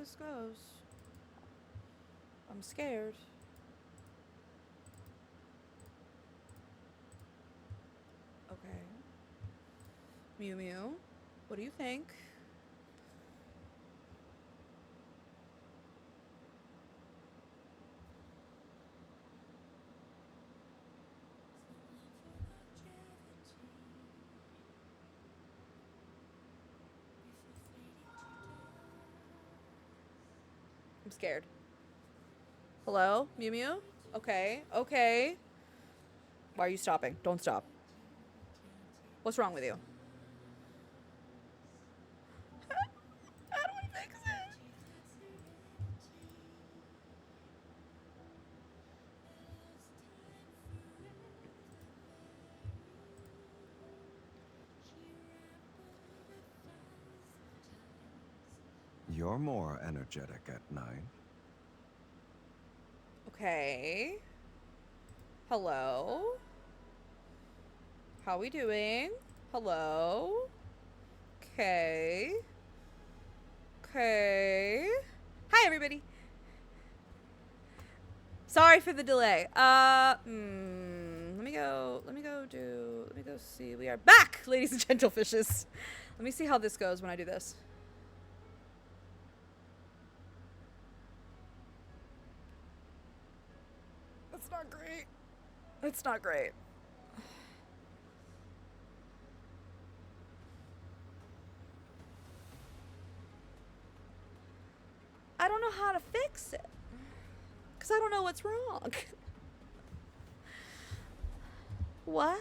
this goes. I'm scared. Okay. Mew Mew, what do you think? I'm scared. Hello? Mew Mew? Okay, okay. Why are you stopping? Don't stop. What's wrong with you? How do we fix it? You're more energetic at night. Okay. Hello? How we doing? Hello? Okay. Okay. Hi, everybody. Sorry for the delay. Let me go see. We are back, ladies and gentlefishes. Let me see how this goes when I do this. That's not great. It's not great. I don't know how to fix it. Because I don't know what's wrong. What?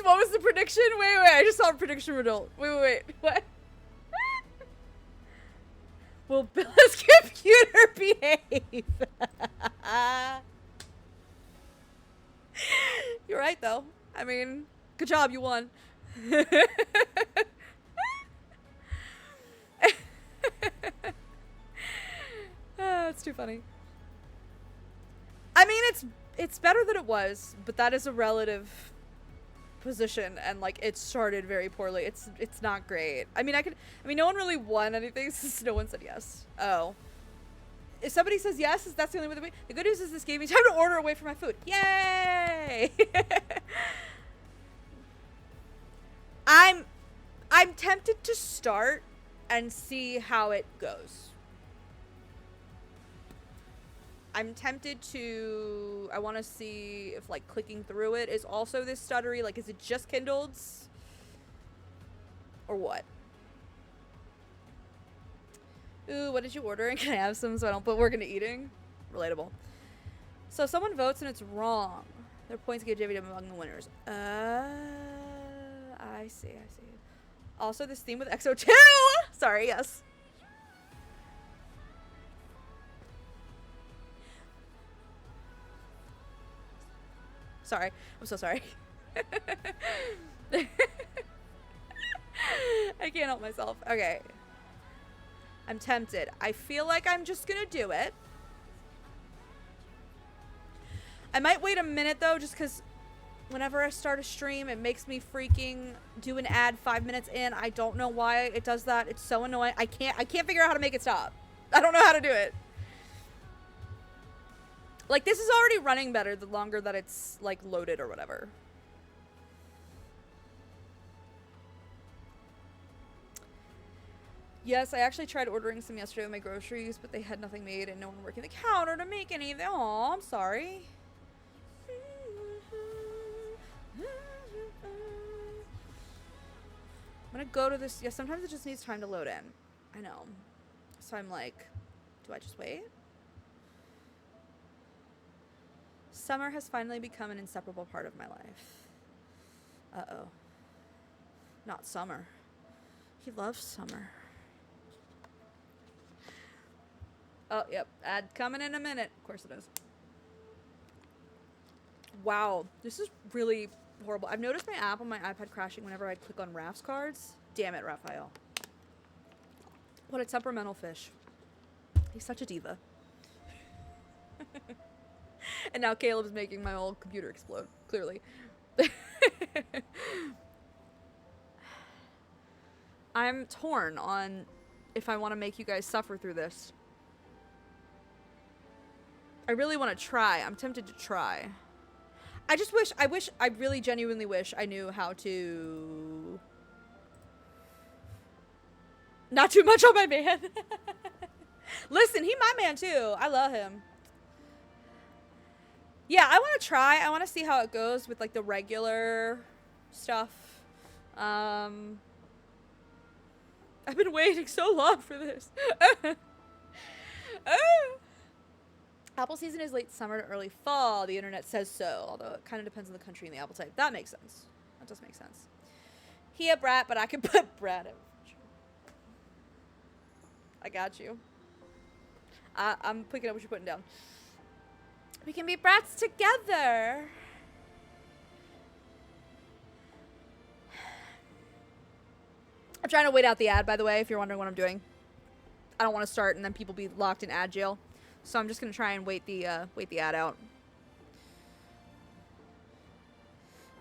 What was the prediction? Wait, I just saw a prediction result. Wait, what? Will Billa's computer behave? You're right, though. I mean, good job, you won. It's too funny. I mean, it's better than it was, but that is a relative position, and like it started very poorly. It's not great. I mean, no one really won anything since no one said yes. Oh. If somebody says yes, that's the only way. The good news is this gave me time to order away from my food. Yay! I'm tempted to start and see how it goes. I'm tempted to, I want to see if like clicking through it is also this stuttery. Like, is it just Kindled's? Or what? Ooh, what did you order? And can I have some so I don't put work into eating? Relatable. So if someone votes and it's wrong, their points get divvied up among the winners. I see. Also, this theme with X02! Sorry, yes. Sorry. I'm so sorry. I can't help myself. Okay. I'm tempted. I feel like I'm just gonna do it. I might wait a minute though, just because whenever I start a stream, it makes me freaking do an ad 5 minutes in. I don't know why it does that. It's so annoying. I can't figure out how to make it stop. I don't know how to do it. Like, this is already running better the longer that it's, like, loaded or whatever. Yes, I actually tried ordering some yesterday with my groceries, but they had nothing made and no one working the counter to make any of them. Aw, I'm sorry. I'm gonna go to this. Yeah, sometimes it just needs time to load in. I know. So I'm like, do I just wait? Summer has finally become an inseparable part of my life. Uh-oh. Not Summer. He loves Summer. Oh, yep. Ad coming in a minute. Of course it is. Wow. This is really horrible. I've noticed my app on my iPad crashing whenever I click on Raph's cards. Damn it, Raphael. What a temperamental fish. He's such a diva. And now Caleb's making my whole computer explode, clearly. I'm torn on if I want to make you guys suffer through this. I really want to try. I'm tempted to try. I really genuinely wish I knew how to... Not too much on my man. Listen, he my man too. I love him. Yeah, I want to try. I want to see how it goes with like the regular stuff. I've been waiting so long for this. Apple season is late summer to early fall. The internet says so, although it kind of depends on the country and the apple type. That makes sense. That does make sense. He a brat, but I can put brat in. I got you. I'm picking up what you're putting down. We can be brats together. I'm trying to wait out the ad, by the way, if you're wondering what I'm doing. I don't want to start and then people be locked in ad jail. So I'm just going to try and wait the ad out.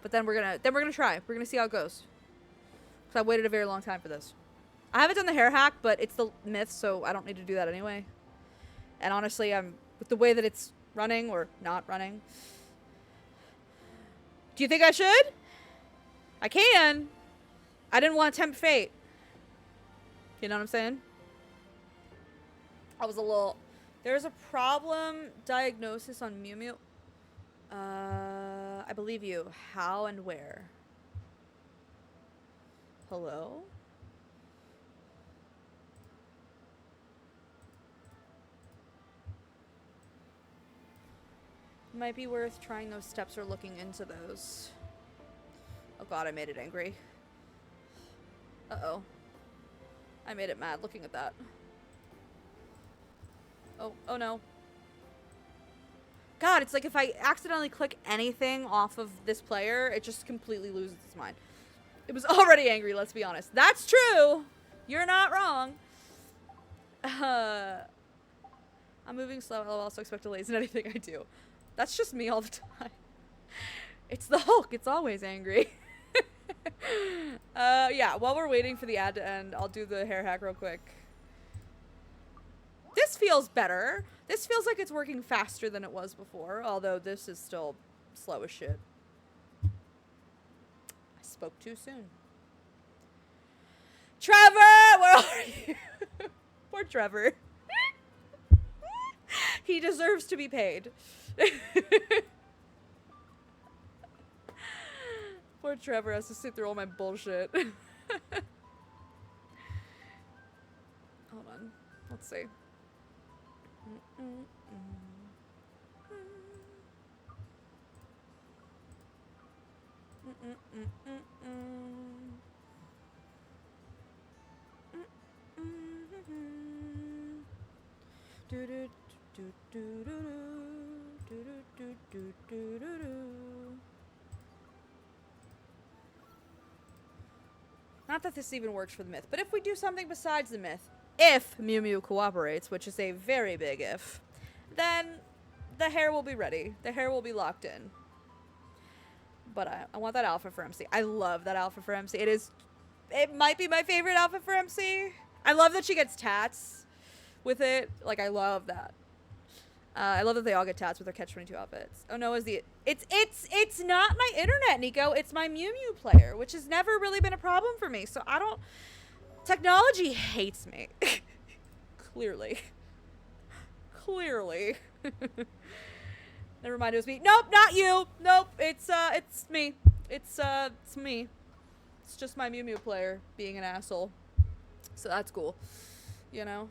But then we're going to try. We're going to see how it goes. Cuz I waited a very long time for this. I haven't done the hair hack, but it's the myth, so I don't need to do that anyway. And honestly, with the way that it's running or not running. Do you think I should? I can. I didn't want to tempt fate. You know what I'm saying? I was a little... There's a problem diagnosis on Mew Mew. I believe you. How and where? Hello? Might be worth trying those steps or looking into those. Oh god, I made it angry. Uh-oh. I made it mad looking at that. Oh no. God, it's like if I accidentally click anything off of this player, it just completely loses its mind. It was already angry, let's be honest. That's true! You're not wrong. I'm moving slow, I'll also expect delays in anything I do. That's just me all the time. It's the Hulk, it's always angry. Yeah, while we're waiting for the ad to end, I'll do the hair hack real quick. This feels better. This feels like it's working faster than it was before, although this is still slow as shit. I spoke too soon. Trevor! Where are you? Poor Trevor. He deserves to be paid. Poor Trevor has to sit through all my bullshit. Hold on. Let's see. Not that this even works for the myth, but if we do something besides the myth, if Mew Mew cooperates, which is a very big if, then the hair will be ready. The hair will be locked in. But I want that alpha for MC. I love that alpha for MC. It might be my favorite alpha for MC. I love that she gets tats with it. Like, I love that. I love that they all get tats with their Catch-22 outfits. Oh no, it's not my internet, Nico. It's my Mew Mew player, which has never really been a problem for me. So I don't... Technology hates me. Clearly. Clearly. Never mind, it was me. Nope, not you. Nope, it's me. It's me. It's just my Mew Mew player being an asshole. So that's cool. You know?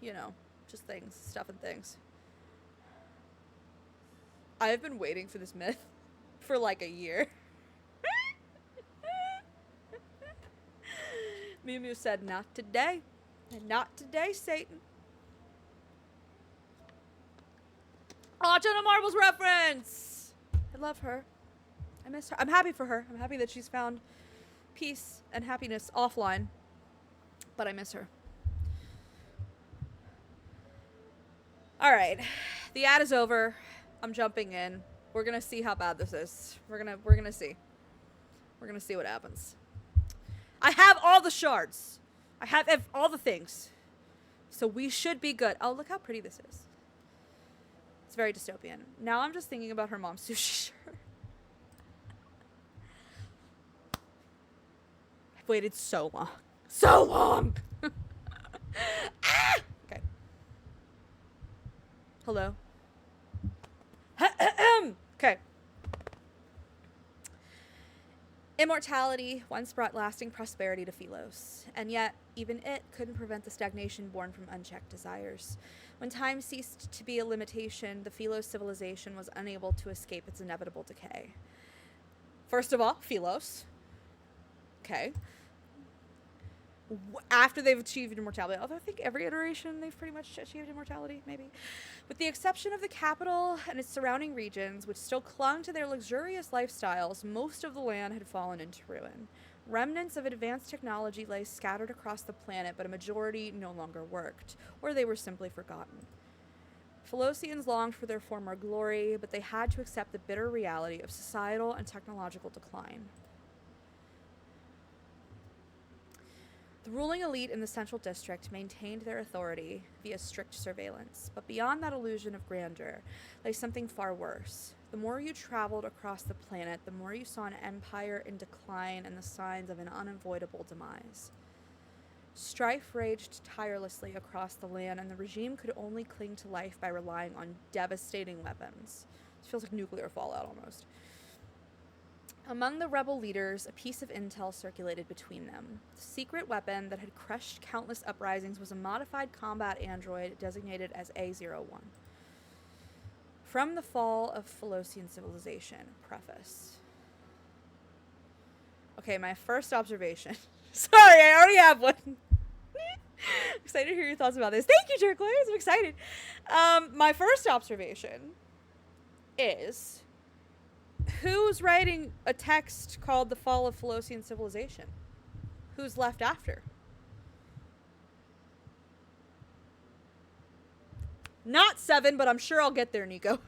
You know, just things, stuff and things. I've been waiting for this myth for like a year. Mew Mew said, not today. And not today, Satan. Oh, Jenna Marbles reference! I love her. I miss her. I'm happy for her. I'm happy that she's found peace and happiness offline. But I miss her. All right, the ad is over. I'm jumping in. We're gonna see how bad this is. We're gonna see. We're gonna see what happens. I have all the shards. I have all the things. So we should be good. Oh, look how pretty this is. It's very dystopian. Now I'm just thinking about her mom's sushi shirt. I've waited so long. So long! Ah! Okay. Hello? Okay. Immortality once brought lasting prosperity to Philos, and yet even it couldn't prevent the stagnation born from unchecked desires. When time ceased to be a limitation, the Philos civilization was unable to escape its inevitable decay. First of all, Philos. Okay. After they've achieved immortality, although I think every iteration they've pretty much achieved immortality, maybe. With the exception of the capital and its surrounding regions, which still clung to their luxurious lifestyles, most of the land had fallen into ruin. Remnants of advanced technology lay scattered across the planet, but a majority no longer worked, or they were simply forgotten. Philosians longed for their former glory, but they had to accept the bitter reality of societal and technological decline. The ruling elite in the Central District maintained their authority via strict surveillance, but beyond that illusion of grandeur lay something far worse. The more you traveled across the planet, the more you saw an empire in decline and the signs of an unavoidable demise. Strife raged tirelessly across the land, and the regime could only cling to life by relying on devastating weapons. It feels like nuclear fallout almost. Among the rebel leaders, a piece of intel circulated between them. The secret weapon that had crushed countless uprisings was a modified combat android designated as A01. From the Fall of Philosian Civilization. Preface. Okay, my first observation. Sorry, I already have one. I'm excited to hear your thoughts about this. Thank you, Turquoise. I'm excited. My first observation is... who's writing a text called The Fall of Philosian Civilization? Who's left after? Not 7, but I'm sure I'll get there, Nico.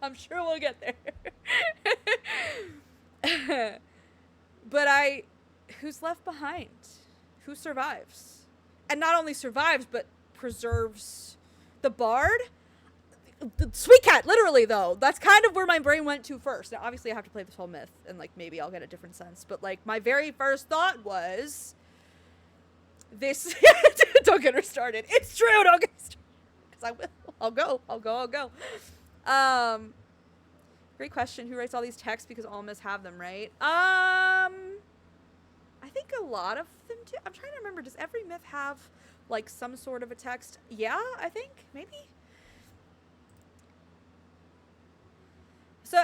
I'm sure we'll get there. But who's left behind? Who survives? And not only survives, but preserves the bard? The Sweet Cat, literally, though. That's kind of where my brain went to first. Now, obviously, I have to play this whole myth, and, like, maybe I'll get a different sense. But, like, my very first thought was... this... Don't get her started. It's true, don't get her started. Because I will. I'll go. Great question. Who writes all these texts? Because all myths have them, right? I think a lot of them do. I'm trying to remember. Does every myth have, like, some sort of a text? Yeah, I think. Maybe. So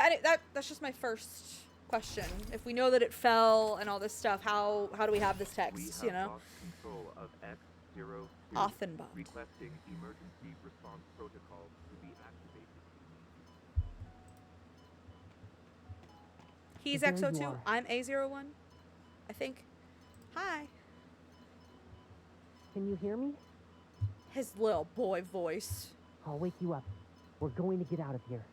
that's just my first question. If we know that it fell and all this stuff, how do we have this text, you know? Control of X02. Offenbach. Requesting emergency response protocol to be activated. He's There X02. you are. I'm A01. I think. Hi. Can you hear me? His little boy voice. I'll wake you up. We're going to get out of here.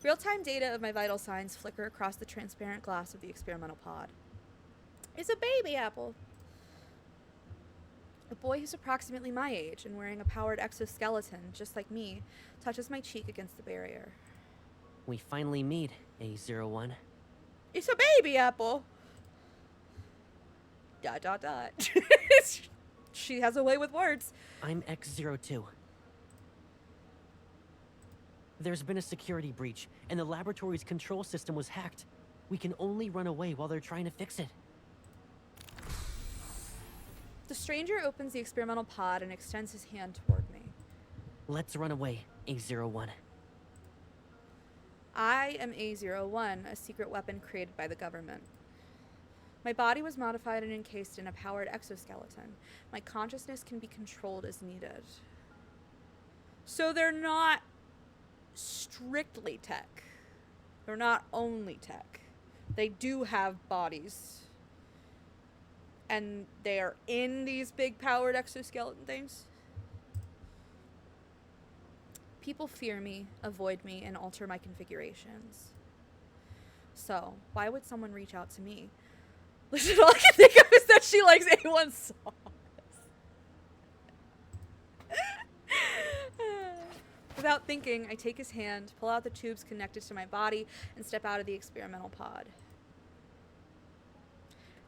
Real-time data of my vital signs flicker across the transparent glass of the experimental pod. It's a baby apple. A boy who's approximately my age and wearing a powered exoskeleton, just like me, touches my cheek against the barrier. We finally meet, A01. It's a baby apple. ... She has a way with words. I'm X02. There's been a security breach, and the laboratory's control system was hacked. We can only run away while they're trying to fix it. The stranger opens the experimental pod and extends his hand toward me. Let's run away, A01. I am A01, a secret weapon created by the government. My body was modified and encased in a powered exoskeleton. My consciousness can be controlled as needed. So they're not strictly tech. They're not only tech. They do have bodies. And they are in these big powered exoskeleton things. People fear me, avoid me, and alter my configurations. So, why would someone reach out to me? Listen, all I can think of is that she likes A1 sauce. Without thinking, I take his hand, pull out the tubes connected to my body, and step out of the experimental pod.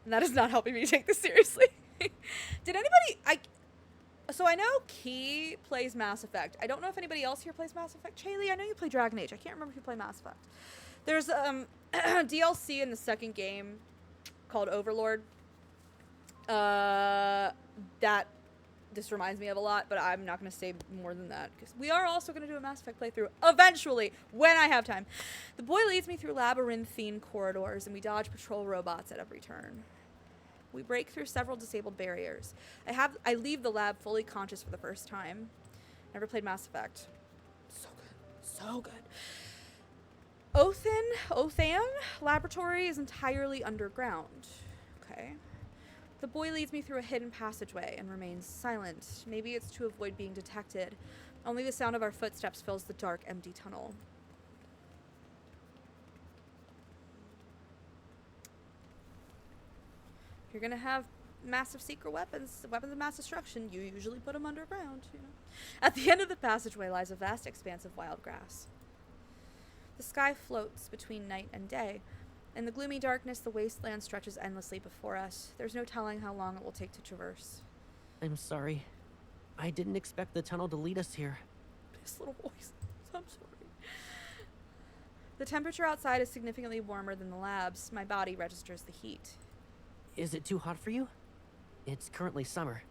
And that is not helping me take this seriously. Did anybody... So I know Key plays Mass Effect. I don't know if anybody else here plays Mass Effect. Shaylee, I know you play Dragon Age. I can't remember if you play Mass Effect. There's DLC in the second game called Overlord. That this reminds me of a lot, but I'm not going to say more than that because we are also going to do a Mass Effect playthrough eventually when I have time. The boy leads me through labyrinthine corridors and we dodge patrol robots at every turn. We break through several disabled barriers. I leave the lab fully conscious for the first time. Never played Mass Effect. So good. So good. Othan laboratory is entirely underground. Okay. The boy leads me through a hidden passageway and remains silent. Maybe it's to avoid being detected. Only the sound of our footsteps fills the dark, empty tunnel. If you're gonna have massive secret weapons of mass destruction, you usually put them underground, you know. At the end of the passageway lies a vast expanse of wild grass. The sky floats between night and day. In the gloomy darkness, the wasteland stretches endlessly before us. There's no telling how long it will take to traverse. I'm sorry. I didn't expect the tunnel to lead us here. This little voice. I'm sorry. The temperature outside is significantly warmer than the lab's. My body registers the heat. Is it too hot for you? It's currently summer.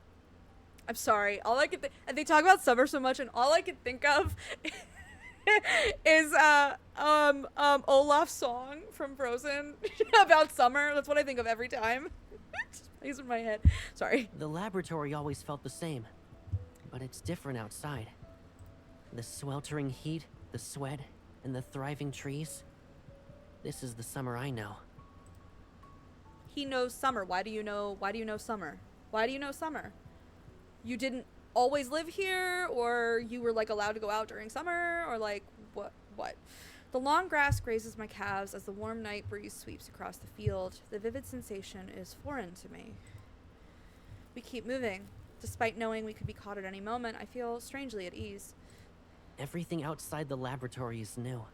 I'm sorry. All I could and they talk about summer so much, and all I could think of is Olaf's song from Frozen about summer. That's what I think of every time. Just plays in my head. Sorry. The laboratory always felt the same, but it's different outside. The sweltering heat, the sweat, and the thriving trees. This is the summer I know. He knows summer. Why do you know summer? Why do you know summer? You didn't always live here, or you were like allowed to go out during summer, or like what? The long grass grazes my calves as the warm night breeze sweeps across the field. The vivid sensation is foreign to me. We keep moving. Despite knowing we could be caught at any moment, I feel strangely at ease. Everything outside the laboratory is new.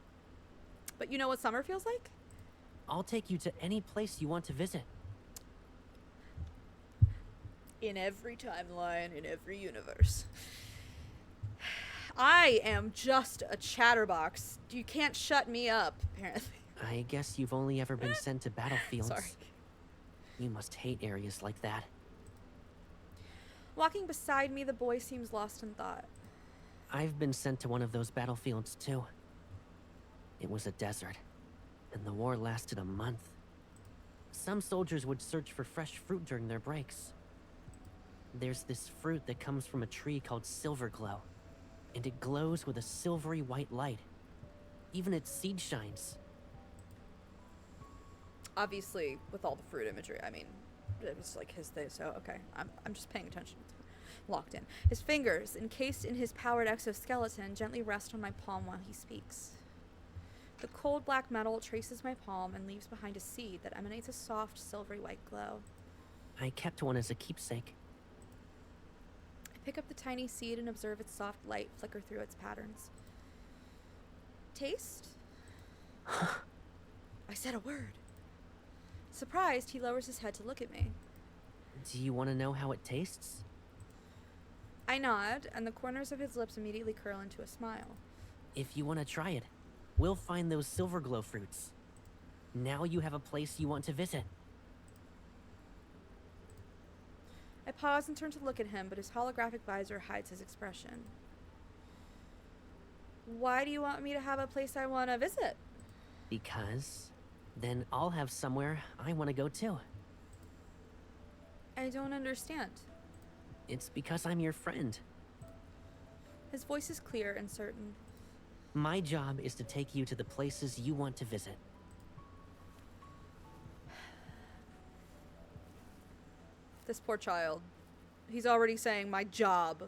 But you know what summer feels like? I'll take you to any place you want to visit. In every timeline, in every universe. I am just a chatterbox. You can't shut me up, apparently. I guess you've only ever been sent to battlefields. Sorry. You must hate areas like that. Walking beside me, the boy seems lost in thought. I've been sent to one of those battlefields too. It was a desert, and the war lasted a month. Some soldiers would search for fresh fruit during their breaks. There's this fruit that comes from a tree called Silverglow, and it glows with a silvery white light. Even its seed shines. Obviously, with all the fruit imagery, I mean, it was like his thing, so okay. I'm just paying attention. Locked in. His fingers, encased in his powered exoskeleton, gently rest on my palm while he speaks. The cold black metal traces my palm and leaves behind a seed that emanates a soft, silvery white glow. I kept one as a keepsake. I pick up the tiny seed and observe its soft light flicker through its patterns. Taste? I said a word. Surprised, he lowers his head to look at me. Do you want to know how it tastes? I nod, and the corners of his lips immediately curl into a smile. If you want to try it, we'll find those Silverglow fruits. Now you have a place you want to visit. I pause and turn to look at him, but his holographic visor hides his expression. Why do you want me to have a place I want to visit? Because then I'll have somewhere I want to go too. I don't understand. It's because I'm your friend. His voice is clear and certain. My job is to take you to the places you want to visit. This poor child. He's already saying my job.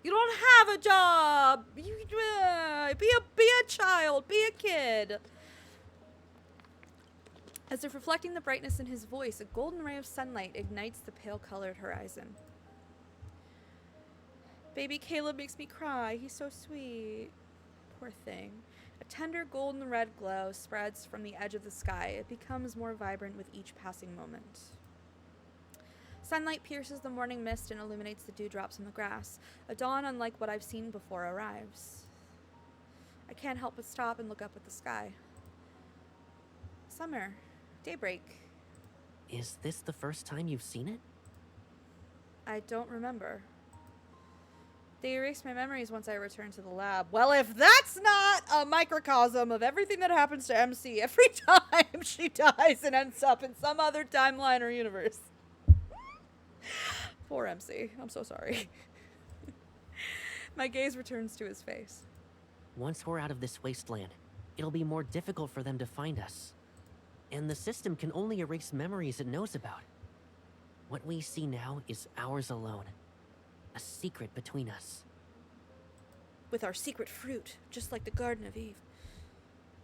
You don't have a job. You be a child. Be a kid. As if reflecting the brightness in his voice, a golden ray of sunlight ignites the pale-colored horizon. Baby Caleb makes me cry. He's so sweet. Poor thing. A tender golden red glow spreads from the edge of the sky. It becomes more vibrant with each passing moment. Sunlight pierces the morning mist and illuminates the dewdrops on the grass. A dawn unlike what I've seen before arrives. I can't help but stop and look up at the sky. Summer. Daybreak. Is this the first time you've seen it? I don't remember. They erased my memories once I returned to the lab. Well, if that's not a microcosm of everything that happens to MC every time she dies and ends up in some other timeline or universe. Poor MC. I'm so sorry. My gaze returns to his face. Once we're out of this wasteland, it'll be more difficult for them to find us. And the system can only erase memories it knows about. What we see now is ours alone. A secret between us. With our secret fruit, just like the Garden of Eve.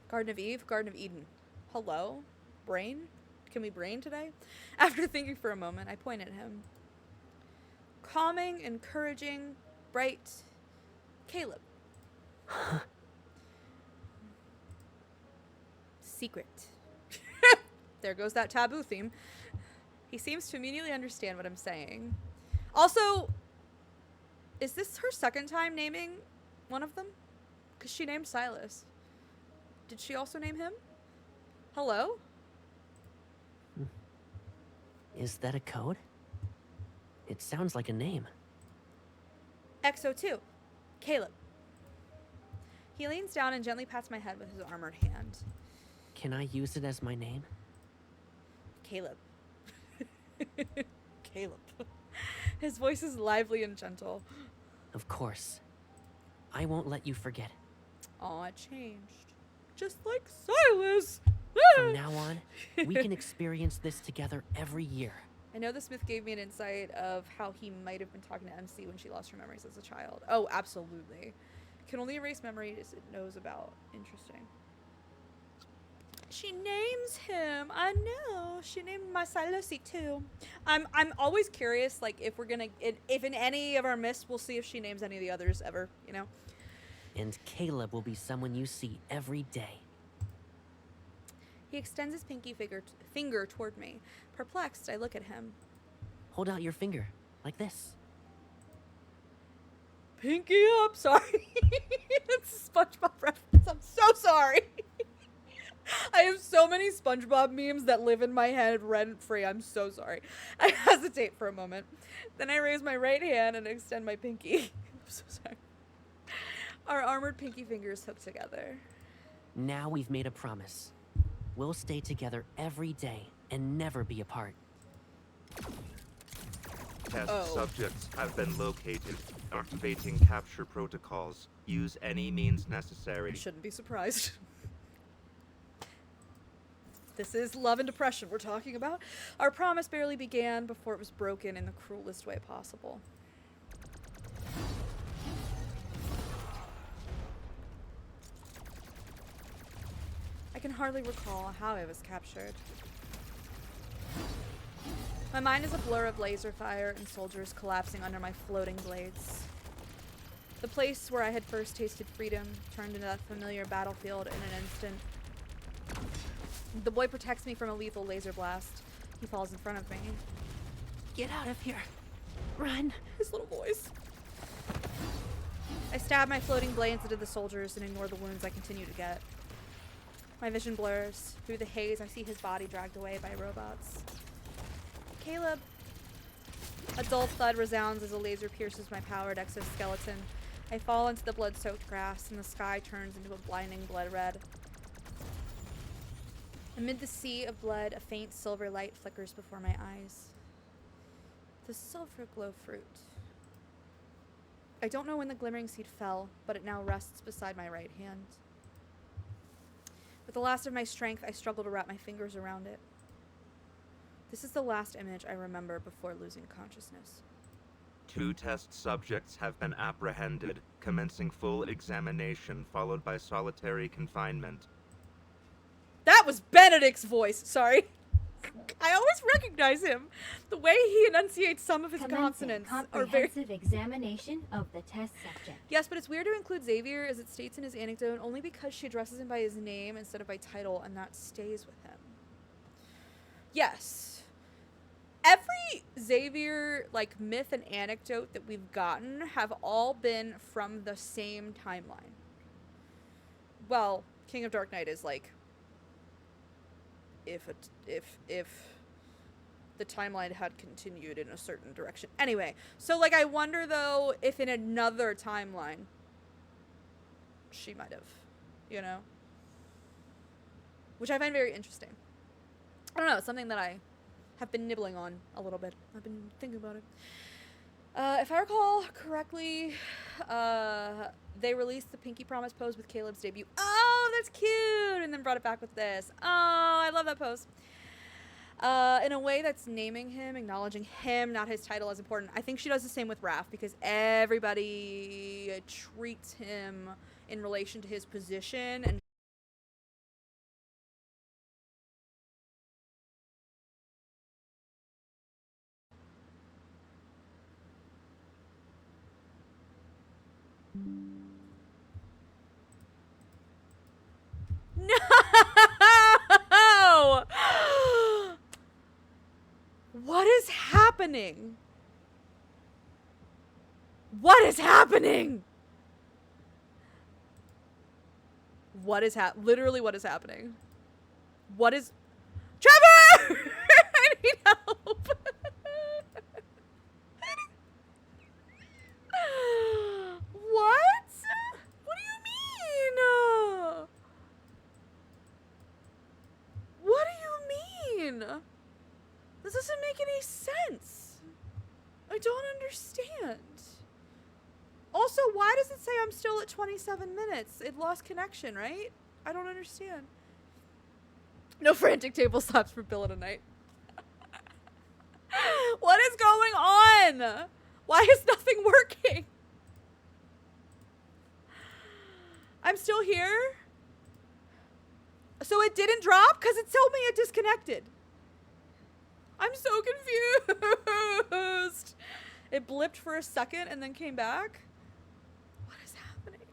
Garden of Eve? Garden of Eden. Hello? Brain? Can we brain today? After thinking for a moment, I point at him. Calming, encouraging, bright Caleb. Secret. There goes that taboo theme. He seems to immediately understand what I'm saying. Also, is this her second time naming one of them? Because she named Silas. Did she also name him? Hello? Is that a code? It sounds like a name. X02. Caleb. He leans down and gently pats my head with his armored hand. Can I use it as my name? Caleb. Caleb. His voice is lively and gentle. Of course. I won't let you forget. Aw, it changed. Just like Silas. From now on, we can experience this together every year. I know the Smith gave me an insight of how he might have been talking to MC when she lost her memories as a child. Oh, absolutely. Can only erase memories it knows about. Interesting. She names him. I know. She named my Silosi too. I'm always curious, like, if we're gonna, if in any of our myths, we'll see if she names any of the others ever, you know? And Caleb will be someone you see every day. He extends his pinky finger toward me. Perplexed, I look at him. Hold out your finger, like this. Pinky up, sorry. It's a SpongeBob reference. I'm so sorry. I have so many SpongeBob memes that live in my head rent-free. I'm so sorry. I hesitate for a moment. Then I raise my right hand and extend my pinky. I'm so sorry. Our armored pinky fingers hook together. Now we've made a promise. We'll stay together every day and never be apart. Test subjects have been located. Activating capture protocols. Use any means necessary. I shouldn't be surprised. This is love and depression we're talking about. Our promise barely began before it was broken in the cruelest way possible. I can hardly recall how I was captured. My mind is a blur of laser fire and soldiers collapsing under my floating blades. The place where I had first tasted freedom turned into that familiar battlefield in an instant. The boy protects me from a lethal laser blast. He falls in front of me. Get out of here. Run. His little voice. I stab my floating blades into the soldiers and ignore the wounds I continue to get. My vision blurs. Through the haze, I see his body dragged away by robots. Caleb. A dull thud resounds as a laser pierces my powered exoskeleton. I fall into the blood-soaked grass, and the sky turns into a blinding blood red. Amid the sea of blood, a faint silver light flickers before my eyes. The silver glow fruit. I don't know when the glimmering seed fell, but it now rests beside my right hand. With the last of my strength, I struggle to wrap my fingers around it. This is the last image I remember before losing consciousness. 2 test subjects have been apprehended, commencing full examination followed by solitary confinement. That was Benedict's voice. Sorry. I always recognize him. The way he enunciates some of his consonants are very... Comprehensive examination of the test subject. Yes, but it's weird to include Xavier, as it states in his anecdote, only because she addresses him by his name instead of by title, and that stays with him. Yes. Every Xavier, like, myth and anecdote that we've gotten have all been from the same timeline. Well, King of Dark Knight is, like, if the timeline had continued in a certain direction. Anyway, so, like, I wonder, though, if in another timeline she might have, you know? Which I find very interesting. I don't know, it's something that I have been nibbling on a little bit. I've been thinking about it. If I recall correctly, they released the Pinky Promise pose with Caleb's debut. Oh, that's cute! And then brought it back with this. Oh, I love that pose. In a way that's naming him, acknowledging him, not his title as important. I think she does the same with Raph, because everybody treats him in relation to his position, and no! What is happening? What is happening? What is literally what is happening? What is... Trevor! I need help. What? What do you mean? What do you mean? This doesn't make any sense. I don't understand. Also, why does it say I'm still at 27 minutes? It lost connection, right? I don't understand. No frantic table slaps for Bill tonight. What is going on? Why is nothing working? I'm still here? So it didn't drop? Because it told me it disconnected. I'm so confused. It blipped for a second and then came back. What is happening?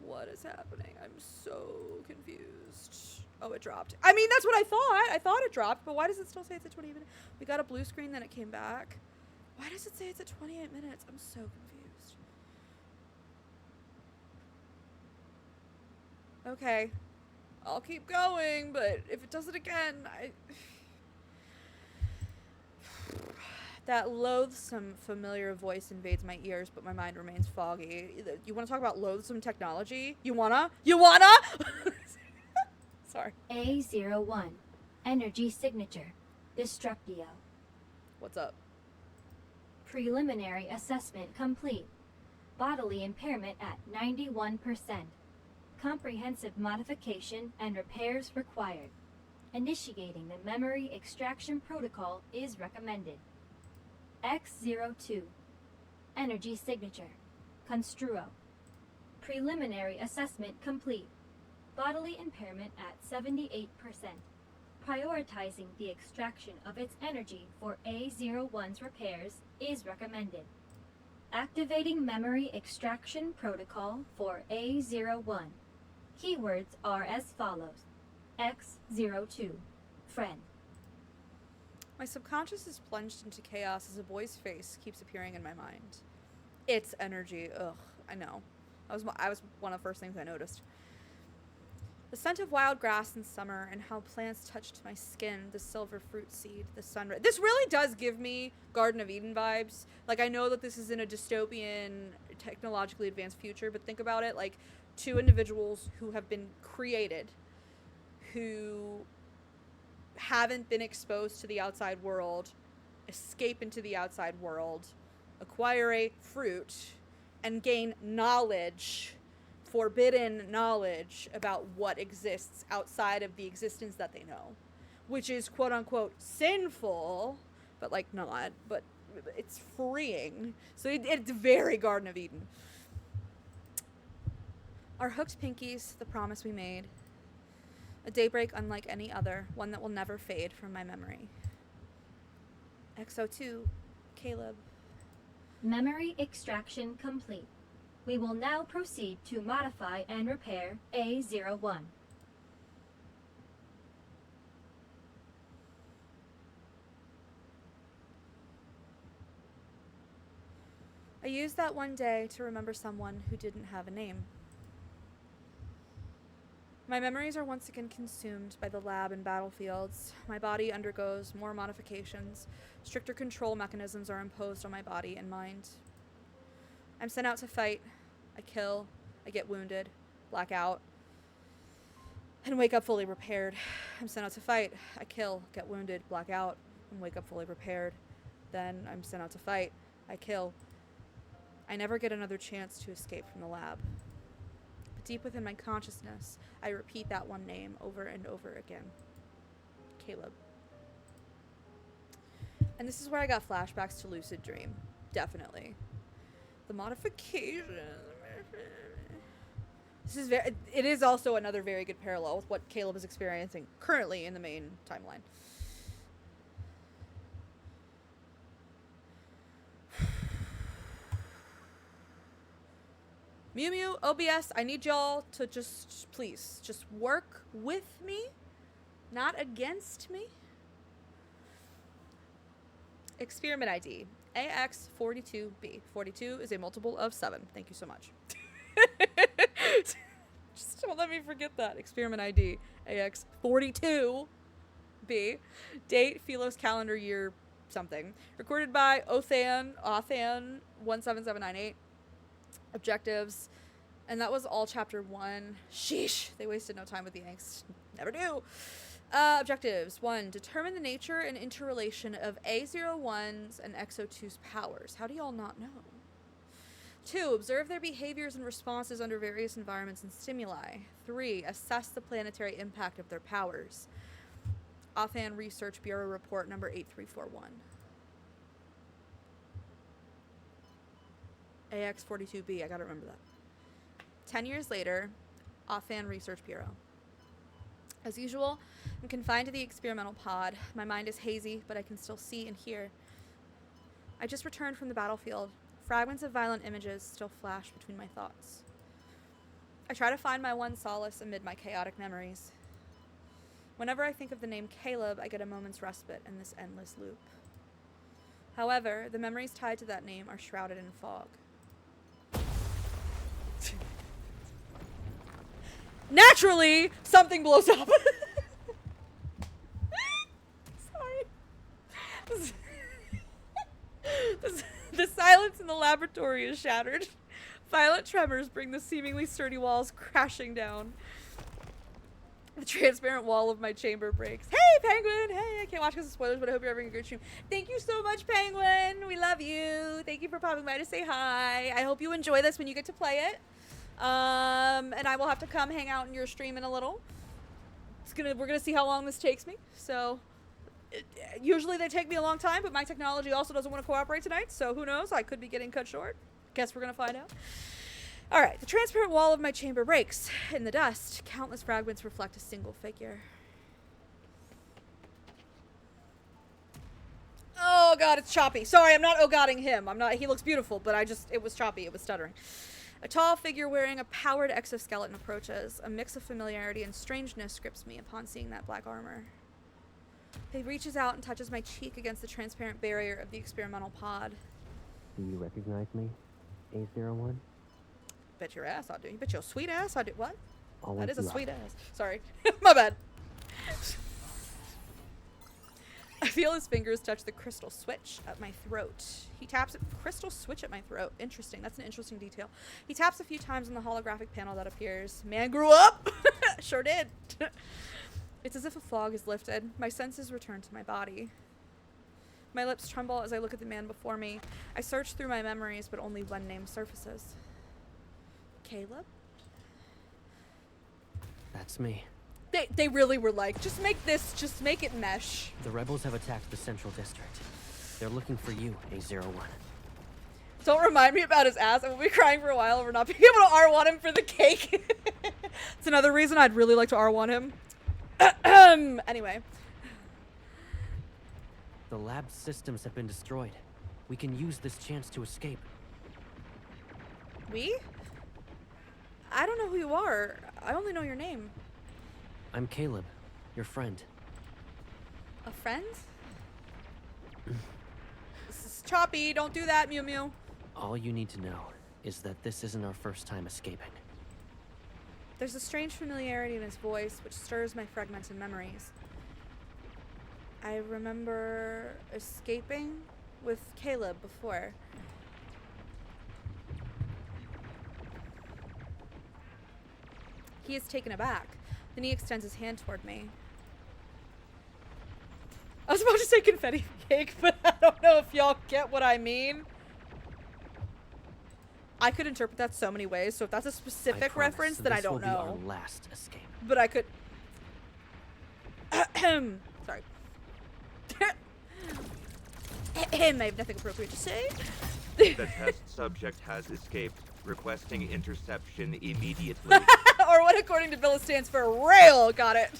What is happening? I'm so confused. Oh, it dropped. I mean, that's what I thought. I thought it dropped, but why does it still say it's at 28 minutes? We got a blue screen, then it came back. Why does it say it's at 28 minutes? I'm so confused. Okay. I'll keep going, but if it does it again, That loathsome familiar voice invades my ears, but my mind remains foggy. You want to talk about loathsome technology? You wanna? You wanna? Sorry. A01. Energy signature. Destructio. What's up? Preliminary assessment complete. Bodily impairment at 91%. Comprehensive modification and repairs required. Initiating the memory extraction protocol is recommended. X02. Energy signature. Construo. Preliminary assessment complete. Bodily impairment at 78%. Prioritizing the extraction of its energy for A01's repairs is recommended. Activating memory extraction protocol for A01. Keywords are as follows. X02. Friend. My subconscious is plunged into chaos as a boy's face keeps appearing in my mind. It's energy. Ugh, I know. I was one of the first things I noticed. The scent of wild grass in summer and how plants touched my skin, the silver fruit seed, the sunrise. This really does give me Garden of Eden vibes. Like, I know that this is in a dystopian, technologically advanced future, but think about it like two individuals who have been created, who haven't been exposed to the outside world, escape into the outside world, acquire a fruit, and gain knowledge forbidden knowledge about what exists outside of the existence that they know, which is quote unquote sinful, but like not, but it's freeing. So it's very Garden of Eden. Our hooked pinkies, the promise we made. A daybreak unlike any other, one that will never fade from my memory. X02, Caleb. Memory extraction complete. We will now proceed to modify and repair A01. I used that one day to remember someone who didn't have a name. My memories are once again consumed by the lab and battlefields. My body undergoes more modifications. Stricter control mechanisms are imposed on my body and mind. I'm sent out to fight. I kill. I get wounded. Black out. And wake up fully repaired. I'm sent out to fight. I kill. Get wounded. Black out. And wake up fully repaired. Then I'm sent out to fight. I kill. I never get another chance to escape from the lab. But deep within my consciousness, I repeat that one name over and over again. Caleb. And this is where I got flashbacks to Lucid Dream. Definitely. The modification. It is also another very good parallel with what Caleb is experiencing currently in the main timeline. Mew Mew, OBS, I need y'all to please, work with me, not against me. Experiment ID, AX42B. 42 is a multiple of 7. Thank you so much. Just don't let me forget that. Experiment ID, AX42B. Date, Philos calendar year something. Recorded by Othan 17798. Objectives, and that was all chapter 1. Sheesh, they wasted no time with the angst. Never do. Objectives. 1. Determine the nature and interrelation of A01's and X02's powers. How do y'all not know? 2. Observe their behaviors and responses under various environments and stimuli. 3. Assess the planetary impact of their powers. Othan Research Bureau Report number 8341. AX42B, I gotta remember that. 10 years later, Othan Research Bureau. As usual, I'm confined to the experimental pod. My mind is hazy, but I can still see and hear. I just returned from the battlefield. Fragments of violent images still flash between my thoughts. I try to find my one solace amid my chaotic memories. Whenever I think of the name Caleb, I get a moment's respite in this endless loop. However, the memories tied to that name are shrouded in fog. Naturally, something blows up. Sorry. The silence in the laboratory is shattered. Violent tremors bring the seemingly sturdy walls crashing down. The transparent wall of my chamber breaks. Hey, Penguin! Hey, I can't watch because of spoilers, but I hope you're having a good stream. Thank you so much, Penguin! We love you! Thank you for popping by to say hi. I hope you enjoy this when you get to play it. And I will have to come hang out in your stream in a little. We're gonna see how long this takes me. So, usually they take me a long time, but my technology also doesn't want to cooperate tonight, so who knows? I could be getting cut short. Guess we're gonna find out. Alright, the transparent wall of my chamber breaks. In the dust, countless fragments reflect a single figure. Oh god, it's choppy. Sorry, I'm not oh-godding him. He looks beautiful, but it was choppy, it was stuttering. A tall figure wearing a powered exoskeleton approaches. A mix of familiarity and strangeness grips me upon seeing that black armor. He reaches out and touches my cheek against the transparent barrier of the experimental pod. Do you recognize me, A01? Bet your ass I do. You bet your sweet ass I do. What? I'll That wake is a you up. sweet ass. Sorry. My bad. I feel his fingers touch the crystal switch at my throat. He taps it. Crystal switch at my throat. Interesting. That's an interesting detail. He taps a few times on the holographic panel that appears. Man grew up! Sure did. It's as if a fog is lifted. My senses return to my body. My lips tremble as I look at the man before me. I search through my memories, but only one name surfaces. Caleb? That's me. They really were like, just make it mesh. The rebels have attacked the Central District. They're looking for you, A01. Don't remind me about his ass. I will be crying for a while over not being able to R1 him for the cake. It's another reason I'd really like to R1 him. Anyway. The lab's systems have been destroyed. We can use this chance to escape. We? I don't know who you are. I only know your name. I'm Caleb, your friend. A friend? This is choppy. Don't do that, Mew Mew. All you need to know is that this isn't our first time escaping. There's a strange familiarity in his voice which stirs my fragmented memories. I remember escaping with Caleb before. He is taken aback. Then he extends his hand toward me. I was about to say confetti cake, but I don't know if y'all get what I mean. I could interpret that so many ways, so if that's a specific reference, then I don't know. This will be our last escape. But I could... Sorry. I have nothing appropriate to say. The test subject has escaped, requesting interception immediately. Or what according to Villa stands for rail. Got it.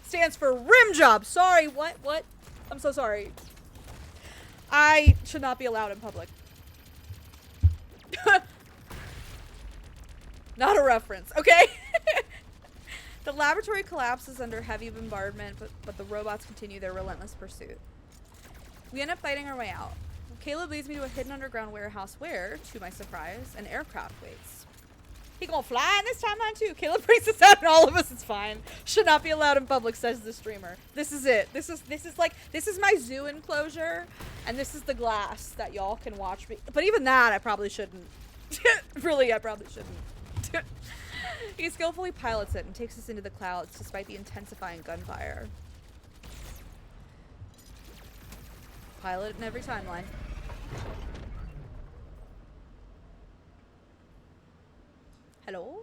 Stands for rim job. Sorry, what? I'm so sorry. I should not be allowed in public. Not a reference, okay? The laboratory collapses under heavy bombardment, but the robots continue their relentless pursuit. We end up fighting our way out. Caleb leads me to a hidden underground warehouse where, to my surprise, an aircraft waits. He gonna fly in this timeline too. Caleb brings us out and all of us is fine. Should not be allowed in public, says the streamer. This is it. This is my zoo enclosure, and this is the glass that y'all can watch me. But even that, I probably shouldn't. Really, I probably shouldn't. He skillfully pilots it and takes us into the clouds despite the intensifying gunfire. Pilot it in every timeline. Hello?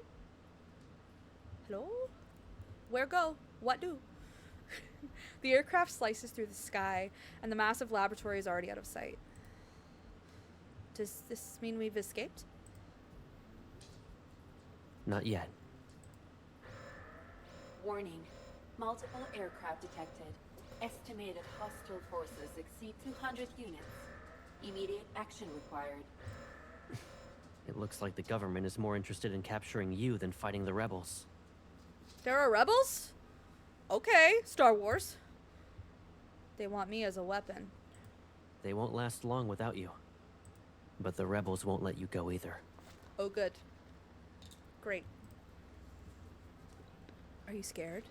Hello? Where go? What do? The aircraft slices through the sky, and the massive laboratory is already out of sight. Does this mean we've escaped? Not yet. Warning. Multiple aircraft detected. Estimated hostile forces exceed 200 units. Immediate action required. It looks like the government is more interested in capturing you than fighting the rebels. There are rebels? Okay, Star Wars. They want me as a weapon. They won't last long without you. But the rebels won't let you go either. Oh, good. Great. Are you scared?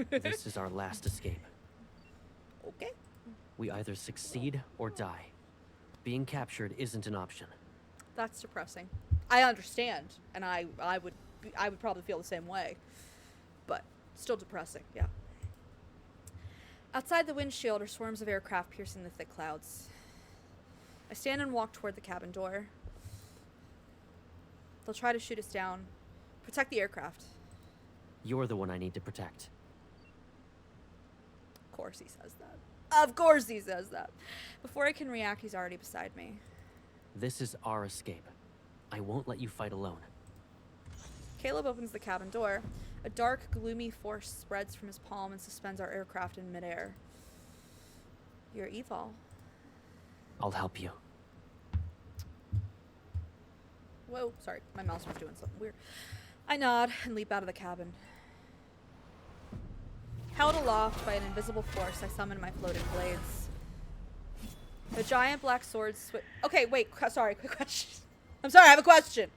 This is our last escape. Okay. We either succeed or die. Being captured isn't an option. That's depressing. I understand, and I would probably feel the same way. But still depressing, yeah. Outside the windshield are swarms of aircraft piercing the thick clouds. I stand and walk toward the cabin door. They'll try to shoot us down. Protect the aircraft. You're the one I need to protect. Of course he says that. Of course he says that. Before I can react, he's already beside me. This is our escape. I won't let you fight alone. Caleb opens the cabin door. A dark, gloomy force spreads from his palm and suspends our aircraft in midair. You're evil. I'll help you. Whoa, sorry. My mouse was doing something weird. I nod and leap out of the cabin. Held aloft by an invisible force, I summon my floating blades. The giant black swords okay, wait, sorry, quick question. I'm sorry, I have a question.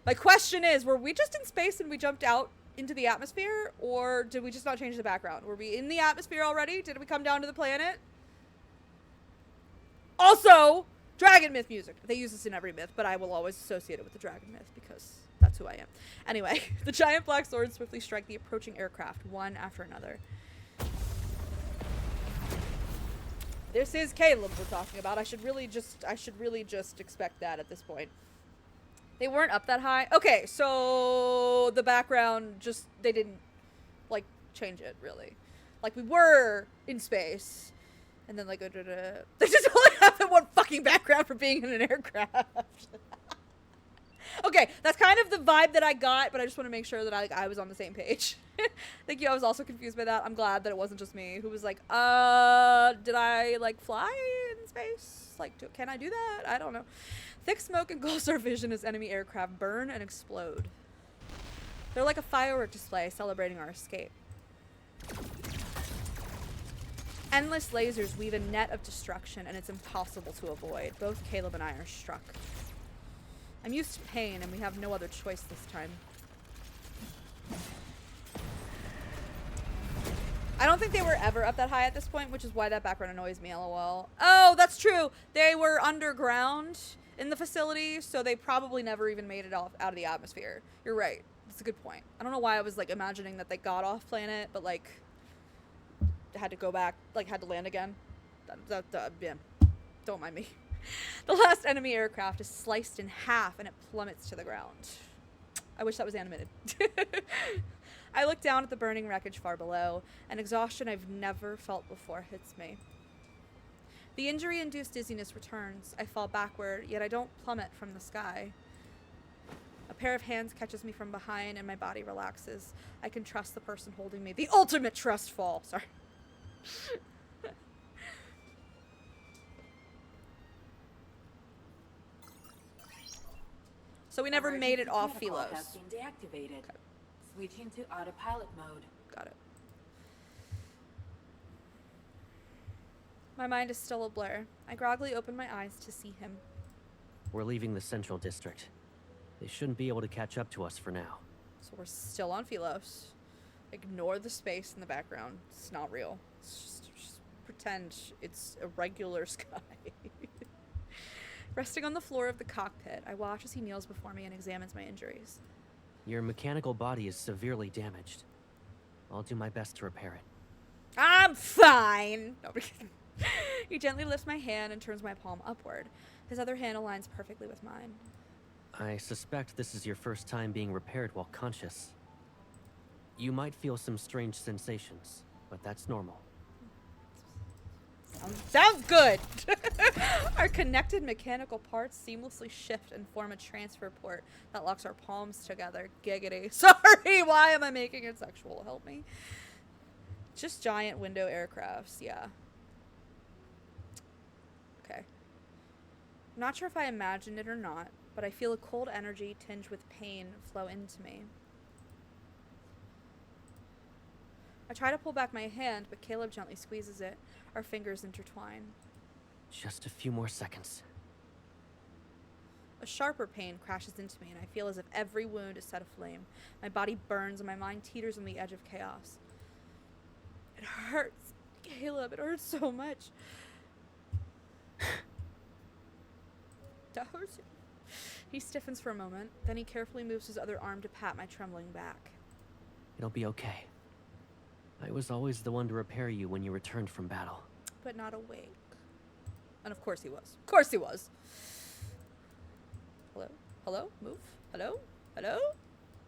My question is, were we just in space and we jumped out into the atmosphere? Or did we just not change the background? Were we in the atmosphere already? Did we come down to the planet? Also, dragon myth music. They use this in every myth, but I will always associate it with the dragon myth because that's who I am. Anyway, the giant black swords swiftly strike the approaching aircraft, one after another. This is Caleb we're talking about. I should really just expect that at this point. They weren't up that high. Okay, so the background just, they didn't, like, change it, really. Like, we were in space, and then, like, they just only have that one fucking background for being in an aircraft. Okay, that's kind of the vibe that I got, but I just want to make sure that I was on the same page. Thank you, I was also confused by that. I'm glad that it wasn't just me who was like, did I, like, fly in space? Like, can I do that? I don't know. Thick smoke engulfs our vision as enemy aircraft burn and explode. They're like a firework display celebrating our escape. Endless lasers weave a net of destruction, and it's impossible to avoid. Both Caleb and I are struck. I'm used to pain, and we have no other choice this time. I don't think they were ever up that high at this point, which is why that background annoys me, lol. Oh, that's true! They were underground in the facility, so they probably never even made it out of the atmosphere. You're right. That's a good point. I don't know why I was, like, imagining that they got off planet, but, like, had to go back, like, had to land again. Yeah. Don't mind me. The last enemy aircraft is sliced in half and it plummets to the ground. I wish that was animated. I look down at the burning wreckage far below. An exhaustion I've never felt before hits me. The injury-induced dizziness returns. I fall backward, yet I don't plummet from the sky. A pair of hands catches me from behind and my body relaxes. I can trust the person holding me. The ultimate trust fall. Sorry. So we never made it off Emergency protocol Philos. has been deactivated. Okay. Switching to autopilot mode. Got it. My mind is still a blur. I groggily open my eyes to see him. We're leaving the Central District. They shouldn't be able to catch up to us for now. So we're still on Philos. Ignore the space in the background. It's not real. It's just pretend it's a regular sky. Resting on the floor of the cockpit, I watch as he kneels before me and examines my injuries. Your mechanical body is severely damaged. I'll do my best to repair it. I'm fine! No, he gently lifts my hand and turns my palm upward. His other hand aligns perfectly with mine. I suspect this is your first time being repaired while conscious. You might feel some strange sensations, but that's normal. Sounds good! Our connected mechanical parts seamlessly shift and form a transfer port that locks our palms together. Giggity. Sorry, why am I making it sexual? Help me. Just giant window aircrafts, yeah. Okay. I'm not sure if I imagined it or not, but I feel a cold energy tinged with pain flow into me. I try to pull back my hand, but Caleb gently squeezes it. Our fingers intertwine. Just a few more seconds. A sharper pain crashes into me, and I feel as if every wound is set aflame. My body burns, and my mind teeters on the edge of chaos. It hurts, Caleb. It hurts so much. That hurts you. He stiffens for a moment, then he carefully moves his other arm to pat my trembling back. It'll be okay. I was always the one to repair you when you returned from battle. But not awake. And of course he was. Of course he was. Hello? Hello? Move? Hello? Hello?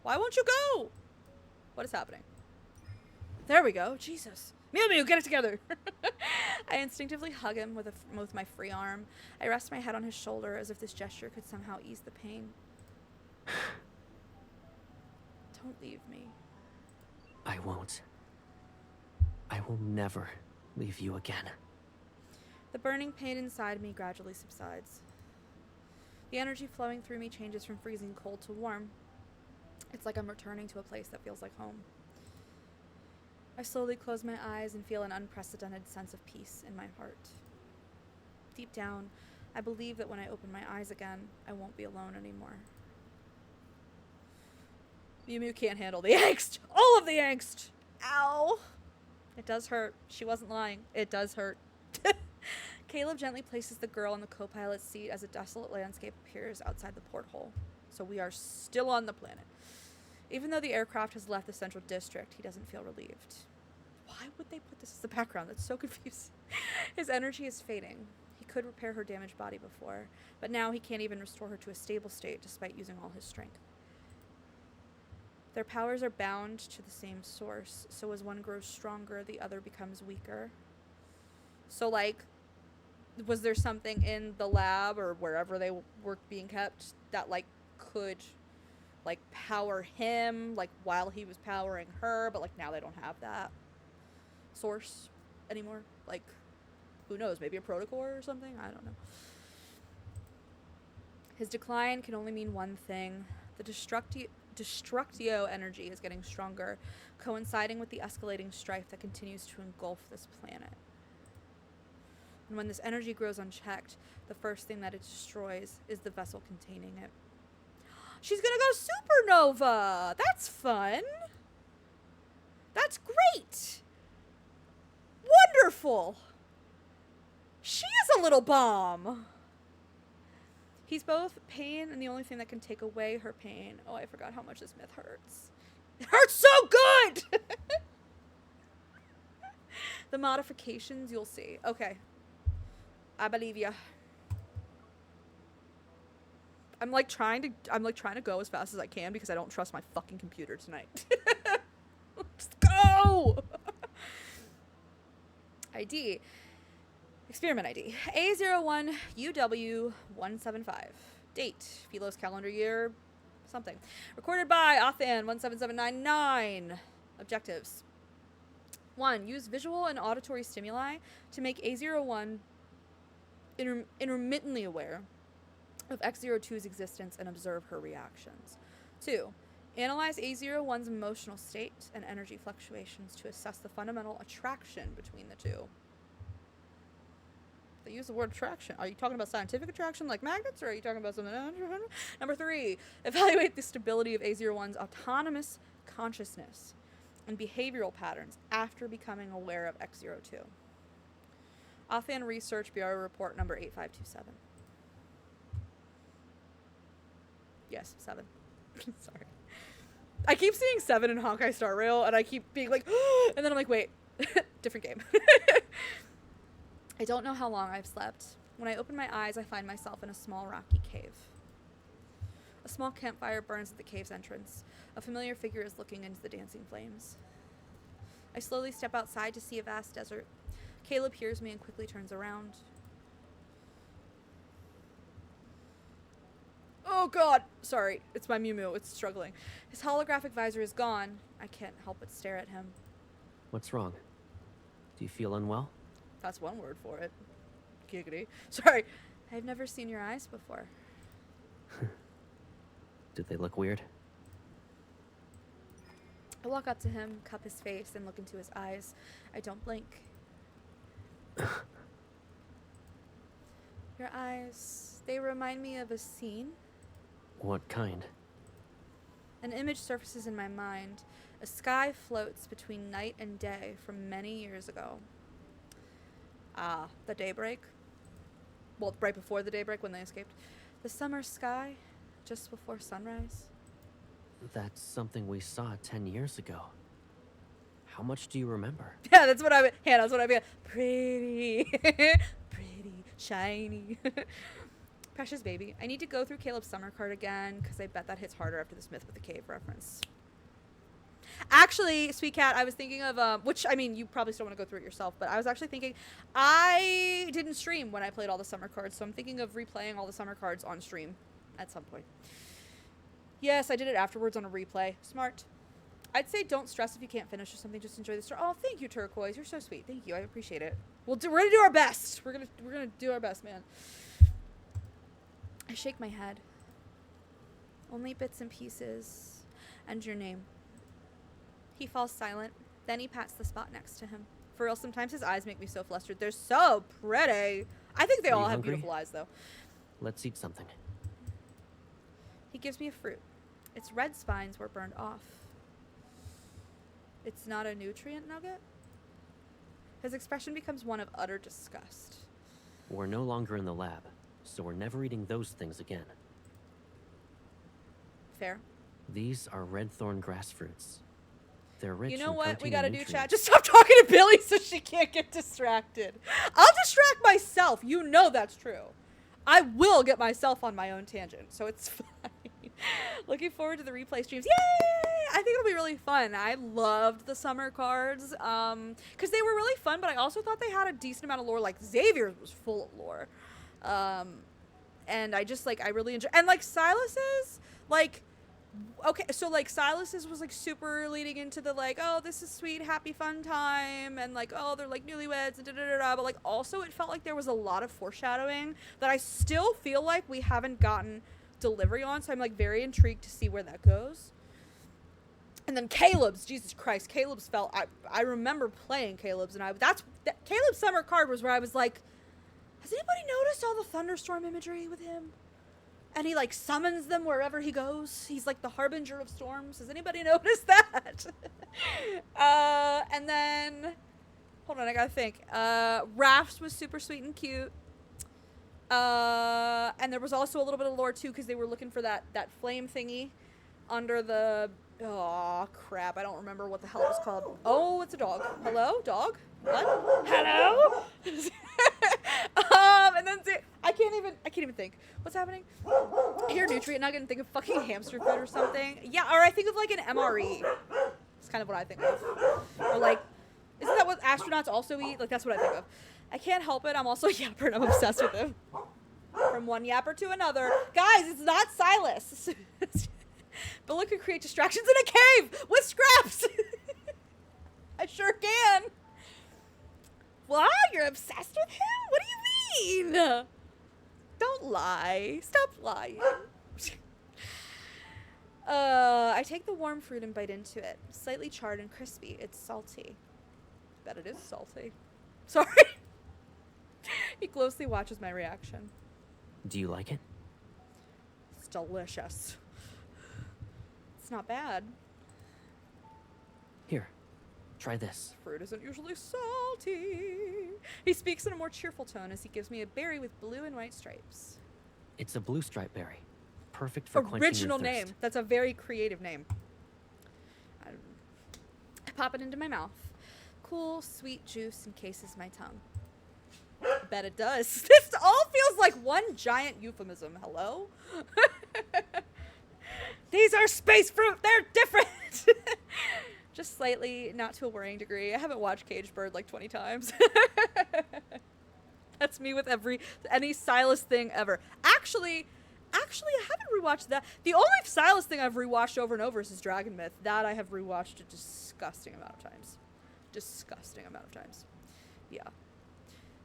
Why won't you go? What is happening? There we go. Jesus. Mew Mew, get it together. I instinctively hug him with my free arm. I rest my head on his shoulder as if this gesture could somehow ease the pain. Don't leave me. I won't. I will never leave you again. The burning pain inside me gradually subsides. The energy flowing through me changes from freezing cold to warm. It's like I'm returning to a place that feels like home. I slowly close my eyes and feel an unprecedented sense of peace in my heart. Deep down, I believe that when I open my eyes again, I won't be alone anymore. Mew Mew can't handle the angst. All of the angst. Ow. It does hurt. She wasn't lying. It does hurt. Caleb gently places the girl in the co-pilot's seat as a desolate landscape appears outside the porthole. So we are still on the planet. Even though the aircraft has left the Central District, he doesn't feel relieved. Why would they put this as the background? That's so confusing. His energy is fading. He could repair her damaged body before, but now he can't even restore her to a stable state despite using all his strength. Their powers are bound to the same source, so as one grows stronger, the other becomes weaker. So, like, was there something in the lab or wherever they were being kept that, like, could, like, power him, like, while he was powering her, but, like, now they don't have that source anymore? Like, who knows? Maybe a protocore or something? I don't know. His decline can only mean one thing. The Destructio energy is getting stronger, coinciding with the escalating strife that continues to engulf this planet. And when this energy grows unchecked, the first thing that it destroys is the vessel containing it. She's gonna go supernova! That's fun! That's great! Wonderful! She is a little bomb! He's both pain and the only thing that can take away her pain. Oh, I forgot how much this myth hurts. It hurts so good! The modifications you'll see. Okay. I believe ya. I'm like trying to go as fast as I can because I don't trust my fucking computer tonight. Let's go! ID. Experiment ID. A01 UW175. Date. Philos calendar year something. Recorded by Othan 177999. Objectives. 1. Use visual and auditory stimuli to make A01 intermittently aware of X02's existence and observe her reactions. 2. Analyze A01's emotional state and energy fluctuations to assess the fundamental attraction between the two. They use the word attraction. Are you talking about scientific attraction like magnets, or are you talking about something else? Number 3. Evaluate the stability of A01's autonomous consciousness and behavioral patterns after becoming aware of X02. Offhand Research Bureau Report number 8527. Yes, 7. Sorry. I keep seeing 7 in Honkai Star Rail, and I keep being like, and then I'm like, wait, different game. I don't know how long I've slept. When I open my eyes, I find myself in a small rocky cave. A small campfire burns at the cave's entrance. A familiar figure is looking into the dancing flames. I slowly step outside to see a vast desert. Caleb hears me and quickly turns around. Oh god! Sorry, it's my Mew Mew. It's struggling. His holographic visor is gone. I can't help but stare at him. What's wrong? Do you feel unwell? That's one word for it. Giggity. Sorry. I've never seen your eyes before. Did they look weird? I walk up to him, cup his face, and look into his eyes. I don't blink. Your eyes, they remind me of a scene. What kind? An image surfaces in my mind. A sky floats between night and day from many years ago. Ah, the daybreak. Well, right before the daybreak when they escaped. The summer sky, just before sunrise. That's something we saw 10 years ago. How much do you remember? Yeah, that's what I Hannah, that's what I mean. Pretty. Pretty. Shiny. Precious baby. I need to go through Caleb's summer card again, because I bet that hits harder after this myth with the cave reference. Actually, Sweet Cat, I was thinking of, which, I mean, you probably still want to go through it yourself, but I was actually thinking, I didn't stream when I played all the summer cards, so I'm thinking of replaying all the summer cards on stream at some point. Yes, I did it afterwards on a replay. Smart. I'd say don't stress if you can't finish or something. Just enjoy the story. Oh, thank you, Turquoise. You're so sweet. Thank you. I appreciate it. We're gonna do our best. We're gonna do our best, man. I shake my head. Only bits and pieces. And your name. He falls silent. Then he pats the spot next to him. For real, sometimes his eyes make me so flustered. They're so pretty. I think they all have beautiful eyes, though. Let's eat something. He gives me a fruit. Its red spines were burned off. It's not a nutrient nugget? His expression becomes one of utter disgust. We're no longer in the lab, so we're never eating those things again. Fair. These are red thorn grass fruits. They're rich You know in what we protein gotta and do, chat? nutrients. Just stop talking to Billy so she can't get distracted. I'll distract myself. You know that's true. I will get myself on my own tangent, so it's fine. Looking forward to the replay streams. Yay! I think it'll be really fun. I loved the summer cards because they were really fun, but I also thought they had a decent amount of lore. Like, Xavier's was full of lore. And I just, like, I really enjoy... And, like, Silas's, like... Okay, so, like, Silas's was, like, super leading into the, like, oh, this is sweet, happy, fun time, and, like, oh, they're, like, newlyweds, and da-da-da-da, but, like, also it felt like there was a lot of foreshadowing that I still feel like we haven't gotten delivery on, so I'm, like, very intrigued to see where that goes. And then Caleb's, Jesus Christ, Caleb's felt... I remember playing Caleb's, and Caleb's summer card was where I was like, has anybody noticed all the thunderstorm imagery with him? And he, like, summons them wherever he goes. He's, like, the harbinger of storms. Has anybody noticed that? And then... Hold on, I gotta think. Rafts was super sweet and cute. And there was also a little bit of lore, too, because they were looking for that flame thingy under the... Oh, crap. I don't remember what the hell it was called. Oh, it's a dog. Hello? Dog? What? Hello? And then I can't even think. What's happening? I hear nutrient nugget and think of fucking hamster food or something. Yeah, or I think of like an MRE. It's kind of what I think of. Or like, isn't that what astronauts also eat? Like, that's what I think of. I can't help it. I'm also a yapper and I'm obsessed with him. From one yapper to another. Guys, it's not Silas. Bella could create distractions in a cave with scraps. I sure can. What? You're obsessed with him? What do you mean? Don't lie. Stop lying. I take the warm fruit and bite into it. Slightly charred and crispy. It's salty. Bet it is salty. Sorry. He closely watches my reaction. Do you like it? It's delicious. It's not bad. Here, try this. Fruit isn't usually salty. He speaks in a more cheerful tone as he gives me a berry with blue and white stripes. It's a blue stripe berry. Perfect for quenching Original your thirst. name. That's a very creative name. I pop it into my mouth. Cool, sweet juice encases my tongue. Bet it does. This all feels like one giant euphemism. Hello? These are space fruit. They're different. Just slightly, not to a worrying degree. I haven't watched Caged Bird like 20 times. That's me with any Silas thing ever. Actually, I haven't rewatched that. The only Silas thing I've rewatched over and over is his Dragon Myth. That I have rewatched a disgusting amount of times. Disgusting amount of times. Yeah.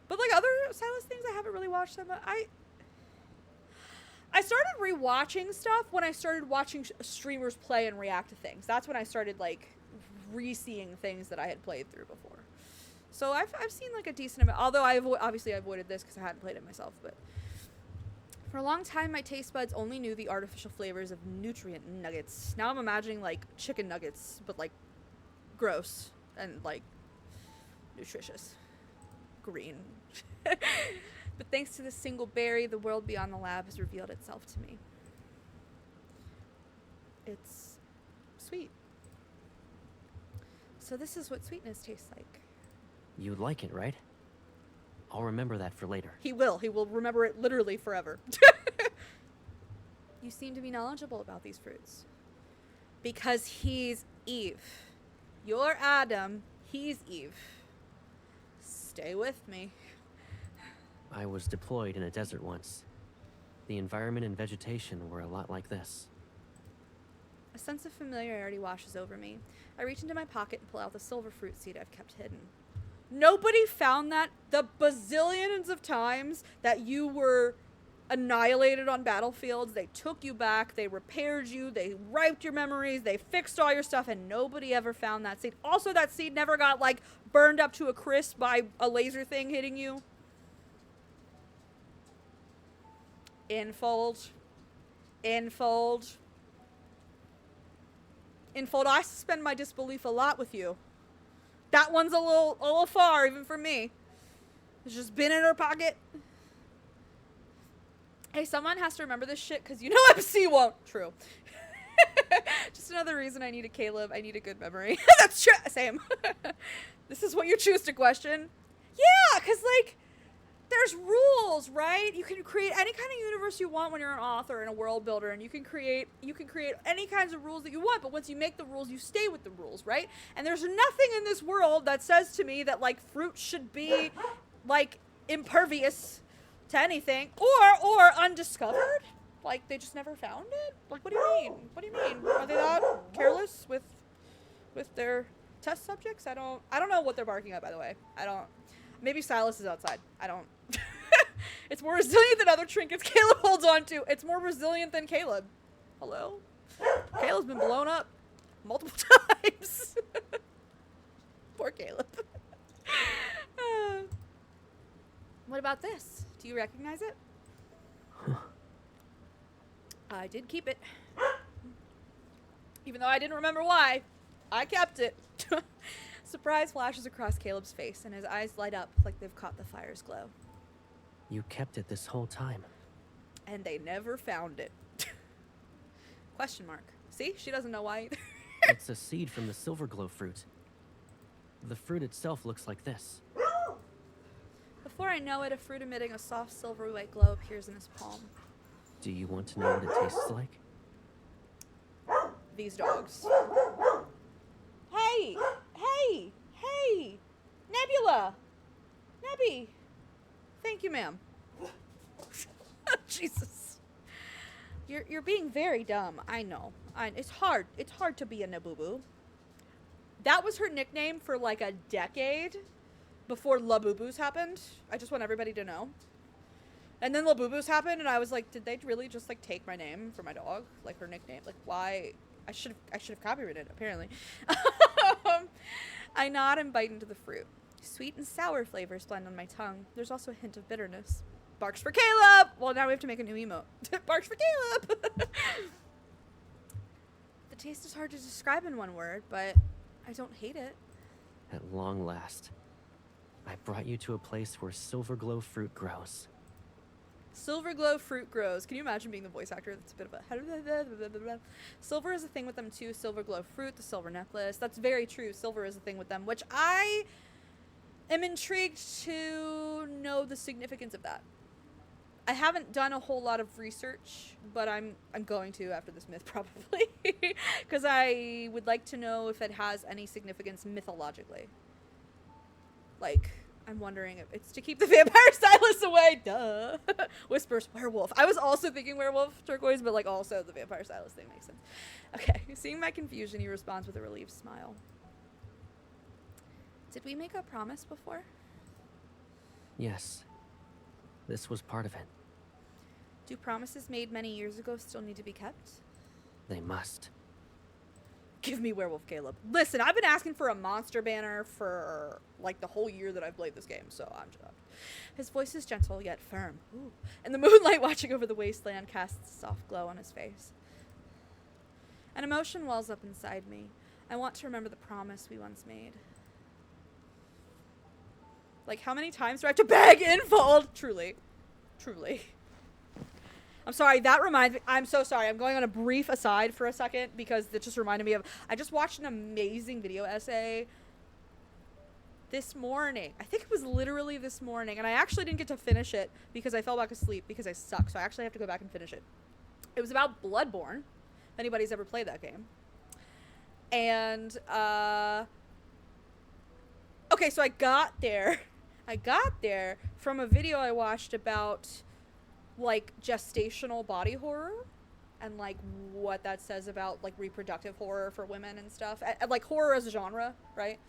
But like other Silas things, I haven't really watched them. I started rewatching stuff when I started watching streamers play and react to things. That's when I started like re-seeing things that I had played through before. So I've seen like a decent amount. Although I avoided this because I hadn't played it myself. But for a long time, my taste buds only knew the artificial flavors of nutrient nuggets. Now I'm imagining like chicken nuggets, but like gross and like nutritious. Green. But thanks to this single berry, the world beyond the lab has revealed itself to me. It's sweet. So this is what sweetness tastes like. You'd like it, right? I'll remember that for later. He will. He will remember it literally forever. You seem to be knowledgeable about these fruits. Because he's Eve. You're Adam. He's Eve. Stay with me. I was deployed in a desert once. The environment and vegetation were a lot like this. A sense of familiarity washes over me. I reach into my pocket and pull out the silver fruit seed I've kept hidden. Nobody found that the bazillions of times that you were annihilated on battlefields. They took you back, they repaired you, they wiped your memories, they fixed all your stuff, and nobody ever found that seed. Also, that seed never got, like, burned up to a crisp by a laser thing hitting you. Infold. Infold. Infold, I suspend my disbelief a lot with you. That one's a little far, even for me. It's just been in her pocket. Hey, someone has to remember this shit, because you know MC won't. True. Just another reason I need a Caleb. I need a good memory. That's true. Same. This is what you choose to question. Yeah, because, like, there's rules, right? You can create any kind of universe you want when you're an author and a world builder, and you can create any kinds of rules that you want, but once you make the rules, you stay with the rules, right? And there's nothing in this world that says to me that, like, fruit should be, like, impervious to anything, or undiscovered. Like, they just never found it? Like, what do you mean? What do you mean? Are they that careless with their test subjects? I don't know what they're barking at, by the way. Maybe Silas is outside. I don't. It's more resilient than other trinkets Caleb holds on to. It's more resilient than Caleb. Hello? Caleb's been blown up multiple times. Poor Caleb. What about this? Do you recognize it? I did keep it. Even though I didn't remember why, I kept it. Surprise flashes across Caleb's face, and his eyes light up like they've caught the fire's glow. You kept it this whole time. And they never found it. Question mark. See? She doesn't know why either. It's a seed from the silver glow fruit. The fruit itself looks like this. Before I know it, a fruit emitting a soft silver white glow appears in his palm. Do you want to know what it tastes like? These dogs. Hey! Hey! Hey! Nebula! Nebby! Thank you, ma'am. Jesus. You're being very dumb. I know. It's hard. It's hard to be a Naboo. That was her nickname for like a decade before Labubu's happened. I just want everybody to know. And then Labubu's happened, and I was like, did they really just like take my name for my dog? Like her nickname? Like why? I should have copyrighted it, apparently. I nod and bite into the fruit. Sweet and sour flavors blend on my tongue. There's also a hint of bitterness. Barks for Caleb! Well, now we have to make a new emote. Barks for Caleb! The taste is hard to describe in one word, but I don't hate it. At long last, I brought you to a place where silver glow fruit grows. Silver glow fruit grows. Can you imagine being the voice actor? That's a bit of a... Silver is a thing with them too. Silver glow fruit, the silver necklace. That's very true. Silver is a thing with them, which I am intrigued to know the significance of that. I haven't done a whole lot of research, but I'm going to after this myth probably, because I would like to know if it has any significance mythologically. Like, I'm wondering if it's to keep the vampire stylist away. Duh. Whispers werewolf. I was also thinking werewolf turquoise, but like also the vampire stylist thing makes sense. Okay, seeing my confusion, he responds with a relieved smile. Did we make a promise before? Yes. This was part of it. Do promises made many years ago still need to be kept? They must. Give me Werewolf Caleb. Listen, I've been asking for a monster banner for like the whole year that I've played this game, so I'm just... His voice is gentle yet firm. Ooh. And the moonlight watching over the wasteland casts a soft glow on his face. An emotion wells up inside me. I want to remember the promise we once made. Like, how many times do I have to beg Infold? Truly. Truly. I'm sorry, that reminds me. I'm so sorry. I'm going on a brief aside for a second because it just reminded me of... I just watched an amazing video essay this morning. I think it was literally this morning. And I actually didn't get to finish it because I fell back asleep because I suck. So I actually have to go back and finish it. It was about Bloodborne, if anybody's ever played that game. And, okay, so I got there from a video I watched about, like, gestational body horror and, like, what that says about, like, reproductive horror for women and stuff. And like, horror as a genre, right?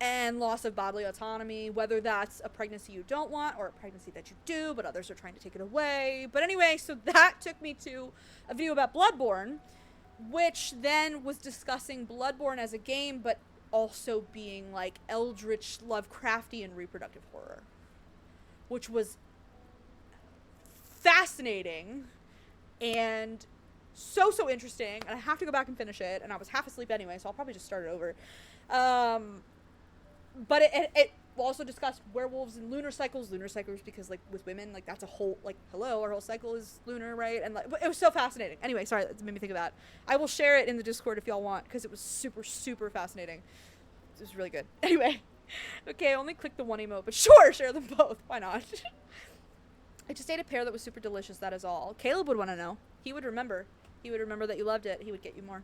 And loss of bodily autonomy, whether that's a pregnancy you don't want or a pregnancy that you do, but others are trying to take it away. But anyway, so that took me to a video about Bloodborne, which then was discussing Bloodborne as a game, but also being like eldritch Lovecraftian reproductive horror, which was fascinating and so interesting. And I have to go back and finish it, and I was half asleep anyway, so I'll probably just start it over. But we'll also discuss werewolves and lunar cycles because like with women, like that's a whole, like, hello, our whole cycle is lunar, right? And like, it was so fascinating. Anyway, sorry, that made me think of that. I will share it in the Discord if y'all want, because it was super, super fascinating. It was really good. Anyway, okay, I only clicked the one emote, but sure, share them both. Why not? I just ate a pear that was super delicious, that is all. Caleb would want to know. He would remember. He would remember that you loved it. He would get you more.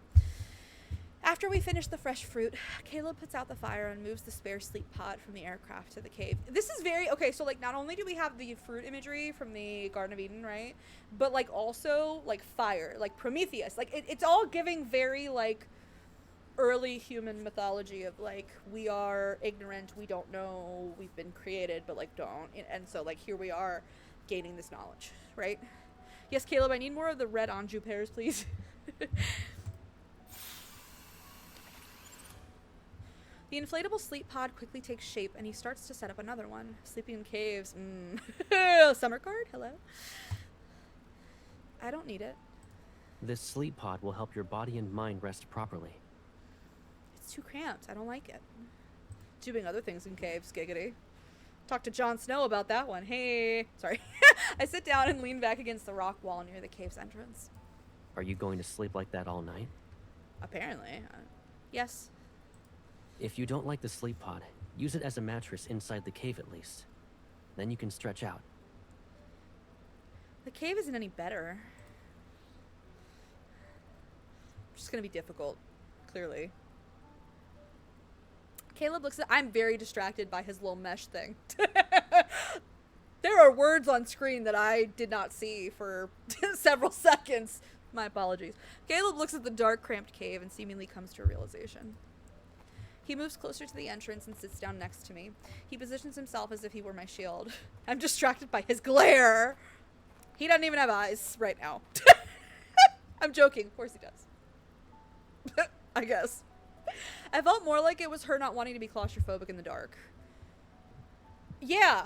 After we finish the fresh fruit, Caleb puts out the fire and moves the spare sleep pod from the aircraft to the cave. This is very, okay, so like not only do we have the fruit imagery from the Garden of Eden, right? But like also like fire, like Prometheus. Like it's all giving very like early human mythology of like, we are ignorant, we don't know, we've been created, but like don't. And so like here we are gaining this knowledge, right? Yes, Caleb, I need more of the red Anjou pears, please. The inflatable sleep pod quickly takes shape, and he starts to set up another one. Sleeping in caves. Summer card? Hello? I don't need it. This sleep pod will help your body and mind rest properly. It's too cramped. I don't like it. Doing other things in caves, giggity. Talk to Jon Snow about that one. Hey. Sorry. I sit down and lean back against the rock wall near the cave's entrance. Are you going to sleep like that all night? Apparently. Yes. If you don't like the sleep pod, use it as a mattress inside the cave at least. Then you can stretch out. The cave isn't any better. It's just gonna be difficult, clearly. Caleb looks at, I'm very distracted by his little mesh thing. There are words on screen that I did not see for several seconds. My apologies. Caleb looks at the dark, cramped cave and seemingly comes to a realization. He moves closer to the entrance and sits down next to me. He positions himself as if he were my shield. I'm distracted by his glare. He doesn't even have eyes right now. I'm joking. Of course he does. I guess. I felt more like it was her not wanting to be claustrophobic in the dark. Yeah.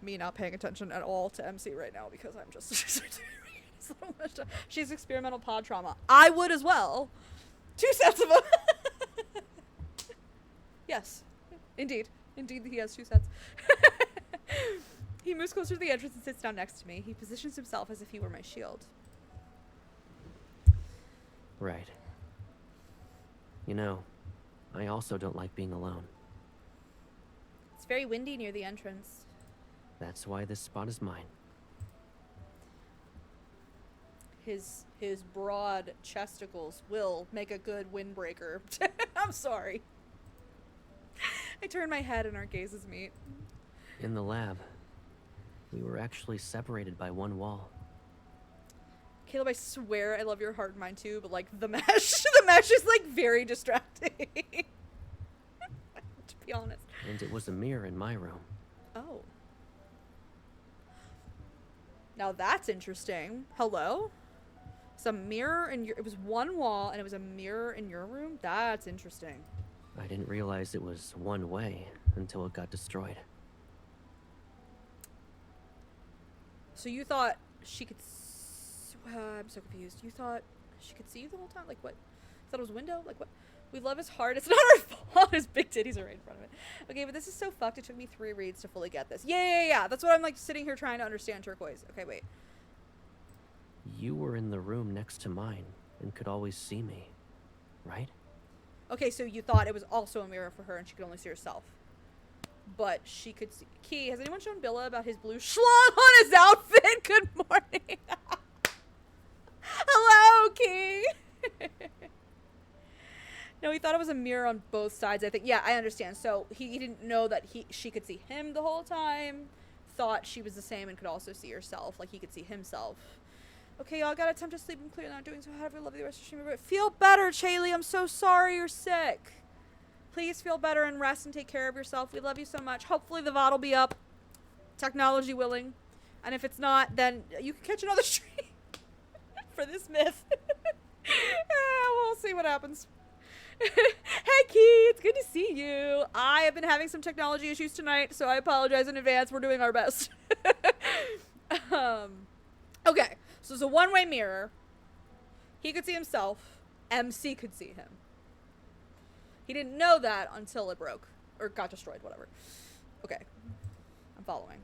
Me not paying attention at all to MC right now because I'm just so much. She's experimental pod trauma. I would as well. 2 sets of them. Yes, indeed. Indeed, he has 2 sets. He moves closer to the entrance and sits down next to me. He positions himself as if he were my shield. Right. You know, I also don't like being alone. It's very windy near the entrance. That's why this spot is mine. His broad chesticles will make a good windbreaker. I'm sorry. I turn my head and our gazes meet. In the lab, we were actually separated by one wall. Caleb, I swear I love your heart and mine too, but like the mesh, the mesh is like very distracting. To be honest. And it was a mirror in my room. Oh. Now that's interesting. Hello? It's a mirror in your, it was one wall and it was a mirror in your room? That's interesting. I didn't realize it was one way until it got destroyed. So you thought she could I'm so confused. You thought she could see you the whole time? Like what? You thought it was a window? Like what? We love his heart. It's not our fault. His big titties are right in front of it. Okay, but this is so fucked. It took me 3 reads to fully get this. Yeah. That's what I'm like sitting here trying to understand, Turquoise. Okay, wait. You were in the room next to mine and could always see me, right? Okay, so you thought it was also a mirror for her and she could only see herself. But she could see. Key, has anyone shown Billa about his blue schlong on his outfit? Good morning. Hello, Key. No, he thought it was a mirror on both sides, I think. Yeah, I understand. So he didn't know that she could see him the whole time. Thought she was the same and could also see herself. Like he could see himself. Okay, y'all got attempt to sleep and clear not doing so. Have a lovely rest of the stream. Feel better, Chaylee. I'm so sorry you're sick. Please feel better and rest and take care of yourself. We love you so much. Hopefully the VOD will be up. Technology willing. And if it's not, then you can catch another stream for this myth. We'll see what happens. Hey, Key. It's good to see you. I have been having some technology issues tonight, so I apologize in advance. We're doing our best. Okay. So it's a one-way mirror. He could see himself. MC could see him. He didn't know that until it broke. or got destroyed, whatever. Okay. I'm following.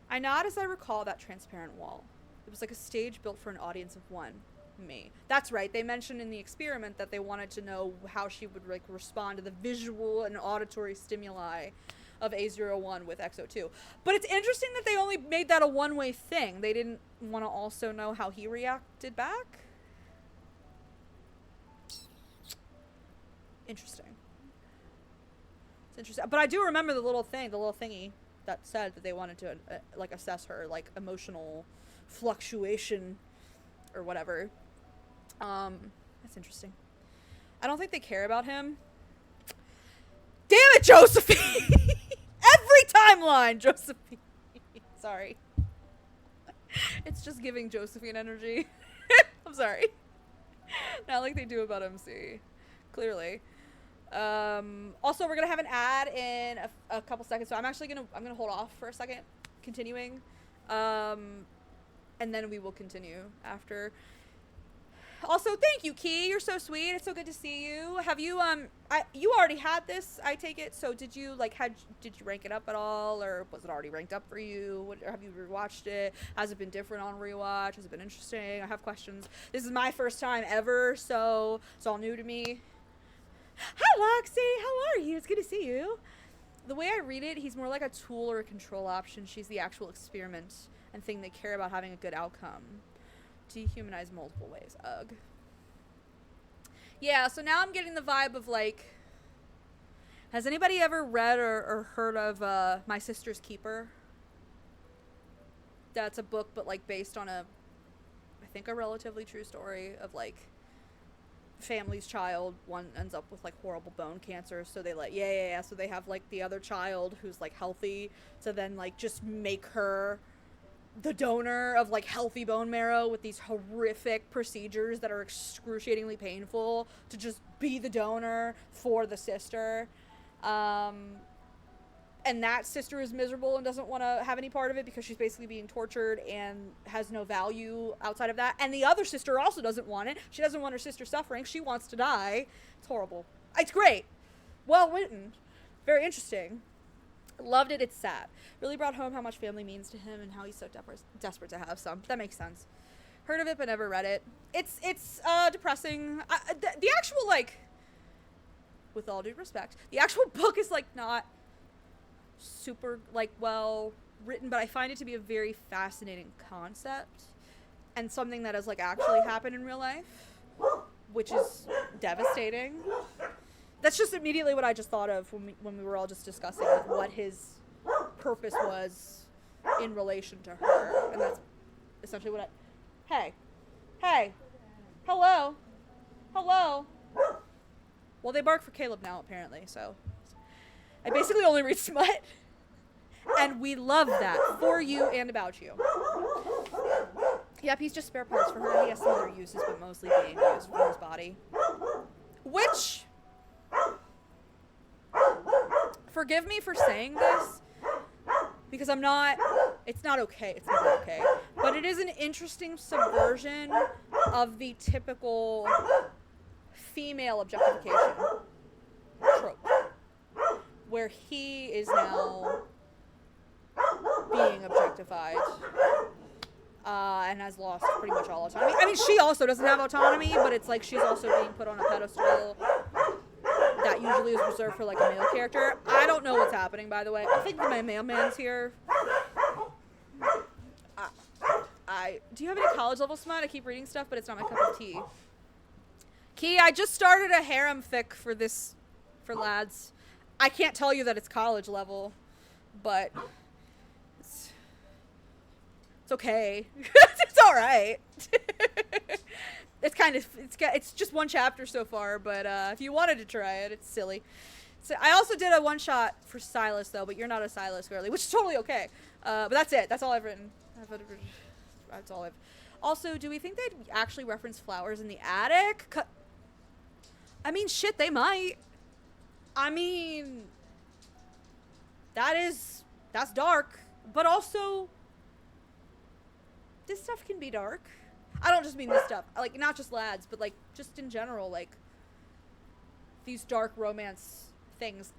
I nod as I recall that transparent wall. It was like a stage built for an audience of one. Me. That's right. They mentioned in the experiment that they wanted to know how she would like respond to the visual and auditory stimuli of A01 with X02. But it's interesting that they only made that a one-way thing. They didn't want to also know how he reacted back. Interesting. It's interesting. But I do remember the little thingy that said that they wanted to like assess her like emotional fluctuation or whatever. That's interesting. I don't think they care about him. Damn it, Josephine! Every timeline, Josephine. Sorry. It's just giving Josephine energy. I'm sorry. Not like they do about MC. Clearly. Also, we're gonna have an ad in a couple seconds, so I'm gonna hold off for a second, continuing, and then we will continue after. Also, thank you, Key. You're so sweet. It's so good to see you. Have you you already had this, I take it. So did you did you rank it up at all, or was it already ranked up for you? Have you rewatched it? Has it been different on rewatch? Has it been interesting? I have questions. This is my first time ever, so it's all new to me. Hi, Loxy. How are you? It's good to see you. The way I read it, he's more like a tool or a control option. She's the actual experiment and thing they care about having a good outcome. Dehumanized multiple ways. Ugh. Yeah, so now I'm getting the vibe of like, has anybody ever read or heard of My Sister's Keeper? That's a book, but like based on I think a relatively true story of like family's child. One ends up with like horrible bone cancer, so they so they have like the other child who's like healthy, to then like just make her the donor of like healthy bone marrow with these horrific procedures that are excruciatingly painful to just be the donor for the sister. And that sister is miserable and doesn't want to have any part of it because she's basically being tortured and has no value outside of that. And the other sister also doesn't want it. She doesn't want her sister suffering. She wants to die. It's horrible. It's great. Well written. Very interesting. Loved it. It's sad. Really brought home how much family means to him and how he's so desperate to have some. That makes sense. Heard of it but never read it. It's depressing. The actual, like, with all due respect, the actual book is like not super like well written, but I find it to be a very fascinating concept and something that has like actually happened in real life, which is devastating. That's just immediately what I just thought of when we were all just discussing what his purpose was in relation to her, and that's essentially what hey, hello. Well, they bark for Caleb now apparently, so I basically only read smut, and we love that for you and about you. Yep, he's just spare parts for her. He has some other uses, but mostly being used for his body. Which, forgive me for saying this, because it's not okay. It's not okay. But it is an interesting subversion of the typical female objectification trope, where he is now being objectified and has lost pretty much all autonomy. I mean, she also doesn't have autonomy, but it's like she's also being put on a pedestal that usually is reserved for like a male character. I don't know what's happening, by the way. I think my mailman's here. Do you have any college level smut? I keep reading stuff, but it's not my cup of tea. Key, I just started a harem fic for lads. I can't tell you that it's college level, but it's okay. It's all right. It's just one chapter so far, but if you wanted to try it, it's silly. So I also did a one shot for Silas though, but you're not a Silas girly, which is totally okay. But that's it. That's all I've written. That's all I've. Also, do we think they'd actually reference flowers in the attic? I mean, shit, they might. I mean, that's dark, but also this stuff can be dark. I don't just mean this stuff, like not just lads, but like just in general, like these dark romance things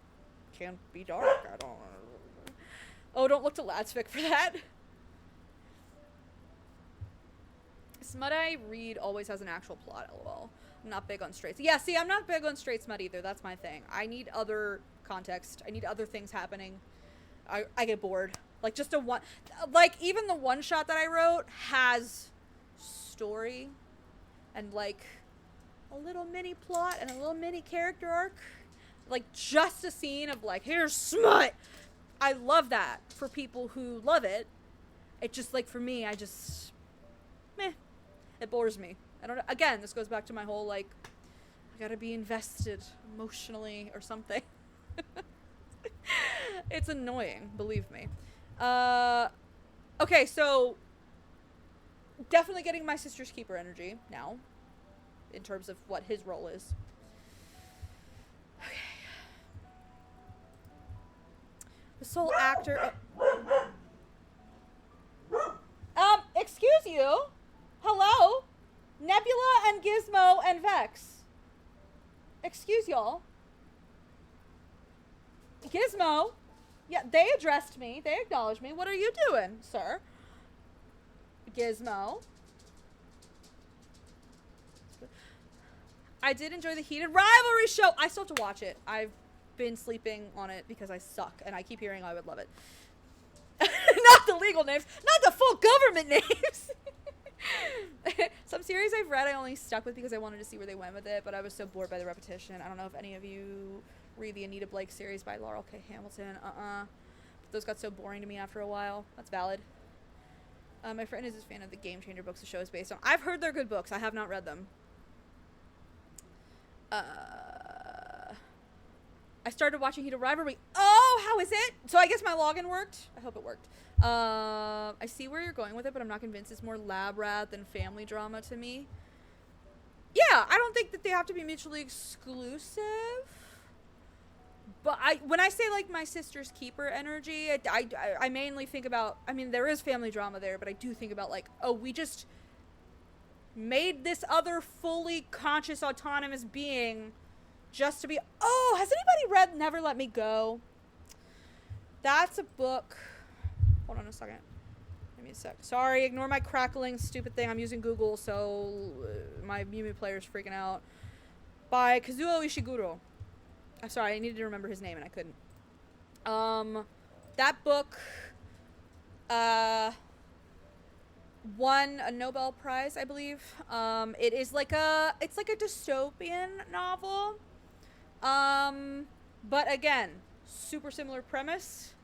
can't be dark. I don't. Oh, don't look to Ladsvik for that. Smut I read always has an actual plot, lol. I'm not big on straights. Yeah, see, I'm not big on straight smut either. That's my thing. I need other context. I need other things happening. I get bored. Like, just a one... Like, even the one shot that I wrote has story and, like, a little mini plot and a little mini character arc. Like, just a scene of, like, here's smut! I love that for people who love it. It just, like, for me, I just... Meh. It bores me. I don't know. Again, this goes back to my whole, like, I gotta be invested emotionally or something. It's annoying, believe me. Okay, so definitely getting my sister's keeper energy now in terms of what his role is. Okay. The sole actor... excuse you? Hello? Nebula and Gizmo and Vex. Excuse y'all. Gizmo? Yeah, they addressed me. They acknowledged me. What are you doing, sir? Gizmo. I did enjoy the heated rivalry show. I still have to watch it. I've been sleeping on it because I suck, and I keep hearing I would love it. Not the legal names. Not the full government names. Some series I've read I only stuck with because I wanted to see where they went with it, but I was so bored by the repetition. I don't know if any of you read the Anita Blake series by Laurel K. Hamilton. But those got so boring to me after a while. That's valid. My friend is a fan of the Game Changer books the show is based on. I've heard they're good books. I have not read them. I started watching Heated Rivalry. Oh, how is it? So I guess my login worked. I hope it worked. I see where you're going with it, but I'm not convinced. It's more lab rat than family drama to me. Yeah, I don't think that they have to be mutually exclusive. But when I say, like, my sister's keeper energy, I mainly think about, I mean, there is family drama there, but I do think about, like, oh, we just made this other fully conscious, autonomous being just to be, oh, has anybody read Never Let Me Go? That's a book. Hold on a second. Give me a sec. Sorry, ignore my crackling stupid thing. I'm using Google, so my Mew player's freaking out. By Kazuo Ishiguro. I'm sorry, I needed to remember his name and I couldn't. That book won a Nobel Prize, I believe. It is like it's like a dystopian novel. But again, super similar premise.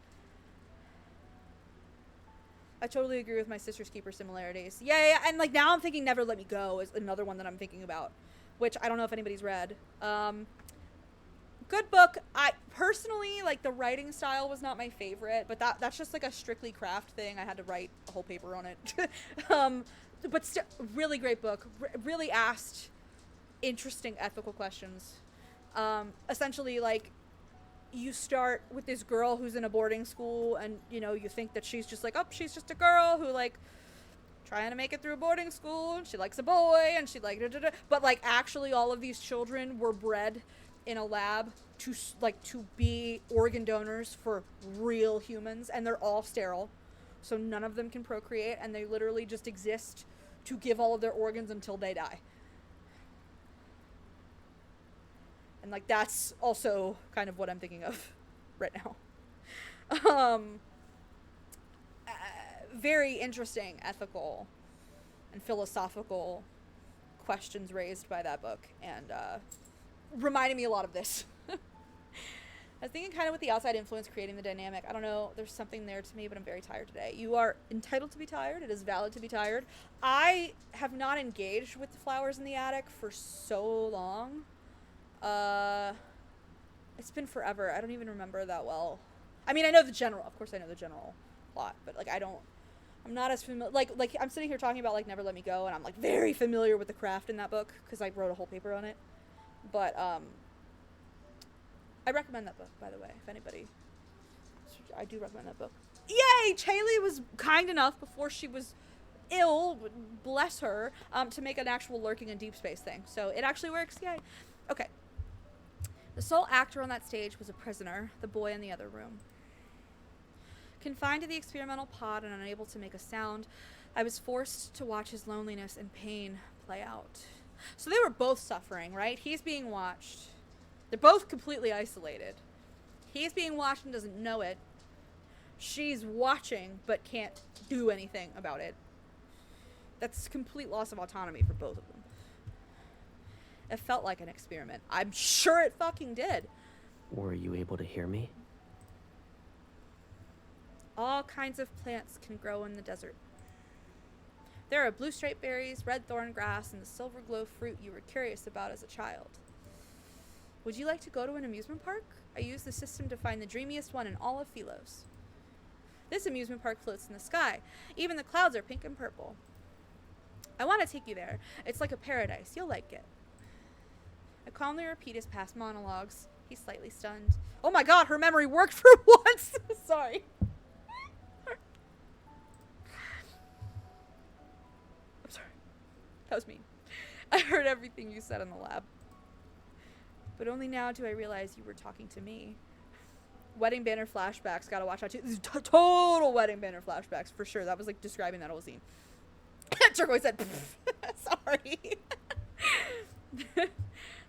I totally agree with my sister's keeper similarities. Yeah, and like now I'm thinking Never Let Me Go is another one that I'm thinking about, which I don't know if anybody's read. Good book. I personally, like, the writing style was not my favorite, but that's just like a strictly craft thing. I had to write a whole paper on it. But still, really great book. Really asked interesting ethical questions. Essentially, like, you start with this girl who's in a boarding school, and, you know, you think that she's just like, oh, she's just a girl who, like, trying to make it through a boarding school, and she likes a boy, and she like, but, like, actually all of these children were bred in a lab to be organ donors for real humans, and they're all sterile, so none of them can procreate, and they literally just exist to give all of their organs until they die. And, like, that's also kind of what I'm thinking of right now. Very interesting ethical and philosophical questions raised by that book, and reminded me a lot of this. I was thinking kind of with the outside influence creating the dynamic. I don't know, there's something there to me, but I'm very tired today. You are entitled to be tired. It is valid to be tired. I have not engaged with the flowers in the attic for so long. It's been forever. I don't even remember that well. I mean, I know the general, of course I know the general plot, but, like, I'm not as familiar, like, I'm sitting here talking about, like, Never Let Me Go, and I'm, like, very familiar with the craft in that book, because I wrote a whole paper on it. But, I recommend that book, by the way, if anybody, I do recommend that book. Yay! Chaley was kind enough, before she was ill, bless her, to make an actual lurking in deep space thing, so it actually works, yay. Okay. The sole actor on that stage was a prisoner, the boy in the other room. Confined to the experimental pod and unable to make a sound, I was forced to watch his loneliness and pain play out. So they were both suffering, right? He's being watched. They're both completely isolated. He's being watched and doesn't know it. She's watching but can't do anything about it. That's complete loss of autonomy for both of them. It felt like an experiment. I'm sure it fucking did. Were you able to hear me? All kinds of plants can grow in the desert. There are blue straight berries, red thorn grass, and the silver glow fruit you were curious about as a child. Would you like to go to an amusement park? I used the system to find the dreamiest one in all of Philos. This amusement park floats in the sky. Even the clouds are pink and purple. I want to take you there. It's like a paradise. You'll like it. I calmly repeat his past monologues. He's slightly stunned. Oh my god, her memory worked for once! Sorry. I'm sorry. That was me. I heard everything you said in the lab. But only now do I realize you were talking to me. Wedding banner flashbacks. Gotta watch out too. This is total wedding banner flashbacks for sure. That was like describing that whole scene. Turquoise said, sorry.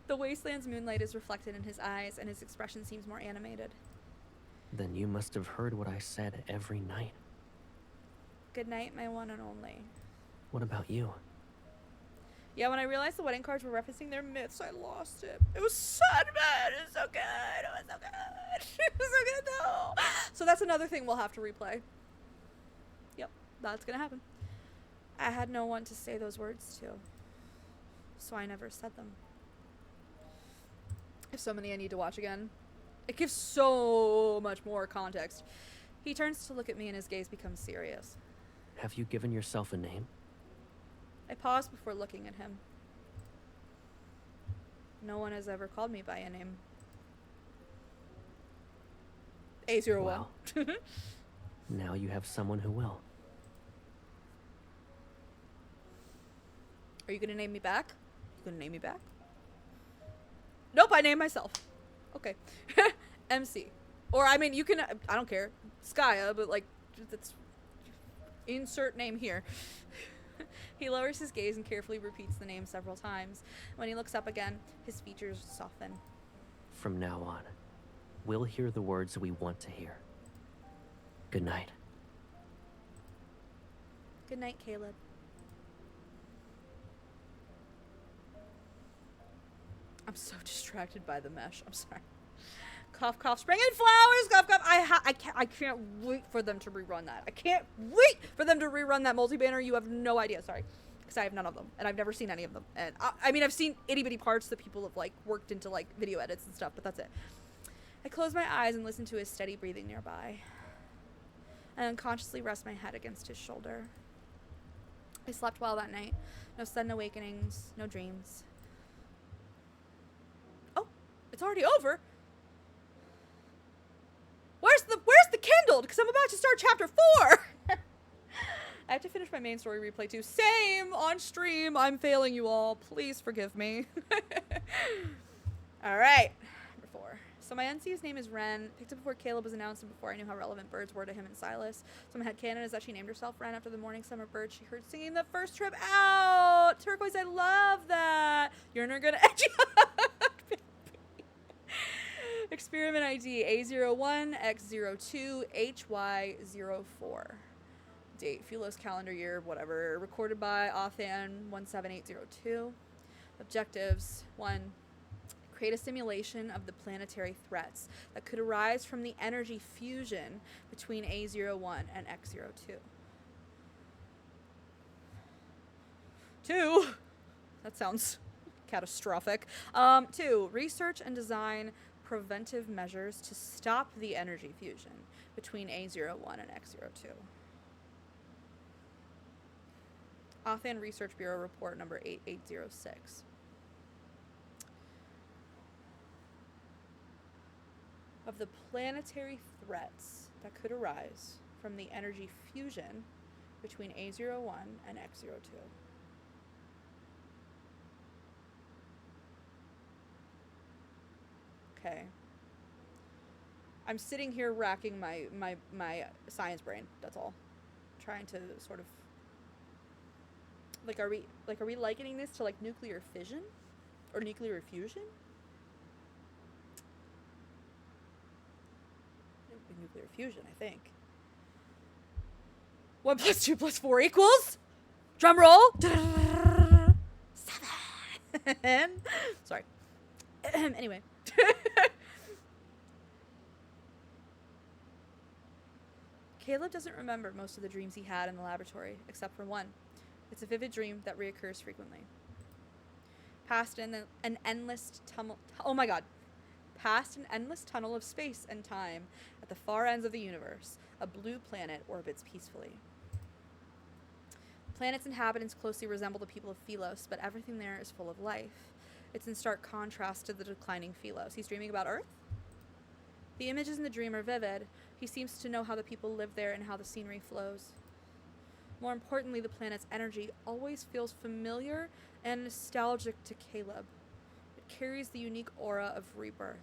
The wasteland's moonlight is reflected in his eyes, and his expression seems more animated. Then you must have heard what I said every night. Good night, my one and only. What about you? Yeah, when I realized the wedding cards were referencing their myths, I lost it. It was so bad. It was so good. It was so good. It was so good, though. So that's another thing we'll have to replay. Yep, that's gonna happen. I had no one to say those words to, so I never said them. If so many I need to watch again. It gives so much more context. He turns to look at me and his gaze becomes serious. Have you given yourself a name? I pause before looking at him. No one has ever called me by a name. A01. Well, now you have someone who will. Are you gonna name me back? You gonna name me back? Nope, I named myself. Okay. MC. Or, I mean, you can, I don't care. Skya, but, like, that's... Insert name here. He lowers his gaze and carefully repeats the name several times. When he looks up again, his features soften. From now on, we'll hear the words we want to hear. Good night. Good night, Caleb. I'm so distracted by the mesh. I'm sorry. Cough, cough, spring and flowers, cough, cough. I can't wait for them to rerun that. I can't wait for them to rerun that multi-banner. You have no idea. Sorry. Because I have none of them. And I've never seen any of them. And I mean, I've seen itty-bitty parts that people have, like, worked into, like, video edits and stuff. But that's it. I close my eyes and listen to his steady breathing nearby. I unconsciously rest my head against his shoulder. I slept well that night. No sudden awakenings. No dreams. Oh, it's already over. Where's the Kindled? Because I'm about to start chapter 4. I have to finish my main story replay too. Same on stream. I'm failing you all. Please forgive me. All right. Number 4. So my NC's name is Ren. Picked up before Caleb was announced and before I knew how relevant birds were to him and Silas. So my headcanon is that she named herself Ren after the morning summer bird she heard singing the first trip out. Turquoise, I love that. You're not gonna edge out. Experiment ID A01 X02 HY04. Date, Philos calendar year, whatever. Recorded by Othan 17802. Objectives 1. Create a simulation of the planetary threats that could arise from the energy fusion between A01 and X02. 2. That sounds catastrophic. 2. Research and design preventive measures to stop the energy fusion between A01 and X02. Othan Research Bureau Report number 8806. Of the planetary threats that could arise from the energy fusion between A01 and X02. Okay. I'm sitting here racking my science brain. That's all. Trying to sort of like are we likening this to like nuclear fission or nuclear fusion? It would be nuclear fusion, I think. 1 + 2 + 4 equals. Drum roll. 7. Sorry. Anyway. Caleb doesn't remember most of the dreams he had in the laboratory, except for one. It's a vivid dream that reoccurs frequently. Past an endless tunnel. Oh my god. Past an endless tunnel of space and time at the far ends of the universe, a blue planet orbits peacefully. The planet's inhabitants closely resemble the people of Philos, but everything there is full of life. It's in stark contrast to the declining Philos. He's dreaming about Earth? The images in the dream are vivid. He seems to know how the people live there and how the scenery flows. More importantly, the planet's energy always feels familiar and nostalgic to Caleb. It carries the unique aura of rebirth.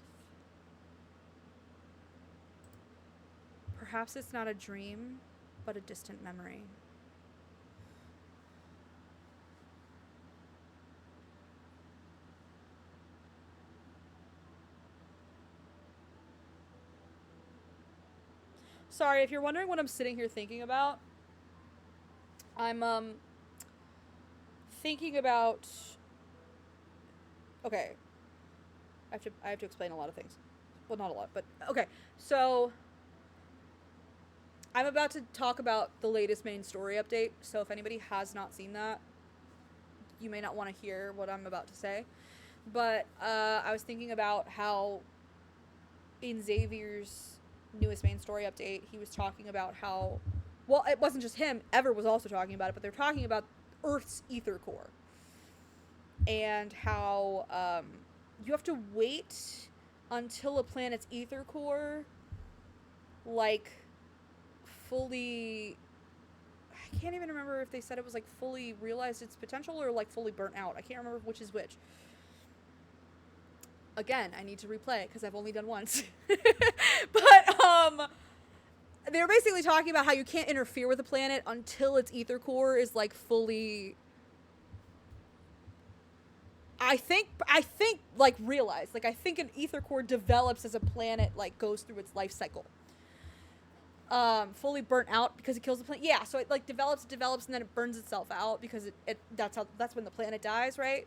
Perhaps it's not a dream, but a distant memory. Sorry, if you're wondering what I'm sitting here thinking about, I'm thinking about. Okay, I have to explain a lot of things. Well, not a lot, but okay. So I'm about to talk about the latest main story update. So if anybody has not seen that, you may not want to hear what I'm about to say. But I was thinking about how in Xavier's newest main story update, he was talking about how, well, it wasn't just him, Ever was also talking about it, but they're talking about Earth's ether core and how you have to wait until a planet's ether core like fully, I can't even remember if they said it was like fully realized its potential or like fully burnt out. I can't remember which is which. Again, I need to replay because I've only done once. But they were basically talking about how you can't interfere with a planet until its ether core is like fully, I think like realized. Like I think an ether core develops as a planet like goes through its life cycle. Fully burnt out because it kills the planet. Yeah, so it like develops, and then it burns itself out because that's when the planet dies, right?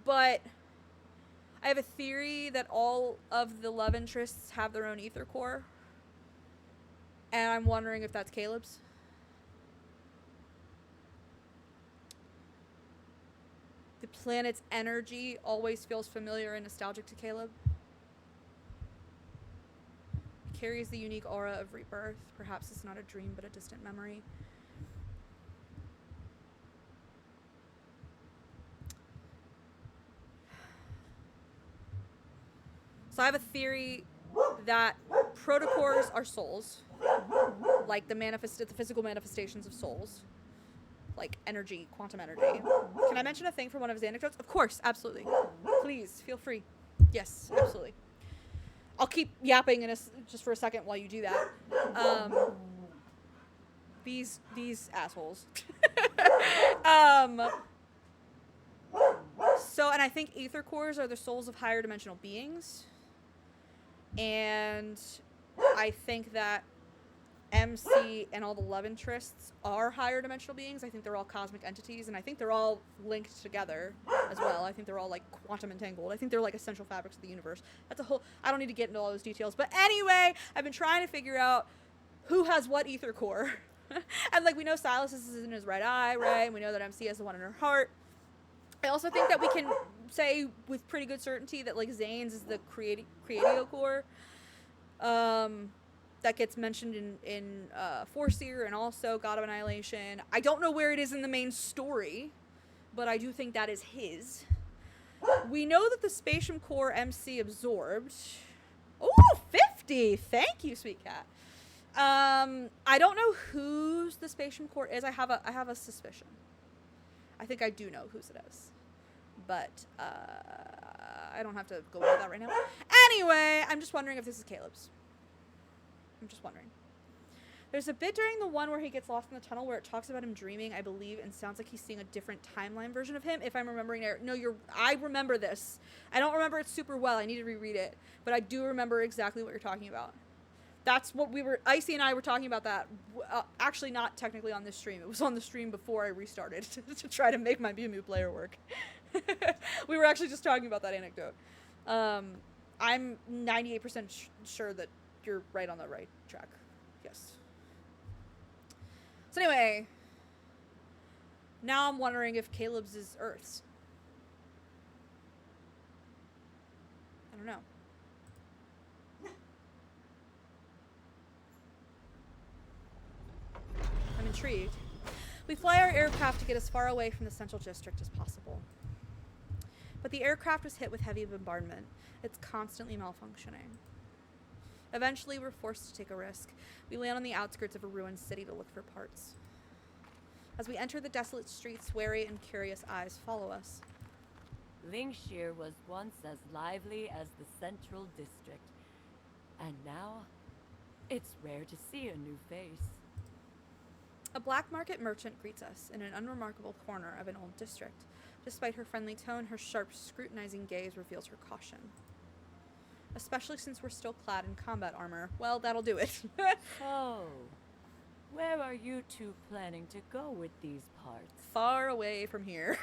But I have a theory that all of the love interests have their own ether core. And I'm wondering if that's Caleb's. The planet's energy always feels familiar and nostalgic to Caleb. It carries the unique aura of rebirth. Perhaps it's not a dream, but a distant memory. So I have a theory that protocores are souls, like the physical manifestations of souls, like energy, quantum energy. Can I mention a thing from one of his anecdotes? Of course, absolutely. Please, feel free. Yes, absolutely. I'll keep yapping just for a second while you do that. These assholes. So, and I think ether cores are the souls of higher dimensional beings. And I think that MC and all the love interests are higher dimensional beings. I think they're all cosmic entities, and I think they're all linked together as well. I think they're all like quantum entangled. I think they're like essential fabrics of the universe. That's a whole, I don't need to get into all those details. But anyway, I've been trying to figure out who has what ether core. And like we know Silas is in his right eye, right? And we know that MC has the one in her heart. I also think that we can say with pretty good certainty that like Zane's is the creatio core. That gets mentioned in Foreseer and also God of Annihilation. I don't know where it is in the main story, but I do think that is his. We know that the Spatium Core MC absorbed. Oh, 50! Thank you, sweet cat. I don't know whose the Spatium Core is. I have a suspicion. I think I do know whose it is. but I don't have to go into that right now. Anyway, I'm just wondering if this is Caleb's. I'm just wondering. There's a bit during the one where he gets lost in the tunnel where it talks about him dreaming, I believe, and sounds like he's seeing a different timeline version of him, if I'm remembering it. No, I remember this. I don't remember it super well. I need to reread it. But I do remember exactly what you're talking about. That's what Icy and I were talking about that. Actually, not technically on this stream. It was on the stream before I restarted to try to make my Mew player work. We were actually just talking about that anecdote. I'm 98% sure that you're right on the right track. Yes. So anyway, now I'm wondering if Caleb's is Earth's. I don't know. I'm intrigued. We fly our aircraft to get as far away from the central district as possible. But the aircraft was hit with heavy bombardment. It's constantly malfunctioning. Eventually, we're forced to take a risk. We land on the outskirts of a ruined city to look for parts. As we enter the desolate streets, wary and curious eyes follow us. Linkshire was once as lively as the Central District. And now, it's rare to see a new face. A black market merchant greets us in an unremarkable corner of an old district. Despite her friendly tone, her sharp, scrutinizing gaze reveals her caution. Especially since we're still clad in combat armor. Well, that'll do it. So, where are you two planning to go with these parts? Far away from here.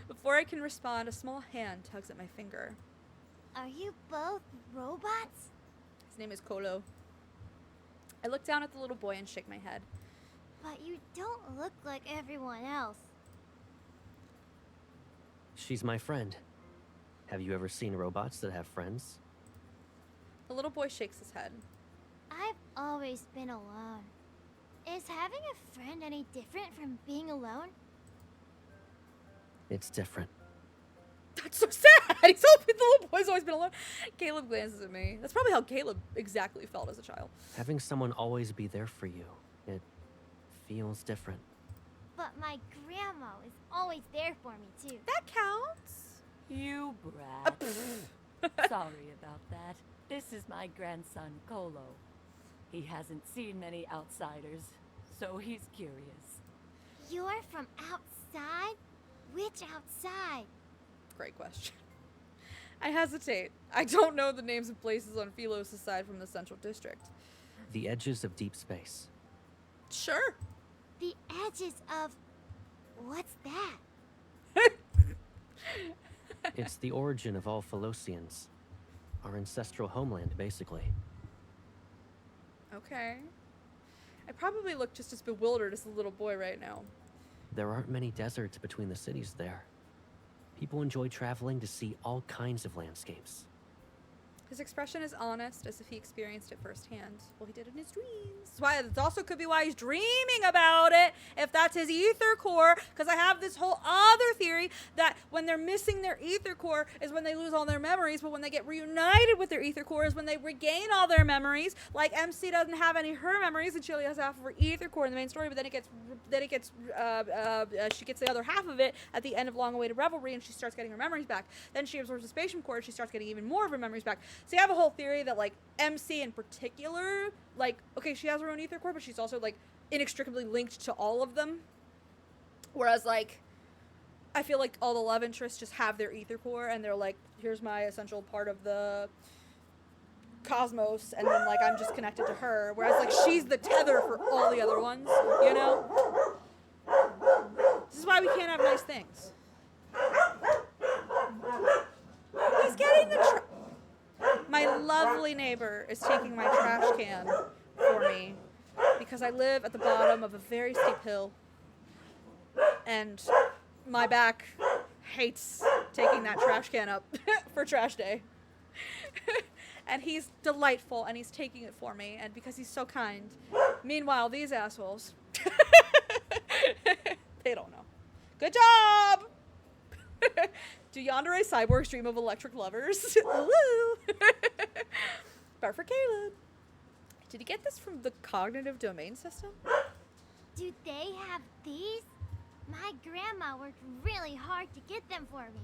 Before I can respond, a small hand tugs at my finger. Are you both robots? His name is Kolo. I look down at the little boy and shake my head. But you don't look like everyone else. She's my friend. Have you ever seen robots that have friends? The little boy shakes his head. I've always been alone. Is having a friend any different from being alone? It's different. That's so sad. He's hoping the little boy's always been alone. Caleb glances at me. That's probably how Caleb exactly felt as a child. Having someone always be there for you, it feels different. But my grandma is always there for me, too. That counts. You brat. Sorry about that. This is my grandson, Kolo. He hasn't seen many outsiders, so he's curious. You're from outside? Which outside? Great question. I hesitate. I don't know the names of places on Philos aside from the Central District. The edges of deep space. Sure. The edges of... What's that? It's the origin of all Philosians. Our ancestral homeland, basically. Okay. I probably look just as bewildered as the little boy right now. There aren't many deserts between the cities there. People enjoy traveling to see all kinds of landscapes. His expression is honest, as if he experienced it firsthand. Well, he did in his dreams. That's why it also could be why he's dreaming about it, if that's his ether core. Because I have this whole other theory that when they're missing their ether core is when they lose all their memories, but when they get reunited with their ether core is when they regain all their memories. Like MC doesn't have any of her memories, and she only has half of her ether core in the main story. But then she gets the other half of it at the end of Long Awaited Revelry, and she starts getting her memories back. Then she absorbs the spatium core, and she starts getting even more of her memories back. So you have a whole theory that, like, MC in particular, like, okay, she has her own ether core, but she's also, like, inextricably linked to all of them. Whereas, like, I feel like all the love interests just have their ether core, and they're like, here's my essential part of the cosmos, and then, like, I'm just connected to her. Whereas, like, she's the tether for all the other ones, you know? This is why we can't have nice things. He's getting the My lovely neighbor is taking my trash can for me because I live at the bottom of a very steep hill and my back hates taking that trash can up for trash day. And he's delightful and he's taking it for me, and because he's so kind. Meanwhile, these assholes, they don't know. Good job! Do yandere cyborgs dream of electric lovers? Woo! Bar for Caleb. Did he get this from the cognitive domain system? Do they have these? My grandma worked really hard to get them for me.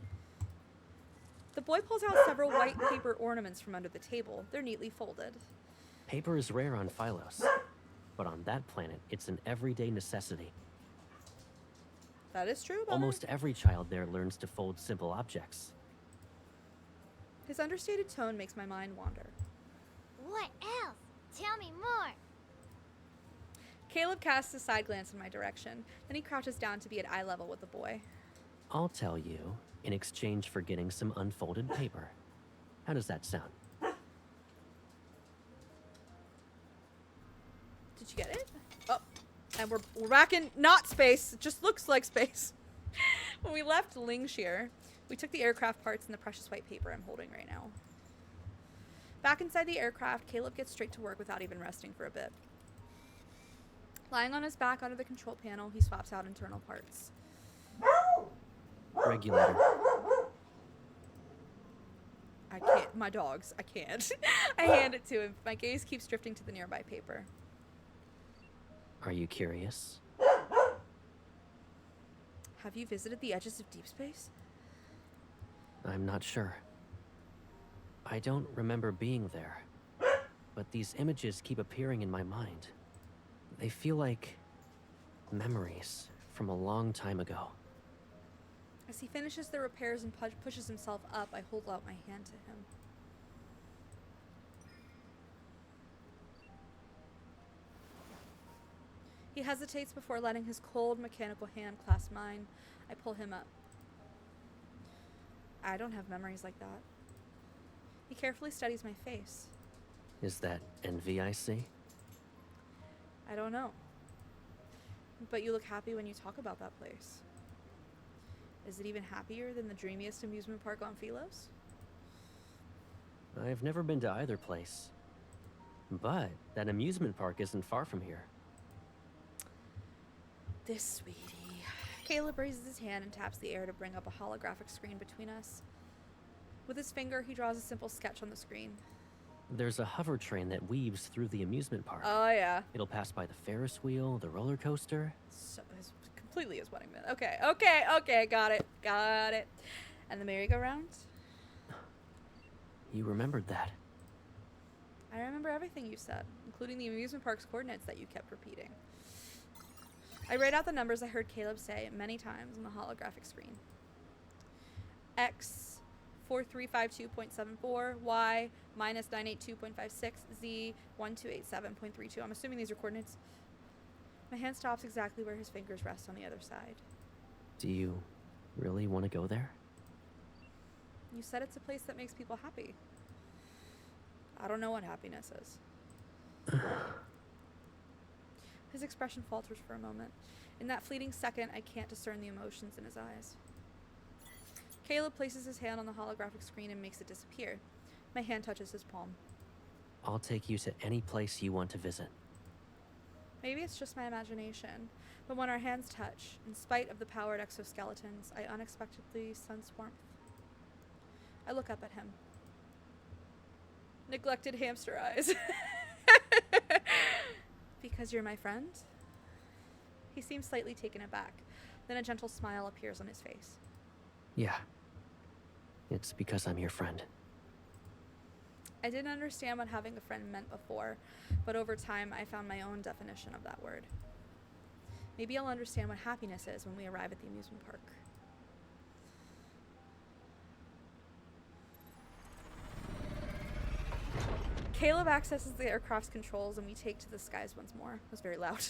The boy pulls out several white paper ornaments from under the table. They're neatly folded. Paper is rare on Phylos, but on that planet, it's an everyday necessity. That is true, Bummer. Almost every child there learns to fold simple objects. His understated tone makes my mind wander. What else? Tell me more. Caleb casts a side glance in my direction. Then he crouches down to be at eye level with the boy. I'll tell you, in exchange for getting some unfolded paper. How does that sound? Did you get it? Oh, and we're back in not space. It just looks like space. When we left Lingshire, we took the aircraft parts and the precious white paper I'm holding right now. Back inside the aircraft, Caleb gets straight to work without even resting for a bit. Lying on his back under the control panel, he swaps out internal parts. Regulator. I can't. My dogs. I can't. I hand it to him. My gaze keeps drifting to the nearby paper. Are you curious? Have you visited the edges of deep space? I'm not sure. I don't remember being there, but these images keep appearing in my mind. They feel like memories from a long time ago. As he finishes the repairs and pushes himself up, I hold out my hand to him. He hesitates before letting his cold, mechanical hand clasp mine. I pull him up. I don't have memories like that. He carefully studies my face. Is that envy I see? I don't know. But you look happy when you talk about that place. Is it even happier than the dreamiest amusement park on Phylos? I've never been to either place. But that amusement park isn't far from here. This sweetie. Caleb raises his hand and taps the air to bring up a holographic screen between us. With his finger, he draws a simple sketch on the screen. There's a hover train that weaves through the amusement park. Oh, yeah. It'll pass by the Ferris wheel, the roller coaster. So, completely is what I meant. Okay, got it. And the merry-go-round? You remembered that. I remember everything you said, including the amusement park's coordinates that you kept repeating. I write out the numbers I heard Caleb say many times on the holographic screen. X 4352.74, Y minus 982.56, Z 1287.32. I'm assuming these are coordinates. My hand stops exactly where his fingers rest on the other side. Do you really want to go there? You said it's a place that makes people happy. I don't know what happiness is. His expression falters for a moment. In that fleeting second, I can't discern the emotions in his eyes. Caleb places his hand on the holographic screen and makes it disappear. My hand touches his palm. I'll take you to any place you want to visit. Maybe it's just my imagination, but when our hands touch, in spite of the powered exoskeletons, I unexpectedly sense warmth. I look up at him. Neglected hamster eyes. Because you're my friend? He seems slightly taken aback. Then a gentle smile appears on his face. Yeah. It's because I'm your friend. I didn't understand what having a friend meant before, but over time I found my own definition of that word. Maybe I'll understand what happiness is when we arrive at the amusement park. Caleb accesses the aircraft's controls and we take to the skies once more. It was very loud.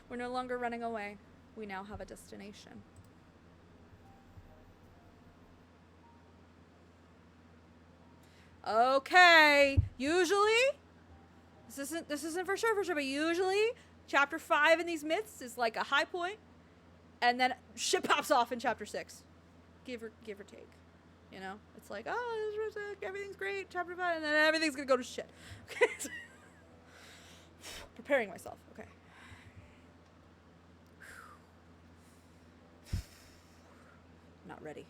We're no longer running away. We now have a destination. Okay, usually, this isn't for sure, but usually, chapter 5 in these myths is like a high point, and then shit pops off in chapter 6. Give or take. You know? It's like, oh, everything's great, chapter 5, and then everything's gonna go to shit. Okay. Preparing myself, okay. Not ready.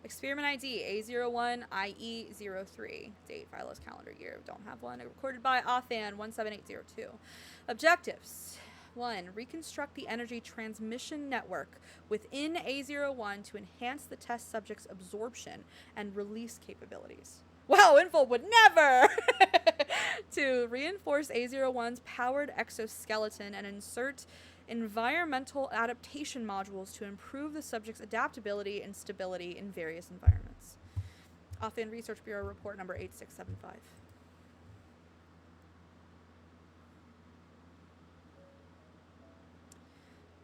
Experiment ID A01IE03. Date, Philo's calendar year. Don't have one. Recorded by Othan 17802. Objectives. 1. Reconstruct the energy transmission network within A01 to enhance the test subject's absorption and release capabilities. Wow, Infold would never! 2. Reinforce A01's powered exoskeleton and insert environmental adaptation modules to improve the subject's adaptability and stability in various environments. Othan Research Bureau report number 8675.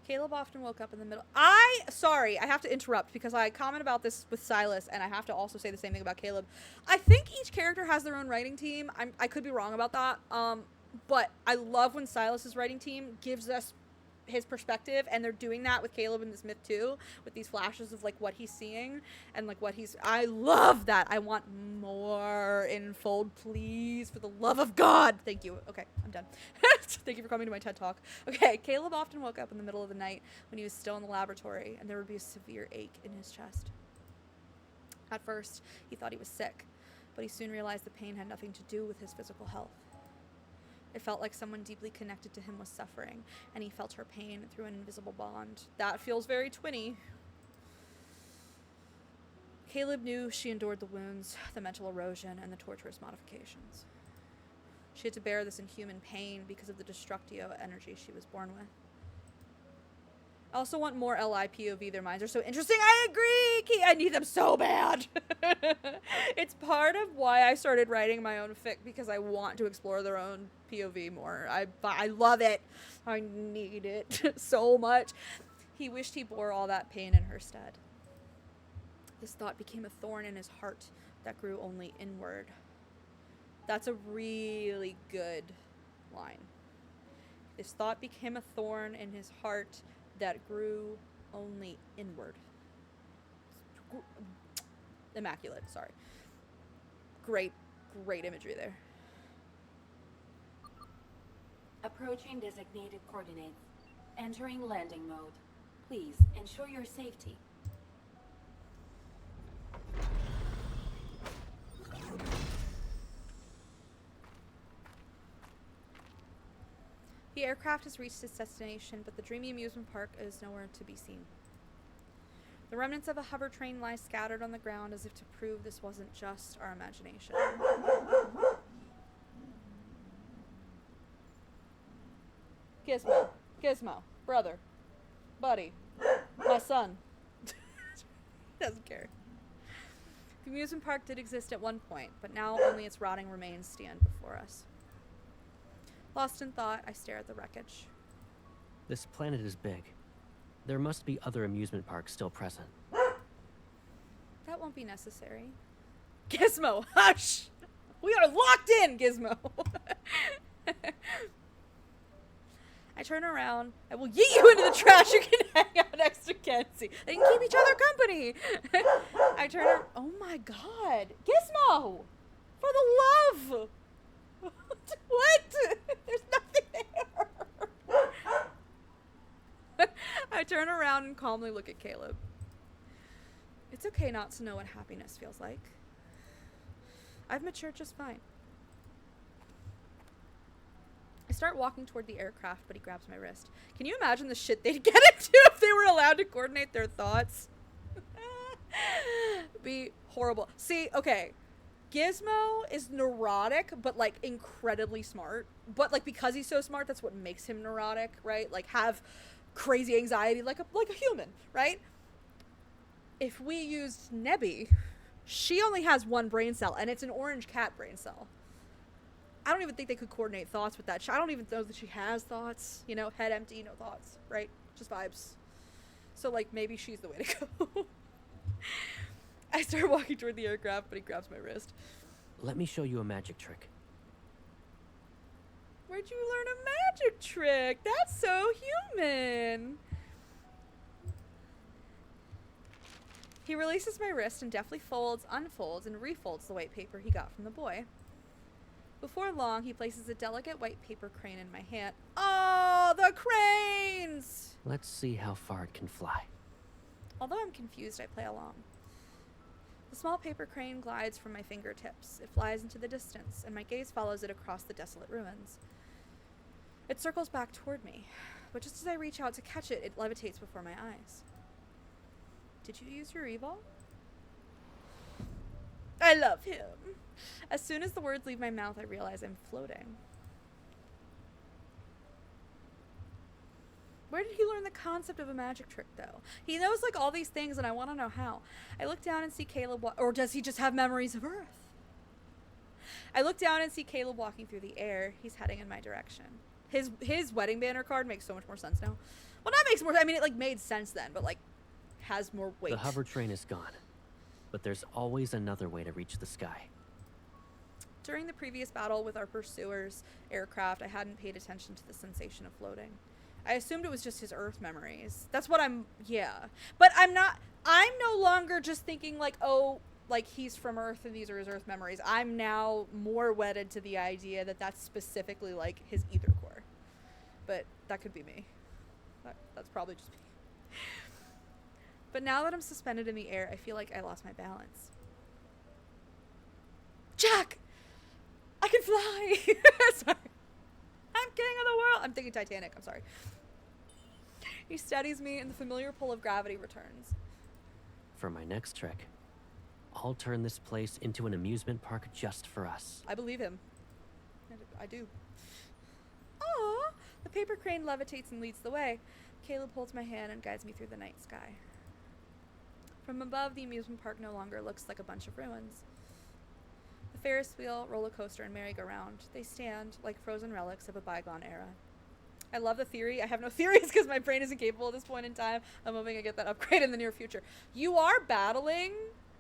Caleb often woke up in the middle. Sorry, I have to interrupt because I comment about this with Silas, and I have to also say the same thing about Caleb. I think each character has their own writing team. I could be wrong about that. But I love when Silas's writing team gives us his perspective, and they're doing that with Caleb in this myth too, with these flashes of like what he's seeing and like what he's. I love that. I want more Infold, please, for the love of God. Thank you. Okay, I'm done. Thank you for coming to my TED Talk. Okay, Caleb often woke up in the middle of the night when he was still in the laboratory, and there would be a severe ache in his chest. At first, he thought he was sick, but he soon realized the pain had nothing to do with his physical health. It felt like someone deeply connected to him was suffering, and he felt her pain through an invisible bond. That feels very twinny. Caleb knew she endured the wounds, the mental erosion, and the torturous modifications. She had to bear this inhuman pain because of the destructio energy she was born with. I also want more LI POV. Their minds are so interesting. I agree! I need them so bad! It's part of why I started writing my own fic, because I want to explore their own POV more. I love it. I need it so much. He wished he bore all that pain in her stead. This thought became a thorn in his heart that grew only inward. That's a really good line. This thought became a thorn in his heart that grew only inward. Immaculate, sorry. Great imagery there. Approaching designated coordinates. Entering landing mode. Please ensure your safety. The aircraft has reached its destination, but the dreamy amusement park is nowhere to be seen. The remnants of a hover train lie scattered on the ground as if to prove this wasn't just our imagination. Gizmo, brother, buddy, my son. Doesn't care. The amusement park did exist at one point, but now only its rotting remains stand before us. Lost in thought, I stare at the wreckage. This planet is big. There must be other amusement parks still present. That won't be necessary. Gizmo, hush! We are locked in, Gizmo! I turn around. I will yeet you into the trash. You can hang out next to Kenzie. They can keep each other company. I turn around. Oh my god. Gizmo! For the love! What? There's nothing there. I turn around and calmly look at Caleb. It's okay not to know what happiness feels like. I've matured just fine. I start walking toward the aircraft, but he grabs my wrist. Can you imagine the shit they'd get into if they were allowed to coordinate their thoughts? Be horrible. See, okay. Gizmo is neurotic, but like incredibly smart. But like because he's so smart, that's what makes him neurotic, right? Like have crazy anxiety like a human, right? If we used Nebby, she only has one brain cell, and it's an orange cat brain cell. I don't even think they could coordinate thoughts with that. I don't even know that she has thoughts. You know, head empty, no thoughts, right? Just vibes. So like maybe she's the way to go. I start walking toward the aircraft, but he grabs my wrist. Let me show you a magic trick. Where'd you learn a magic trick? That's so human. He releases my wrist and deftly folds, unfolds, and refolds the white paper he got from the boy. Before long, he places a delicate white paper crane in my hand. Oh, the cranes! Let's see how far it can fly. Although I'm confused, I play along. The small paper crane glides from my fingertips. It flies into the distance, and my gaze follows it across the desolate ruins. It circles back toward me, but just as I reach out to catch it, it levitates before my eyes. Did you use your evol? I love him. As soon as the words leave my mouth, I realize I'm floating. Where did he learn the concept of a magic trick, though? He knows, like, all these things, and I want to know how. I look down and see Caleb, or does he just have memories of Earth? I look down and see Caleb walking through the air. He's heading in my direction. His wedding banner card makes so much more sense now. Well, not makes more, I mean, it, like, made sense then, but, like, has more weight. The hover train is gone, but there's always another way to reach the sky. During the previous battle with our pursuers' aircraft, I hadn't paid attention to the sensation of floating. I assumed it was just his Earth memories. That's what yeah. But I'm no longer just thinking like, oh, like he's from Earth and these are his Earth memories. I'm now more wedded to the idea that that's specifically like his ether core. But that could be me. That's probably just me. But now that I'm suspended in the air, I feel like I lost my balance. Jack! I can fly! Sorry. I'm king of the world! I'm thinking Titanic, I'm sorry. He steadies me and the familiar pull of gravity returns. For my next trick, I'll turn this place into an amusement park just for us. I believe him. I do. Aww! The paper crane levitates and leads the way. Caleb holds my hand and guides me through the night sky. From above, the amusement park no longer looks like a bunch of ruins. The Ferris wheel, roller coaster, and merry-go-round, they stand like frozen relics of a bygone era. I love the theory. I have no theories because my brain isn't capable at this point in time. I'm hoping I get that upgrade in the near future. You are battling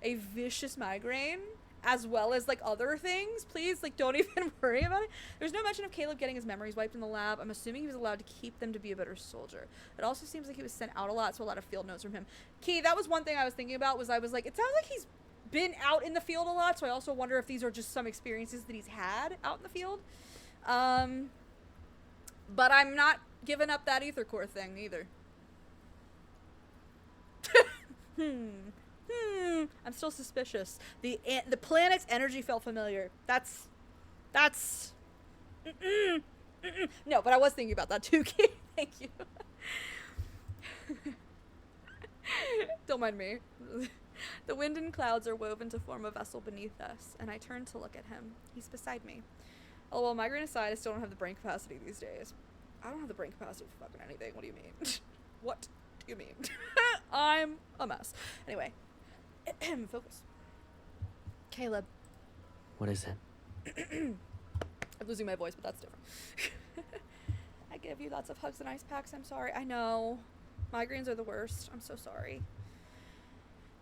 a vicious migraine as well as like other things. Please, like, don't even worry about it. There's no mention of Caleb getting his memories wiped in the lab. I'm assuming he was allowed to keep them to be a better soldier. It also seems like he was sent out a lot, so a lot of field notes from him. Key, that was one thing I was thinking about, was I was like, it sounds like he's been out in the field a lot, so I also wonder if these are just some experiences that he's had out in the field. But I'm not giving up that ether core thing either. I'm still suspicious. The planet's energy felt familiar. That's no, but I was thinking about that too, Key. Thank you. Don't mind me. The wind and clouds are woven to form a vessel beneath us, and I turn to look at him. He's beside me. Oh, well, migraine aside, I still don't have the brain capacity these days. I don't have the brain capacity for fucking anything. What do you mean? What do you mean? I'm a mess. Anyway. Focus. Caleb. What is it? I'm losing my voice, but that's different. I give you lots of hugs and ice packs. I'm sorry. I know. Migraines are the worst. I'm so sorry.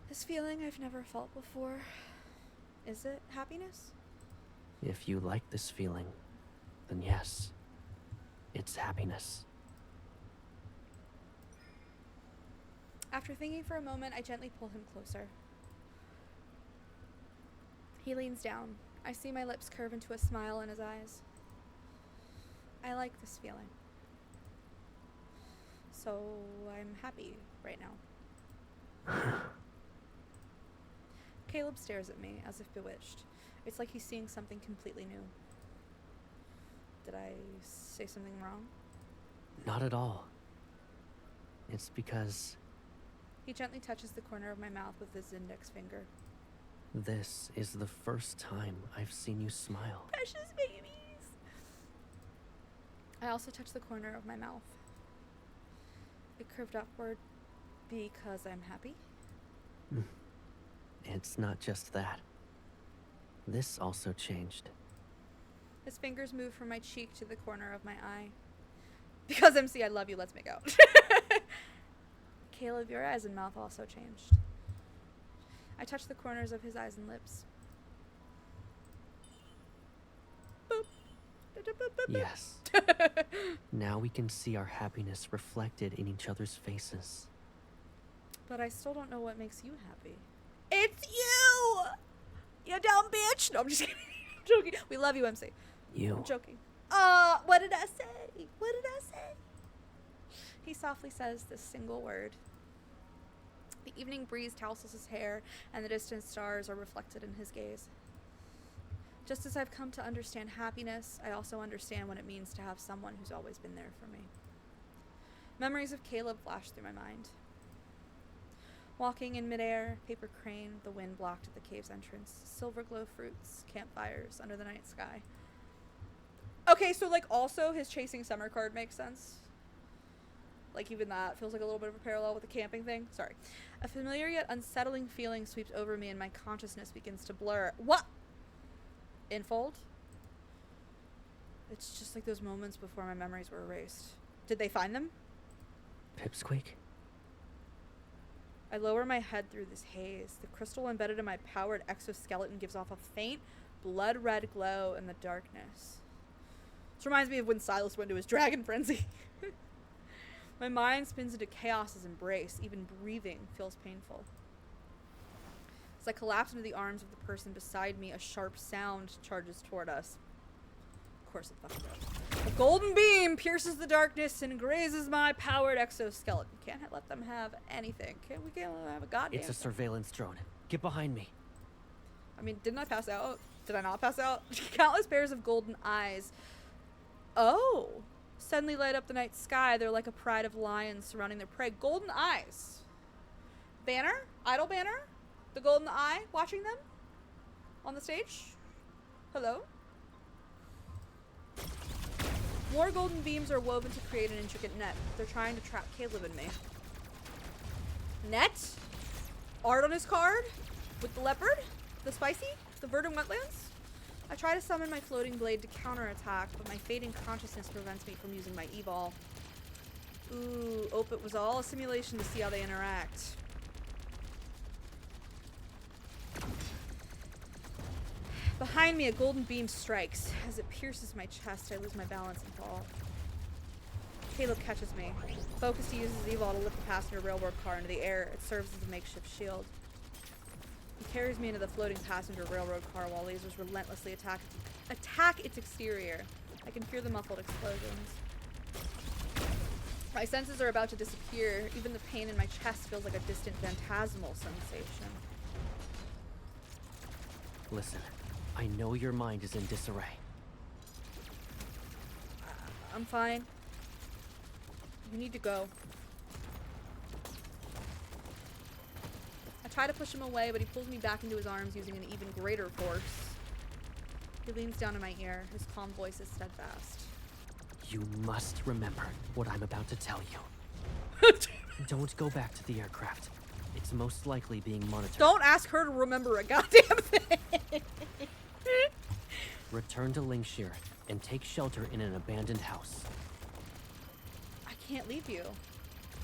This feeling I've never felt before. Is it happiness? If you like this feeling, then yes, it's happiness. After thinking for a moment, I gently pull him closer. He leans down. I see my lips curve into a smile in his eyes. I like this feeling. So I'm happy right now. Caleb stares at me as if bewitched. It's like he's seeing something completely new. Did I say something wrong? Not at all. It's because He gently touches the corner of my mouth with his index finger. this is the first time I've seen you smile. Precious babies! I also touch the corner of my mouth. It curved upward because I'm happy. It's not just that. This also changed. His fingers move from my cheek to the corner of my eye. Because MC, I love you, let's make out. Caleb, your eyes and mouth also changed. I touch the corners of his eyes and lips. Boop. Yes. Now we can see our happiness reflected in each other's faces. But I still don't know what makes you happy. It's you! You dumb bitch! No, I'm just kidding. I'm joking. We love you, MC. You. I'm joking. What did I say? What did I say? He softly says this single word. The evening breeze tousles his hair, and the distant stars are reflected in his gaze. Just as I've come to understand happiness, I also understand what it means to have someone who's always been there for me. Memories of Caleb flash through my mind. Walking in midair, paper crane, the wind blocked at the cave's entrance, silver glow fruits, campfires under the night sky. Okay, so like also his chasing summer card makes sense. Like even that feels like a little bit of a parallel with the camping thing. Sorry. A familiar yet unsettling feeling sweeps over me and my consciousness begins to blur. What? Infold? It's just like those moments before my memories were erased. Did they find them? Pipsqueak? I lower my head through this haze. The crystal embedded in my powered exoskeleton gives off a faint, blood red glow in the darkness. This reminds me of when Silas went to his dragon frenzy. My mind spins into chaos's embrace. Even breathing feels painful. As I collapse into the arms of the person beside me, a sharp sound charges toward us. Of course it fucking does. A golden beam pierces the darkness and grazes my powered exoskeleton. Can't let them have anything. We can't let them have a goddamn It's a thing. surveillance drone. Get behind me. I mean, didn't I pass out? Did I not pass out? Countless pairs of golden eyes. Oh. Suddenly light up the night sky. They're like a pride of lions surrounding their prey. Golden eyes. Banner? Idol Banner? The golden eye watching them? On the stage? Hello? More golden beams are woven to create an intricate net. They're trying to trap Caleb and me. Net? Art on his card? With the leopard? The spicy? The verdant wetlands? I try to summon my floating blade to counterattack, but my fading consciousness prevents me from using my evol. Ooh, it was all a simulation to see how they interact. Behind me, a golden beam strikes. As it pierces my chest, I lose my balance and fall. Caleb catches me. Focused, he uses evol to lift the passenger railroad car into the air. It serves as a makeshift shield. He carries me into the floating passenger railroad car while lasers relentlessly attack its exterior. I can hear the muffled explosions. My senses are about to disappear. Even the pain in my chest feels like a distant phantasmal sensation. Listen, I know your mind is in disarray. I'm fine. You need to go. I try to push him away, but he pulls me back into his arms using an even greater force. He leans down in my ear. His calm voice is steadfast. You must remember what I'm about to tell you. Don't go back to the aircraft. It's most likely being monitored. Don't ask her to remember a goddamn thing. Return to Lingshire and take shelter in an abandoned house. I can't leave you.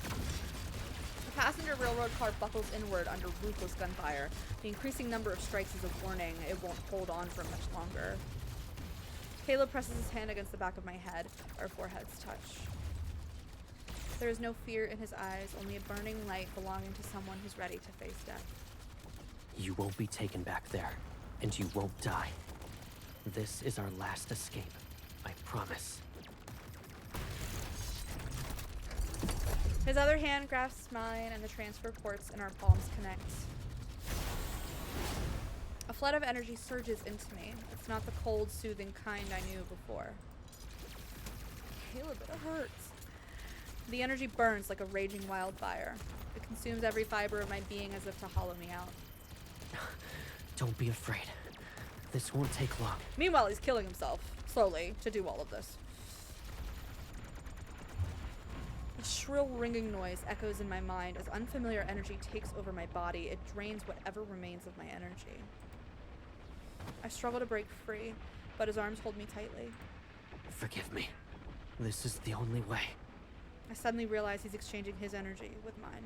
The passenger railroad car buckles inward under ruthless gunfire. The increasing number of strikes is a warning. It won't hold on for much longer. Caleb presses his hand against the back of my head. Our foreheads touch. There is no fear in his eyes, only a burning light belonging to someone who's ready to face death. You won't be taken back there, and you won't die. This is our last escape. I promise. His other hand grasps mine, and the transfer ports in our palms connect. A flood of energy surges into me. It's not the cold, soothing kind I knew before. Caleb, it hurts. The energy burns like a raging wildfire. It consumes every fiber of my being as if to hollow me out. Don't be afraid. This won't take long. Meanwhile, he's killing himself, slowly, to do all of this. A shrill ringing noise echoes in my mind as unfamiliar energy takes over my body. It drains whatever remains of my energy. I struggle to break free, but his arms hold me tightly. Forgive me. This is the only way. I suddenly realize he's exchanging his energy with mine.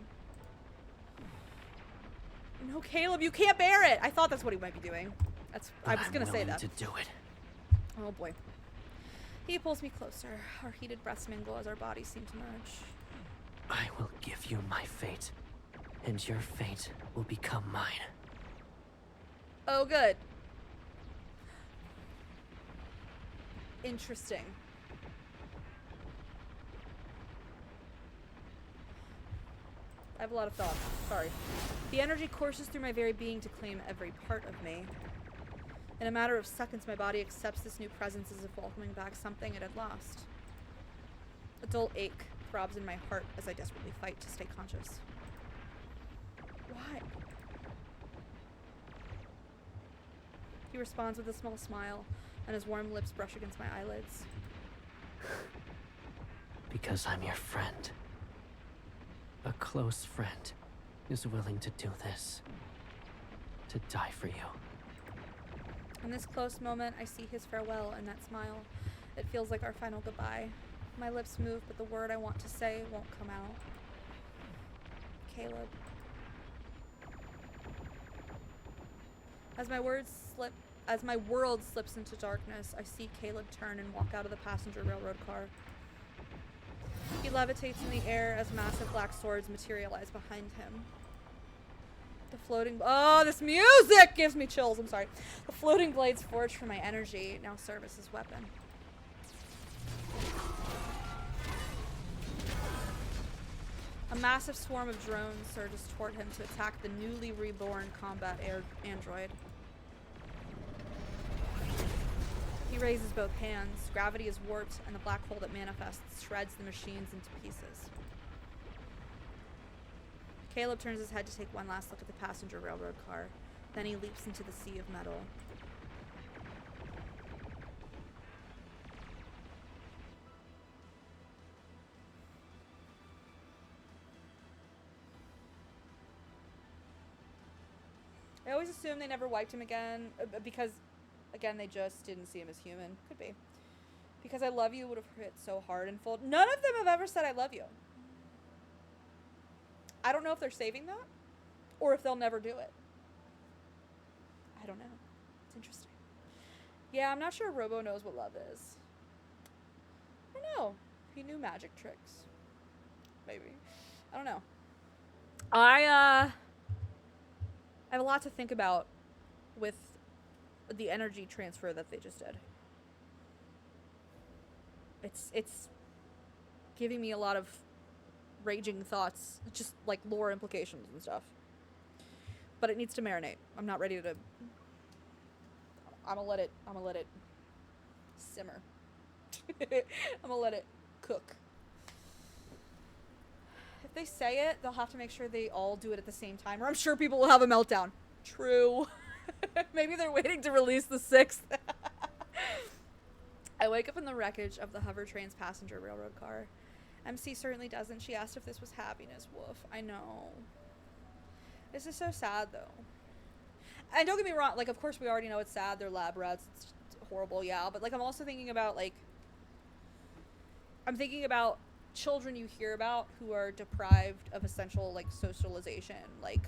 No, Caleb, you can't bear it! I thought that's what he might be doing. I was gonna say that. To do it. Oh boy. He pulls me closer. Our heated breaths mingle as our bodies seem to merge. I will give you my fate, and your fate will become mine. Oh, good. Interesting. I have a lot of thoughts. Sorry. The energy courses through my very being to claim every part of me. In a matter of seconds, my body accepts this new presence as if welcoming back something it had lost. A dull ache throbs in my heart as I desperately fight to stay conscious. Why? He responds with a small smile, and his warm lips brush against my eyelids. Because I'm your friend. A close friend is willing to do this. To die for you. In this close moment, I see his farewell and that smile. It feels like our final goodbye. My lips move, but the word I want to say won't come out. Caleb. As my world slips into darkness, I see Caleb turn and walk out of the passenger railroad car. He levitates in the air as massive black swords materialize behind him. Oh, this music gives me chills. I'm sorry. The floating blades forged from my energy now serve as his weapon. A massive swarm of drones surges toward him to attack the newly reborn combat android. He raises both hands. Gravity is warped, and the black hole that manifests shreds the machines into pieces. Caleb turns his head to take one last look at the passenger railroad car. Then he leaps into the sea of metal. I always assume they never wiped him again, because, again, they just didn't see him as human. Could be. Because I love you would have hit so hard and full. None of them have ever said I love you. I don't know if they're saving that, or if they'll never do it. I don't know. It's interesting. Yeah, I'm not sure Robo knows what love is. I don't know. He knew magic tricks. Maybe. I don't know. I have a lot to think about with the energy transfer that they just did. It's giving me a lot of raging thoughts, just like lore implications and stuff. But it needs to marinate. I'm not ready to. I'm gonna let it simmer. I'm gonna let it cook. If they say it, they'll have to make sure they all do it at the same time, or I'm sure people will have a meltdown. True. Maybe they're waiting to release the 6th. I wake up in the wreckage of the Hover Train's passenger railroad car. MC certainly doesn't. She asked if this was happiness. Woof. I know. This is so sad, though. And don't get me wrong, like, of course we already know it's sad. They're lab rats. It's horrible, yeah. But, like, I'm also thinking about, like... I'm thinking about children you hear about who are deprived of essential, like, socialization. Like,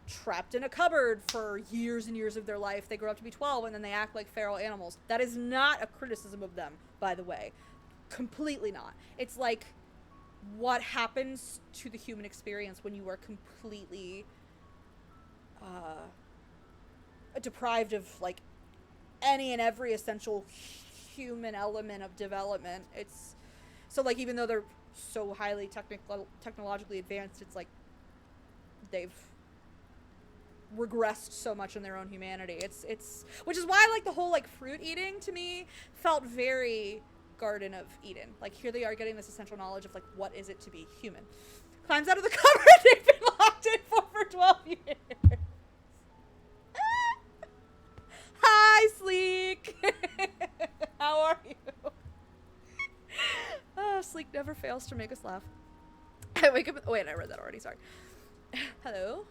trapped in a cupboard for years and years of their life. They grow up to be 12, and then they act like feral animals. That is not a criticism of them, by the way. Completely not. It's, like... what happens to the human experience when you are completely deprived of like any and every essential human element of development. It's so like even though they're so highly technologically advanced, it's like they've regressed so much in their own humanity. It's which is why like the whole like fruit eating to me felt very Garden of Eden. Like here they are getting this essential knowledge of like what is it to be human. Climbs out of the cupboard they've been locked in for 12 years. Hi, Sleek. How are you? Oh, Sleek never fails to make us laugh. I wake up. Wait, I read that already. Sorry. Hello.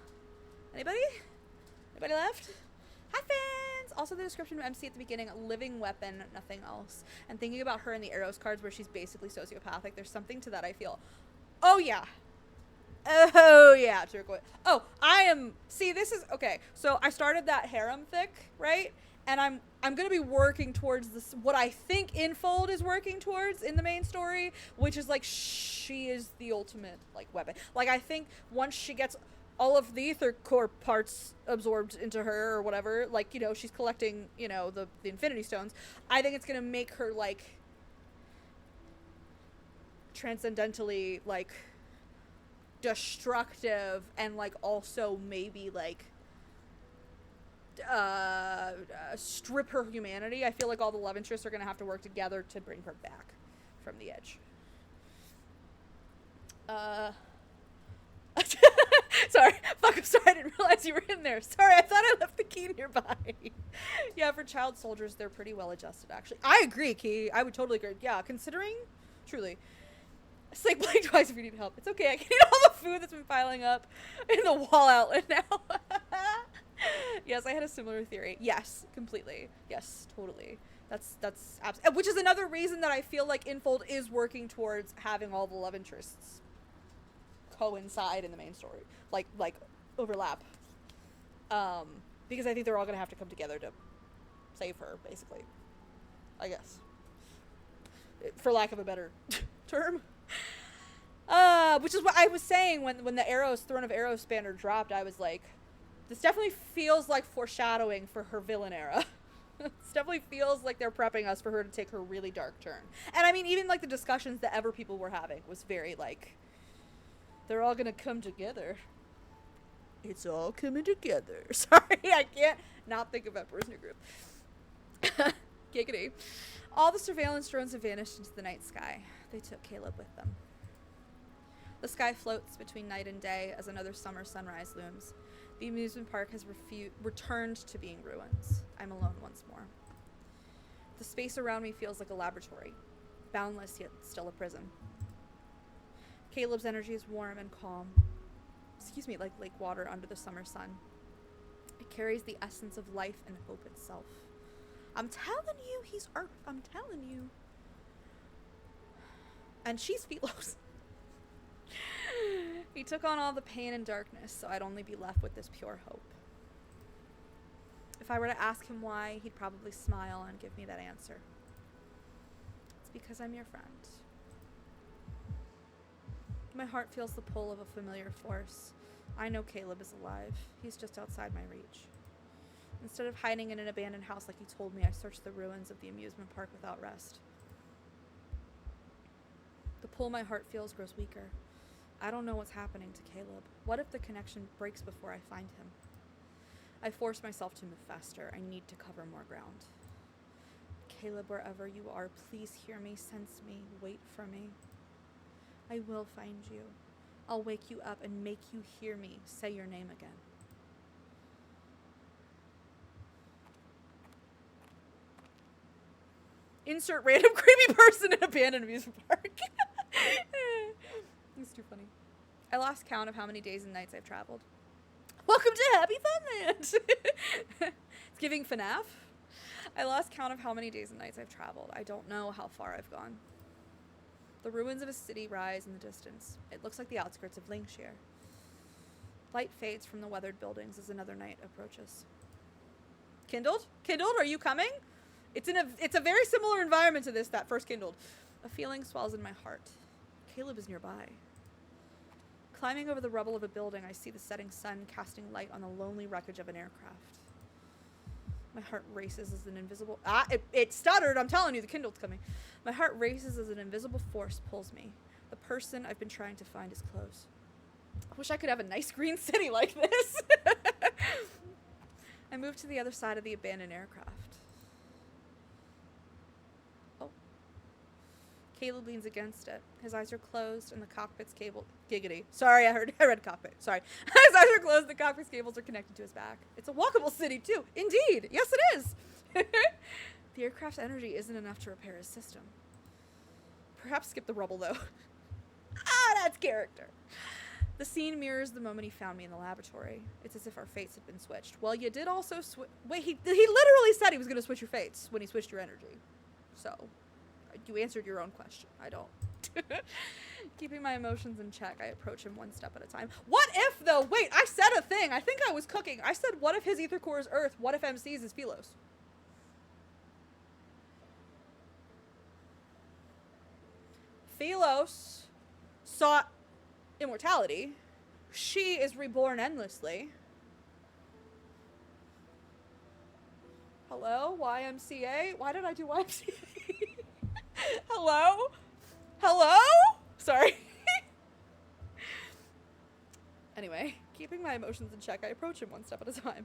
Anybody? Anybody left? Hi, fans! Also, the description of MC at the beginning, living weapon, nothing else. And thinking about her in the Arrows cards where she's basically sociopathic, there's something to that I feel. Oh, yeah. Oh, yeah, turquoise. Oh, see, this is, okay, so I started that harem fic, right? And I'm going to be working towards this, what I think Infold is working towards in the main story, which is, like, she is the ultimate, like, weapon. Like, I think once she gets all of the ether core parts absorbed into her or whatever, like, you know, she's collecting, you know, the infinity stones, I think it's gonna make her like transcendentally like destructive and like also maybe like strip her humanity. I feel like all the love interests are gonna have to work together to bring her back from the edge. Sorry. Fuck, I'm sorry. I didn't realize you were in there. Sorry, I thought I left the key nearby. Yeah, for child soldiers, they're pretty well adjusted, actually. I agree, Key. I would totally agree. Yeah, considering, truly. It's like blink twice if you need help. It's okay. I can eat all the food that's been piling up in the wall outlet now. Yes, I had a similar theory. Yes, completely. Yes, totally. That's which is another reason that I feel like Infold is working towards having all the love interests coincide in the main story, like overlap, because I think they're all gonna have to come together to save her, basically, I guess, for lack of a better term. Which is what I was saying when the Throne of Arrows banner dropped. I was like, this definitely feels like foreshadowing for her villain era. This definitely feels like they're prepping us for her to take her really dark turn. And I mean, even like the discussions that ever people were having was very like, they're all gonna come together. It's all coming together. Sorry, I can't not think of Emperor's New Group. Giggity. All the surveillance drones have vanished into the night sky. They took Caleb with them. The sky floats between night and day as another summer sunrise looms. The amusement park has returned to being ruins. I'm alone once more. The space around me feels like a laboratory, boundless yet still a prison. Caleb's energy is warm and calm. Excuse me, like lake water under the summer sun. It carries the essence of life and hope itself. I'm telling you, he's Earth. I'm telling you. And she's Philos. He took on all the pain and darkness, so I'd only be left with this pure hope. If I were to ask him why, he'd probably smile and give me that answer. It's because I'm your friend. My heart feels the pull of a familiar force. I know Caleb is alive. He's just outside my reach. Instead of hiding in an abandoned house like he told me, I searched the ruins of the amusement park without rest. The pull my heart feels grows weaker. I don't know what's happening to Caleb. What if the connection breaks before I find him? I force myself to move faster. I need to cover more ground. Caleb, wherever you are, please hear me, sense me, wait for me. I will find you. I'll wake you up and make you hear me say your name again. Insert random creepy person in abandoned amusement park. It's too funny. I lost count of how many days and nights I've traveled. Welcome to Happy Funland! It's giving FNAF. I lost count of how many days and nights I've traveled. I don't know how far I've gone. The ruins of a city rise in the distance. It looks like the outskirts of Lingshire. Light fades from the weathered buildings as another night approaches. Kindled? Kindled, are you coming? It's a very similar environment to that first Kindled. A feeling swells in my heart. Caleb is nearby. Climbing over the rubble of a building, I see the setting sun casting light on the lonely wreckage of an aircraft. My heart races as an invisible... It stuttered! I'm telling you, the Kindled's coming. My heart races as an invisible force pulls me. The person I've been trying to find is close. I wish I could have a nice green city like this. I move to the other side of the abandoned aircraft. Oh. Caleb leans against it. His eyes are closed and the cockpit's cable... Giggity. Sorry, I read cockpit. Sorry. His eyes are closed, the cockpit's cables are connected to his back. It's a walkable city, too. Indeed. Yes, it is. The aircraft's energy isn't enough to repair his system. Perhaps skip the rubble, though. That's character. The scene mirrors the moment he found me in the laboratory. It's as if our fates had been switched. Well, you did also Wait, he literally said he was going to switch your fates when he switched your energy. So, you answered your own question. I don't. Keeping my emotions in check, I approach him one step at a time. What if, though? Wait, I said a thing. I think I was cooking. I said, what if his ether core is Earth? What if MC's is Philos? Philos sought immortality. She is reborn endlessly. Hello? YMCA? Why did I do YMCA? Hello? Hello? Sorry. Anyway, keeping my emotions in check, I approach him one step at a time.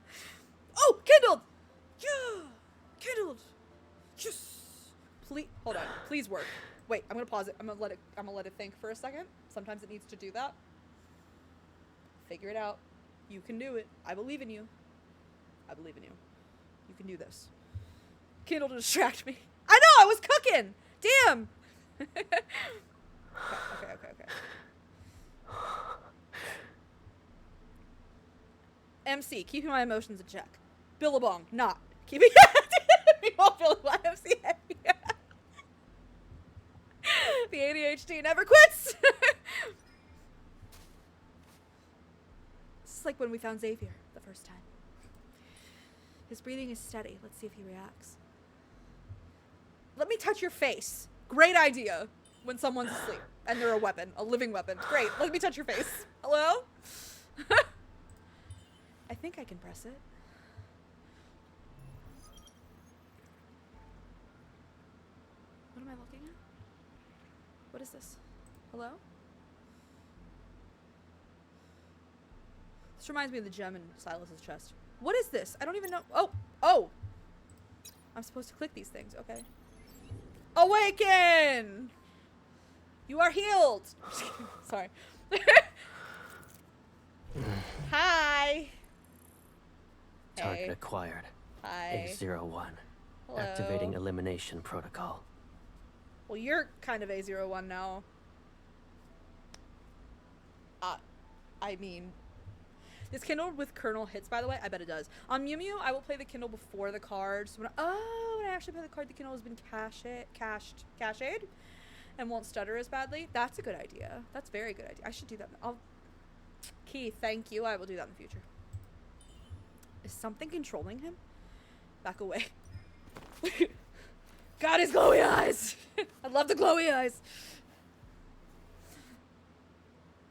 Oh, kindled! Yeah! Kindled! Yes! Please, hold on. Please work. Wait, I'm gonna pause it. I'm gonna let it think for a second. Sometimes it needs to do that. Figure it out. You can do it. I believe in you. I believe in you. You can do this. Kindle to distract me. I know, I was cooking! Damn! Okay. MC, keeping my emotions in check. Billabong, not. Keeping me all Billabong, MC. The ADHD never quits! This is like when we found Xavier the first time. His breathing is steady. Let's see if he reacts. Let me touch your face. Great idea when someone's asleep and they're a weapon, a living weapon. Great. Let me touch your face. Hello? I think I can press it. What am I looking at? What is this? Hello? This reminds me of the gem in Silas's chest. What is this? I don't even know. Oh! I'm supposed to click these things. Okay. Awaken! You are healed! Sorry. Hi! Target Hey. acquired. Hi. A01. Hello. Activating elimination protocol. Well, you're kind of A01 now. I mean... This Kindle with Kernel hits, by the way? I bet it does. On Mew Mew, I will play the Kindle before the cards. When I actually play the card, the Kindle has been cached, and won't stutter as badly. That's a good idea. That's a very good idea. I should do that. Keith, thank you. I will do that in the future. Is something controlling him? Back away. God, his glowy eyes! I love the glowy eyes.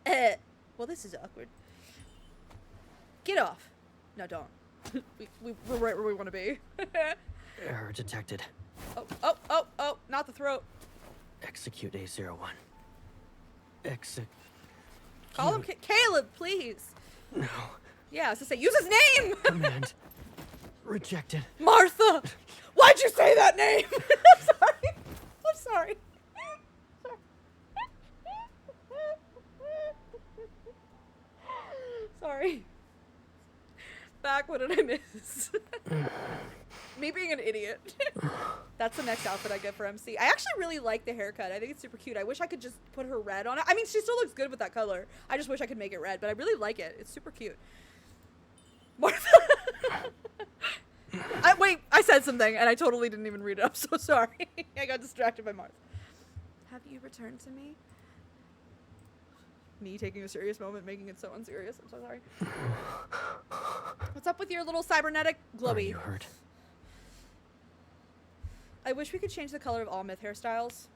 Well, this is awkward. Get off. No, don't. We're right where we want to be. Error detected. Oh, not the throat. Execute A01. Call him Caleb, please. No. Yeah, I was to say, use his name! Command. Rejected. Martha! Why'd you say that name? I'm sorry. Sorry. Back, what did I miss? Me being an idiot. That's the next outfit I get for MC. I actually really like the haircut. I think it's super cute. I wish I could just put her red on it. I mean, she still looks good with that color. I just wish I could make it red, but I really like it. It's super cute. Martha. Wait, I said something and I totally didn't even read it. I'm so sorry. I got distracted by Martha. Have you returned to me? Me taking a serious moment, making it so unserious. I'm so sorry. What's up with your little cybernetic glowy? Are you hurt? I wish we could change the color of all myth hairstyles.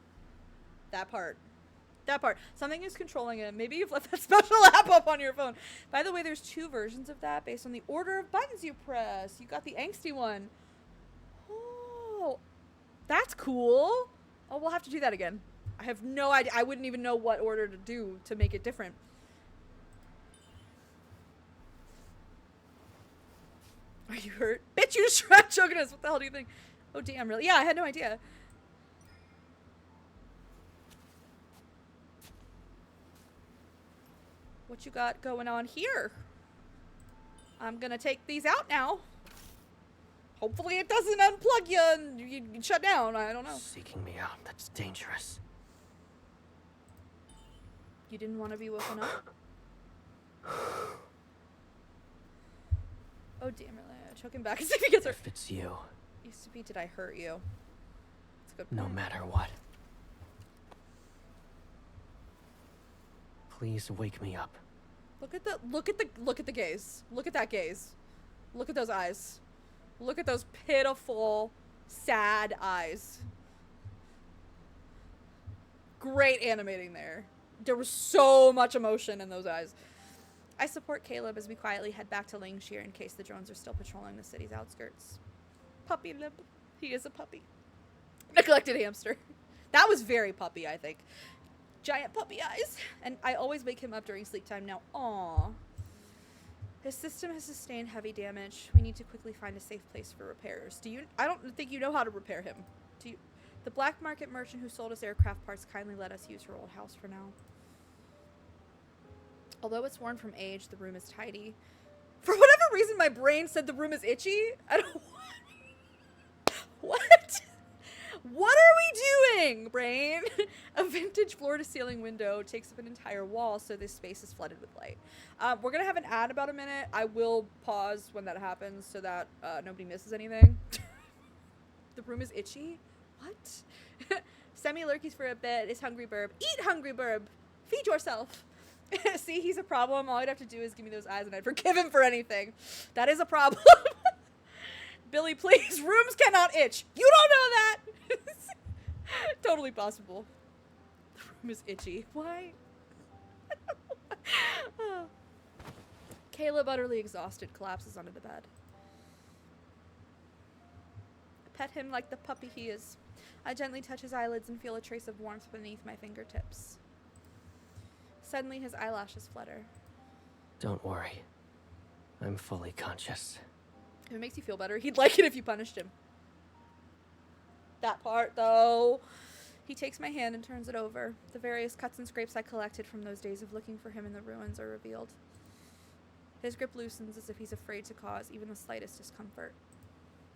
That part. Something is controlling it. Maybe you've left that special app up on your phone. By the way, there's 2 versions of that based on the order of buttons you press. You got the angsty one. Oh, that's cool. Oh, we'll have to do that again. I have no idea. I wouldn't even know what order to do to make it different. Are you hurt? Bitch, you just tried choking us. What the hell do you think? Oh, damn, really? Yeah, I had no idea. What you got going on here? I'm gonna take these out now. Hopefully it doesn't unplug you and you shut down. I don't know. Seeking me out. That's dangerous. You didn't want to be woken up? Oh, damn, really? Choke him back and see if he gets hurt. If it's you. Used to be, did I hurt you? That's a good No point. matter what. Please wake me up. Look at the gaze. Look at that gaze. Look at those eyes. Look at those pitiful, sad eyes. Great animating there. There was so much emotion in those eyes. I support Caleb as we quietly head back to Langshire in case the drones are still patrolling the city's outskirts. Puppy lip. He is a puppy. Neglected hamster. That was very puppy, I think. Giant puppy eyes. And I always wake him up during sleep time now. Aww. His system has sustained heavy damage. We need to quickly find a safe place for repairs. I don't think you know how to repair him. Do you? The black market merchant who sold us aircraft parts kindly let us use her old house for now. Although it's worn from age, the room is tidy. For whatever reason, my brain said the room is itchy. I don't. What? What are we doing, brain? A vintage floor-to-ceiling window takes up an entire wall, so this space is flooded with light. We're gonna have an ad about a minute. I will pause when that happens so that nobody misses anything. The room is itchy? What? Semi-lurkies for a bit. Is hungry burb. Eat, hungry burb! Feed yourself! See, he's a problem. All I'd have to do is give me those eyes and I'd forgive him for anything. That is a problem. Billy, please. Rooms cannot itch. You don't know that. Totally possible. The room is itchy. Why? Oh. Caleb, utterly exhausted, collapses onto the bed. I pet him like the puppy he is. I gently touch his eyelids and feel a trace of warmth beneath my fingertips. Suddenly, his eyelashes flutter. Don't worry. I'm fully conscious. If it makes you feel better, he'd like it if you punished him. That part, though. He takes my hand and turns it over. The various cuts and scrapes I collected from those days of looking for him in the ruins are revealed. His grip loosens as if he's afraid to cause even the slightest discomfort.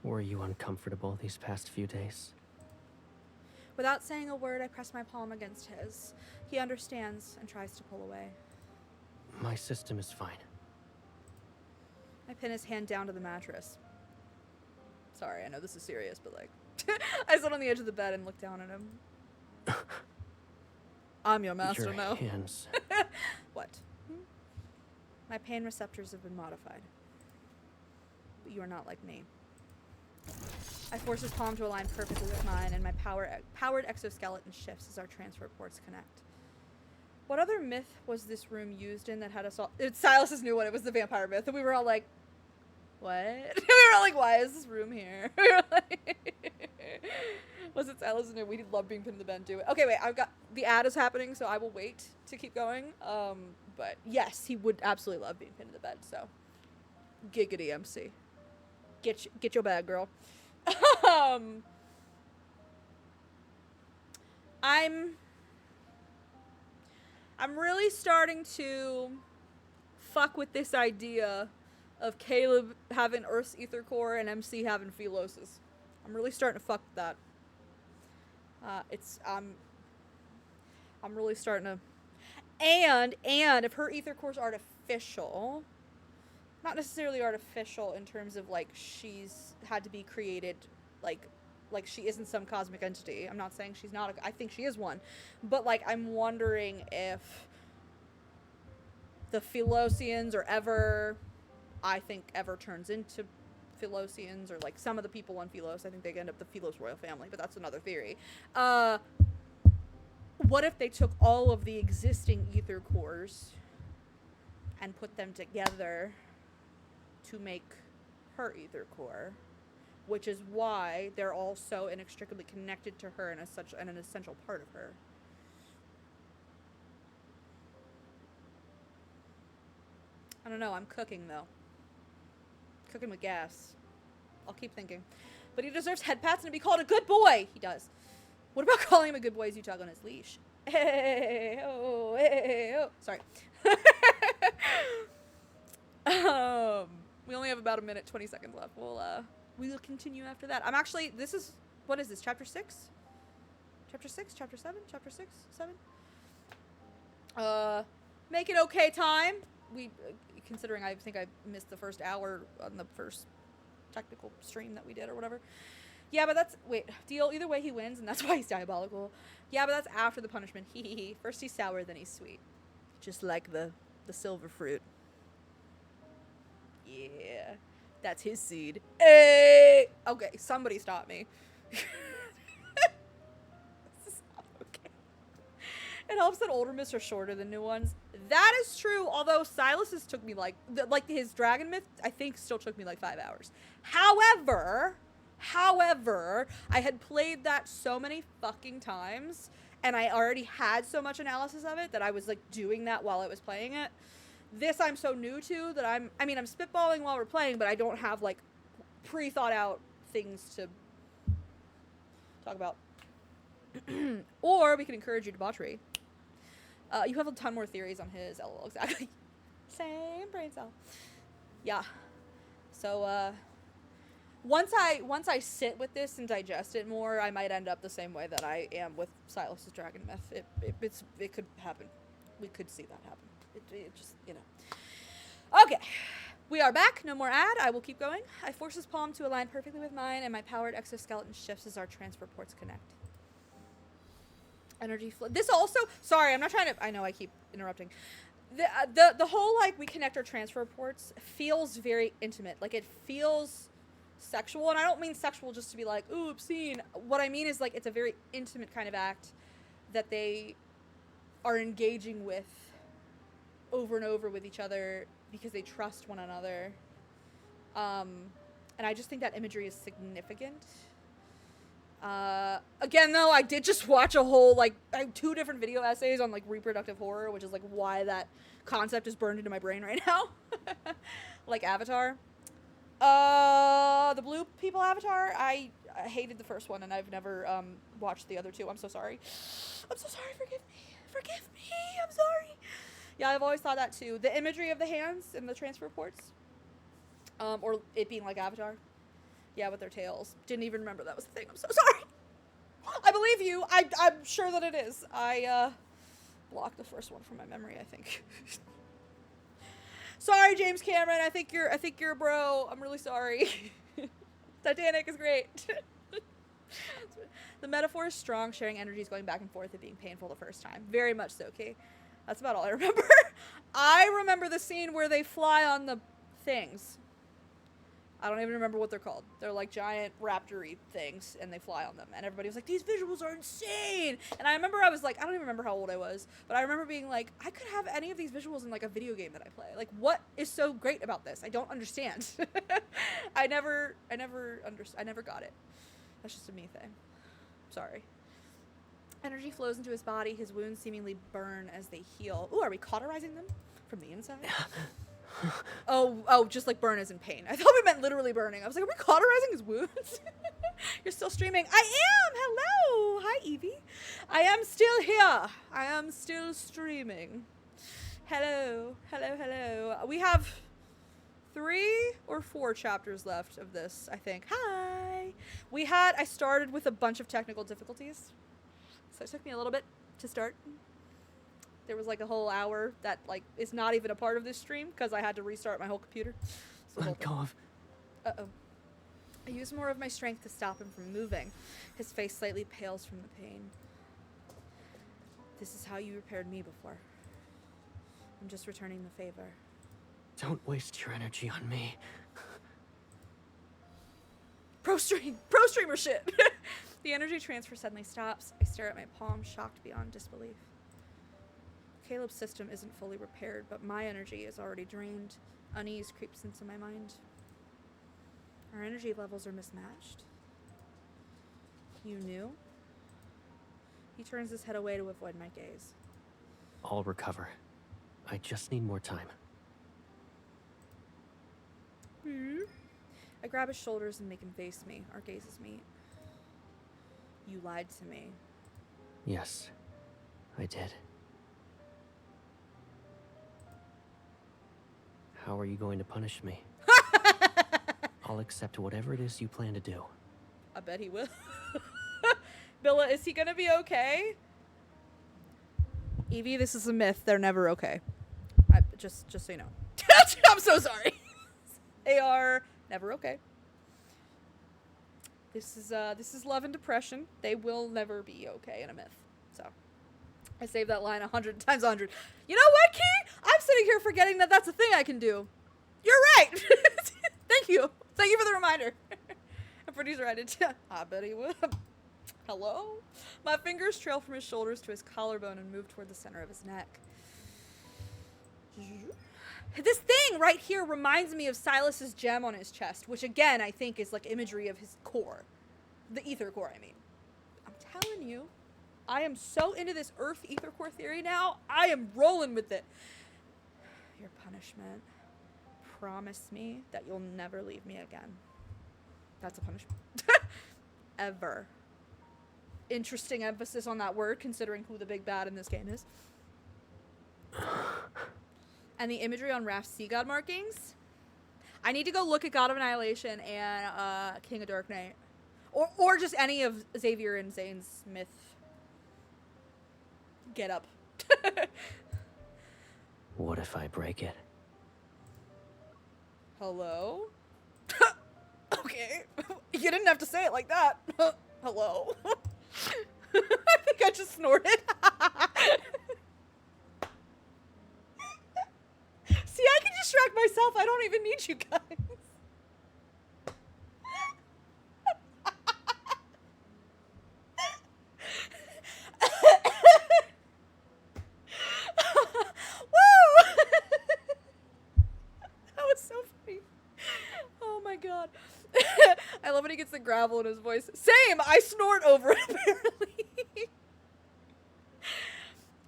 Were you uncomfortable these past few days? Without saying a word, I press my palm against his. He understands and tries to pull away. My system is fine. I pin his hand down to the mattress. Sorry, I know this is serious, but like... I sit on the edge of the bed and look down at him. I'm your master Your now. hands. What? My pain receptors have been modified. But you are not like me. I force his palm to align perfectly with mine, and my powered exoskeleton shifts as our transfer ports connect. What other myth was this room used in that had us all... Silas's new one. It was the vampire myth. And we were all like, what? We were all like, why is this room here? We were like... Was it Silas? No, we love being pinned in the bed. Do it. Okay, wait. I've got... The ad is happening, so I will wait to keep going. But yes, he would absolutely love being pinned in the bed, so... Giggity MC. Get your bag, girl. I'm really starting to fuck with this idea of Caleb having Earth's ether core and MC having Philosis. I'm really starting to fuck with that. I'm really starting to, and if her ether core's artificial, not necessarily artificial in terms of like she's had to be created like she isn't some cosmic entity. I'm not saying she's not. I think she is one. But, like, I'm wondering if the Philosians ever turns into Philosians, or, like, some of the people on Philos. I think they end up the Philos royal family, but that's another theory. What if they took all of the existing ether cores and put them together to make her ether core? Which is why they're all so inextricably connected to her and an essential part of her. I don't know, I'm cooking though. Cooking with gas. I'll keep thinking. But he deserves head pats and to be called a good boy! He does. What about calling him a good boy as you tug on his leash? Hey, oh, hey, oh. Sorry. We only have about a minute, 20 seconds left. We will continue after that. What is this, chapter 6? Chapter 6? Chapter 7? Chapter 6? 7? Make it okay time. Considering I think I missed the first hour on the first technical stream that we did or whatever. Yeah, but deal. Either way he wins, and that's why he's diabolical. Yeah, but that's after the punishment. Hee. First he's sour, then he's sweet. Just like the silver fruit. Yeah. That's his seed. Hey! Okay, somebody stop me. This is not okay. It helps that older myths are shorter than new ones. That is true, although Silas's took me his dragon myth, I think still took me like 5 hours. However, I had played that so many fucking times, and I already had so much analysis of it that I was like doing that while I was playing it, This I'm so new to that I'm spitballing while we're playing, but I don't have like pre-thought out things to talk about. Or we can encourage you debauchery. You have a ton more theories on his LOL, exactly. Same brain cell. Yeah. So once I sit with this and digest it more, I might end up the same way that I am with Silas's dragon myth. It could happen. We could see that happen. It just, you know. Okay. We are back. No more ad. I will keep going. I force his palm to align perfectly with mine, and my powered exoskeleton shifts as our transfer ports connect. Energy flow. This also, sorry, I'm not trying to, I know I keep interrupting. The whole, like, we connect our transfer ports feels very intimate. Like, it feels sexual, and I don't mean sexual just to be like, ooh, obscene. What I mean is, like, it's a very intimate kind of act that they are engaging with over and over with each other because they trust one another. And I just think that imagery is significant. Again, though, I did just watch a whole, like, 2 different video essays on, like, reproductive horror, which is, like, why that concept is burned into my brain right now. Like Avatar. The Blue People Avatar, I hated the first one, and I've never, watched the other 2. I'm so sorry. I'm so sorry, forgive me. Forgive me, I'm sorry. Yeah, I've always thought that, too. The imagery of the hands and the transfer ports. Or it being like Avatar. Yeah, with their tails. Didn't even remember that was the thing. I'm so sorry. I believe you. I'm sure that it is. I blocked the first one from my memory, I think. Sorry, James Cameron. I think you're a bro. I'm really sorry. Titanic is great. The metaphor is strong, sharing energies going back and forth and being painful the first time. Very much so, okay? That's about all I remember. I remember the scene where they fly on the things. I don't even remember what they're called. They're like giant raptor-y things, and they fly on them. And everybody was like, these visuals are insane! And I remember I was like, I don't even remember how old I was, but I remember being like, I could have any of these visuals in like a video game that I play. Like, what is so great about this? I don't understand. I never got it. That's just a me thing. Sorry. Energy flows into his body. His wounds seemingly burn as they heal. Ooh, are we cauterizing them from the inside? Oh, just like burn as in pain. I thought we meant literally burning. I was like, are we cauterizing his wounds? You're still streaming. I am! Hello! Hi, Evie. I am still here. I am still streaming. Hello. Hello, hello. We have 3 or 4 chapters left of this, I think. Hi! I started with a bunch of technical difficulties. So it took me a little bit to start. There was like a whole hour that like is not even a part of this stream because I had to restart my whole computer. Let go of. Uh-oh. I use more of my strength to stop him from moving. His face slightly pales from the pain. This is how you repaired me before. I'm just returning the favor. Don't waste your energy on me. Pro streamer shit. The energy transfer suddenly stops. I stare at my palm, shocked beyond disbelief. Caleb's system isn't fully repaired, but my energy is already drained. Unease creeps into my mind. Our energy levels are mismatched. You knew? He turns his head away to avoid my gaze. I'll recover. I just need more time. I grab his shoulders and make him face me. Our gazes meet. You lied to me. Yes, I did. How are you going to punish me? I'll accept whatever it is you plan to do. I bet he will. Billa, is he gonna be okay? Evie, this is a myth. They're never okay. Just so you know. I'm so sorry. They are never okay. This is love and depression. They will never be okay in a myth. So I saved that line 100 times 100. You know what, Key? I'm sitting here forgetting that that's a thing I can do. You're right. Thank you. Thank you for the reminder. A producer added, I bet he would. Hello? My fingers trail from his shoulders to his collarbone and move toward the center of his neck. This thing right here reminds me of Silas's gem on his chest, which again, I think is like imagery of his core. The ether core, I mean. I'm telling you, I am so into this Earth ether core theory now. I am rolling with it. Your punishment. Promise me that you'll never leave me again. That's a punishment. Ever. Interesting emphasis on that word, considering who the big bad in this game is. And the imagery on Raph's sea god markings. I need to go look at God of Annihilation and King of Dark Knight. Or just any of Xavier and Zane's myth. Get up. What if I break it? Hello? Okay. You didn't have to say it like that. Hello? I think I just snorted. See, I can distract myself. I don't even need you guys. Woo! That was so funny. Oh my god. I love when he gets the gravel in his voice. Same! I snort over it, apparently.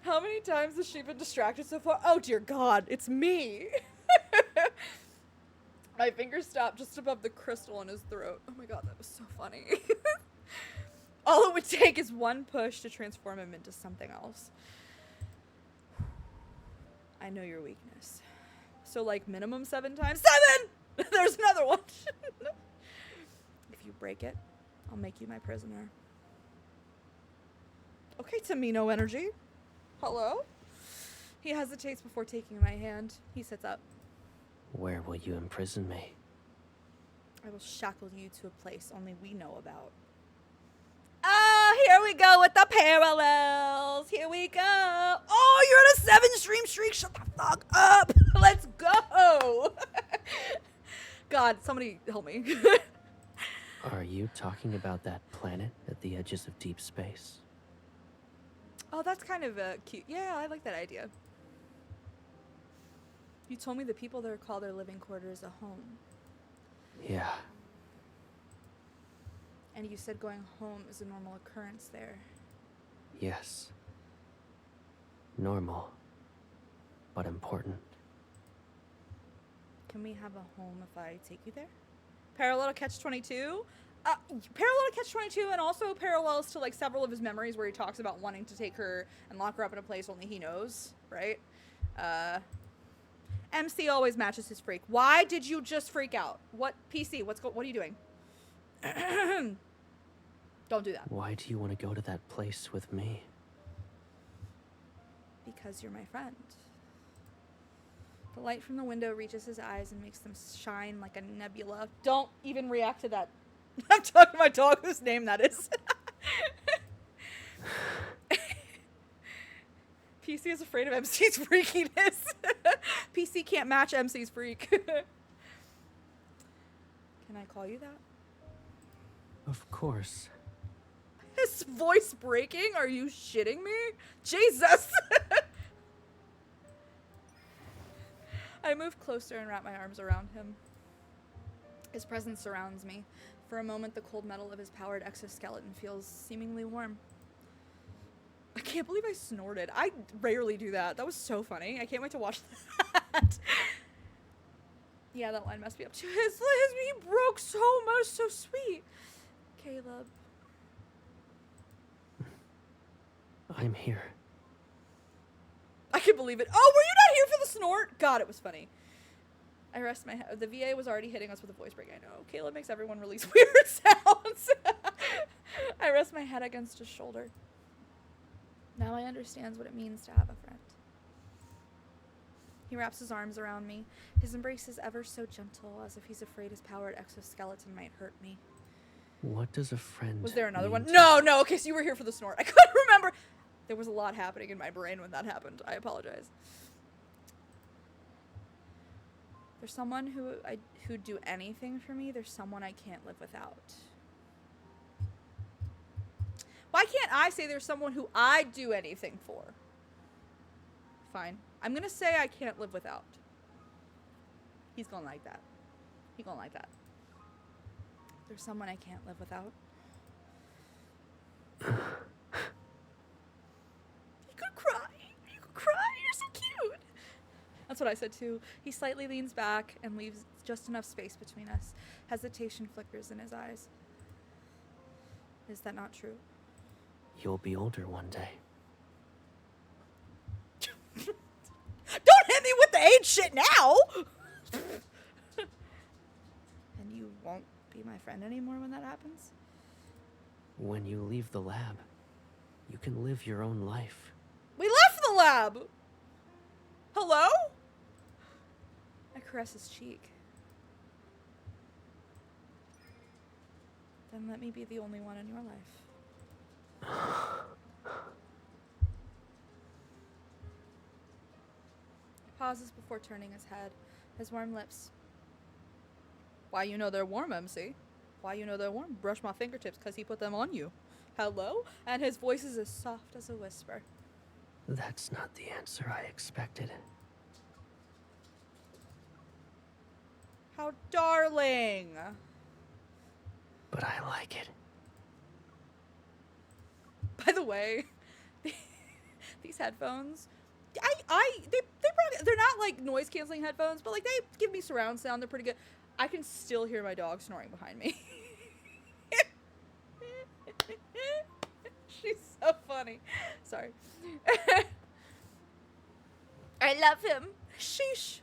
How many times has she been distracted so far? Oh dear god, it's me. My finger stopped just above the crystal in his throat. Oh my god, that was so funny. All it would take is one push to transform him into something else. I know your weakness. So like minimum 7 times. 7! There's another one. If you break it, I'll make you my prisoner. Okay, Tamino energy. Hello? He hesitates before taking my hand. He sits up. Where will you imprison me? I will shackle you to a place only we know about. Ah, here we go with the parallels. Here we go. Oh, you're on a 7-stream streak. Shut the fuck up. Let's go. God, somebody help me. Are you talking about that planet at the edges of deep space? Oh, that's kind of cute. Yeah, I like that idea. You told me the people there call their living quarters a home. Yeah. And you said going home is a normal occurrence there. Yes. Normal, but important. Can we have a home if I take you there? Parallel to Catch-22? Parallel to Catch-22 and also parallels to like several of his memories where he talks about wanting to take her and lock her up in a place only he knows, right? MC always matches his freak. Why did you just freak out? What PC? What are you doing? Don't do that. Why do you want to go to that place with me? Because you're my friend. The light from the window reaches his eyes and makes them shine like a nebula. Don't even react to that. I'm talking to my dog whose name that is. PC is afraid of MC's freakiness. PC can't match MC's freak. Can I call you that? Of course. His voice breaking? Are you shitting me? Jesus! I move closer and wrap my arms around him. His presence surrounds me. For a moment, the cold metal of his powered exoskeleton feels seemingly warm. I can't believe I snorted. I rarely do that. That was so funny. I can't wait to watch that. Yeah, that line must be up to his. He broke so much. So sweet. Caleb. I'm here. I can believe it. Oh, were you not here for the snort? God, it was funny. I rest my head. The VA was already hitting us with a voice break. I know. Caleb makes everyone release weird sounds. I rest my head against his shoulder. Now I understand what it means to have a friend. He wraps his arms around me. His embrace is ever so gentle, as if he's afraid his powered exoskeleton might hurt me. What does a friend Was there another mean one? No. Okay, so you were here for the snort. I couldn't remember. There was a lot happening in my brain when that happened. I apologize. There's someone who'd do anything for me. There's someone I can't live without. Why can't I say there's someone who I'd do anything for? Fine. I'm gonna say I can't live without. He's gonna like that. He's gonna like that. There's someone I can't live without. You could cry. You could cry. You're so cute. That's what I said too. He slightly leans back and leaves just enough space between us. Hesitation flickers in his eyes. Is that not true? You'll be older one day. Don't hit me with the age shit now! And you won't be my friend anymore when that happens? When you leave the lab, you can live your own life. We left the lab! Hello? I caress his cheek. Then let me be the only one in your life. He pauses before turning his head, his warm lips. Why you know they're warm, MC? Why you know they're warm? Brush my fingertips because he put them on you. Hello? And his voice is as soft as a whisper. That's not the answer I expected. How darling! But I like it. By the way, these headphones, they're not like noise canceling headphones, but like they give me surround sound. They're pretty good. I can still hear my dog snoring behind me. She's so funny. Sorry. I love him. Sheesh.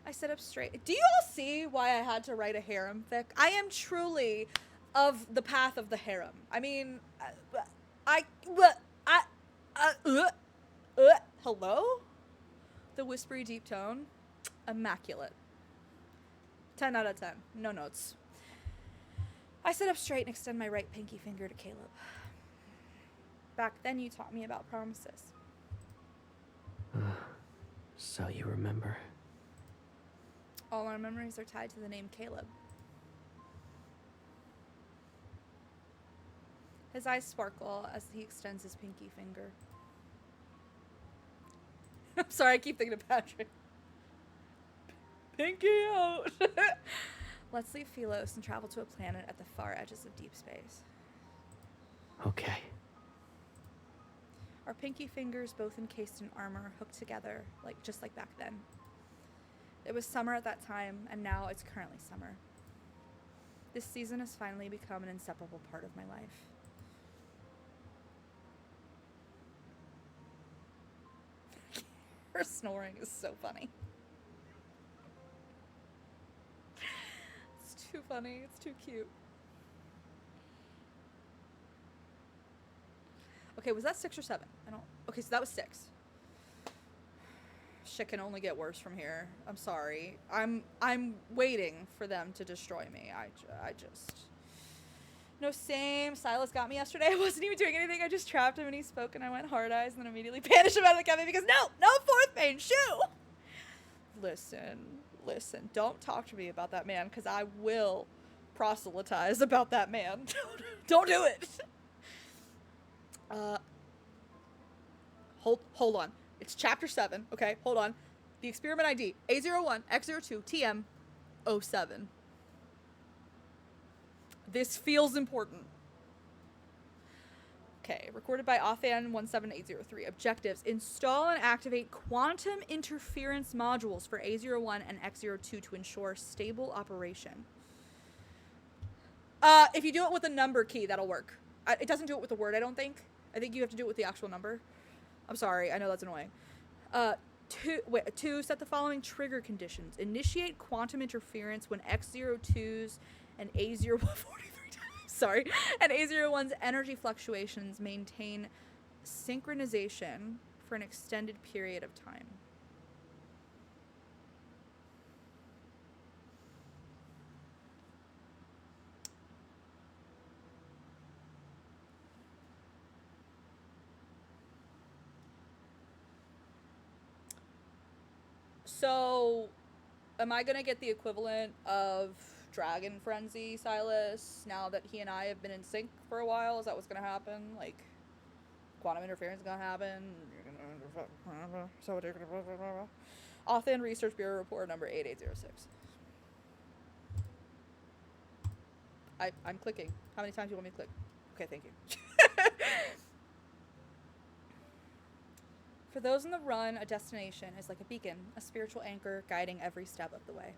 I sit up straight. Do you all see why I had to write a harem fic? I am truly of the path of the harem. I mean, hello? The whispery deep tone, immaculate. 10 out of 10. No notes. I sit up straight and extend my right pinky finger to Caleb. Back then you taught me about promises. So you remember? All our memories are tied to the name Caleb. His eyes sparkle as he extends his pinky finger. I'm sorry, I keep thinking of Patrick. Pinky out! Let's leave Philos and travel to a planet at the far edges of deep space. Okay. Our pinky fingers, both encased in armor, hooked together, just like back then. It was summer at that time, and now it's currently summer. This season has finally become an inseparable part of my life. Her snoring is so funny. It's too funny. It's too cute. Okay, was that 6 or 7? Okay, so that was 6. Shit can only get worse from here. I'm sorry. I'm waiting for them to destroy me. I just... No, same. Silas got me yesterday. I wasn't even doing anything. I just trapped him and he spoke and I went hard eyes and then immediately banished him out of the cafe because no fourth main shoe. Listen. Don't talk to me about that man because I will proselytize about that man. Don't do it. Hold on. It's chapter 7. Okay, hold on. The experiment ID A01 X02 TM 07. This feels important. Okay, recorded by Othan 17803. Objectives: install and activate quantum interference modules for A01 and X02 to ensure stable operation. If you do it with a number key, that'll work. It doesn't do it with a word, I don't think. I think you have to do it with the actual number. I'm sorry, I know that's annoying. 2, set the following trigger conditions. Initiate quantum interference when X02's and A01 sorry, and A01's energy fluctuations maintain synchronization for an extended period of time. So, am I gonna get the equivalent of Dragon Frenzy, Silas, now that he and I have been in sync for a while? Is that what's gonna happen? Like, quantum interference is gonna happen? Othan Research Bureau Report number 8806. I'm clicking. How many times do you want me to click? Okay, thank you. For those on the run, a destination is like a beacon, a spiritual anchor guiding every step of the way.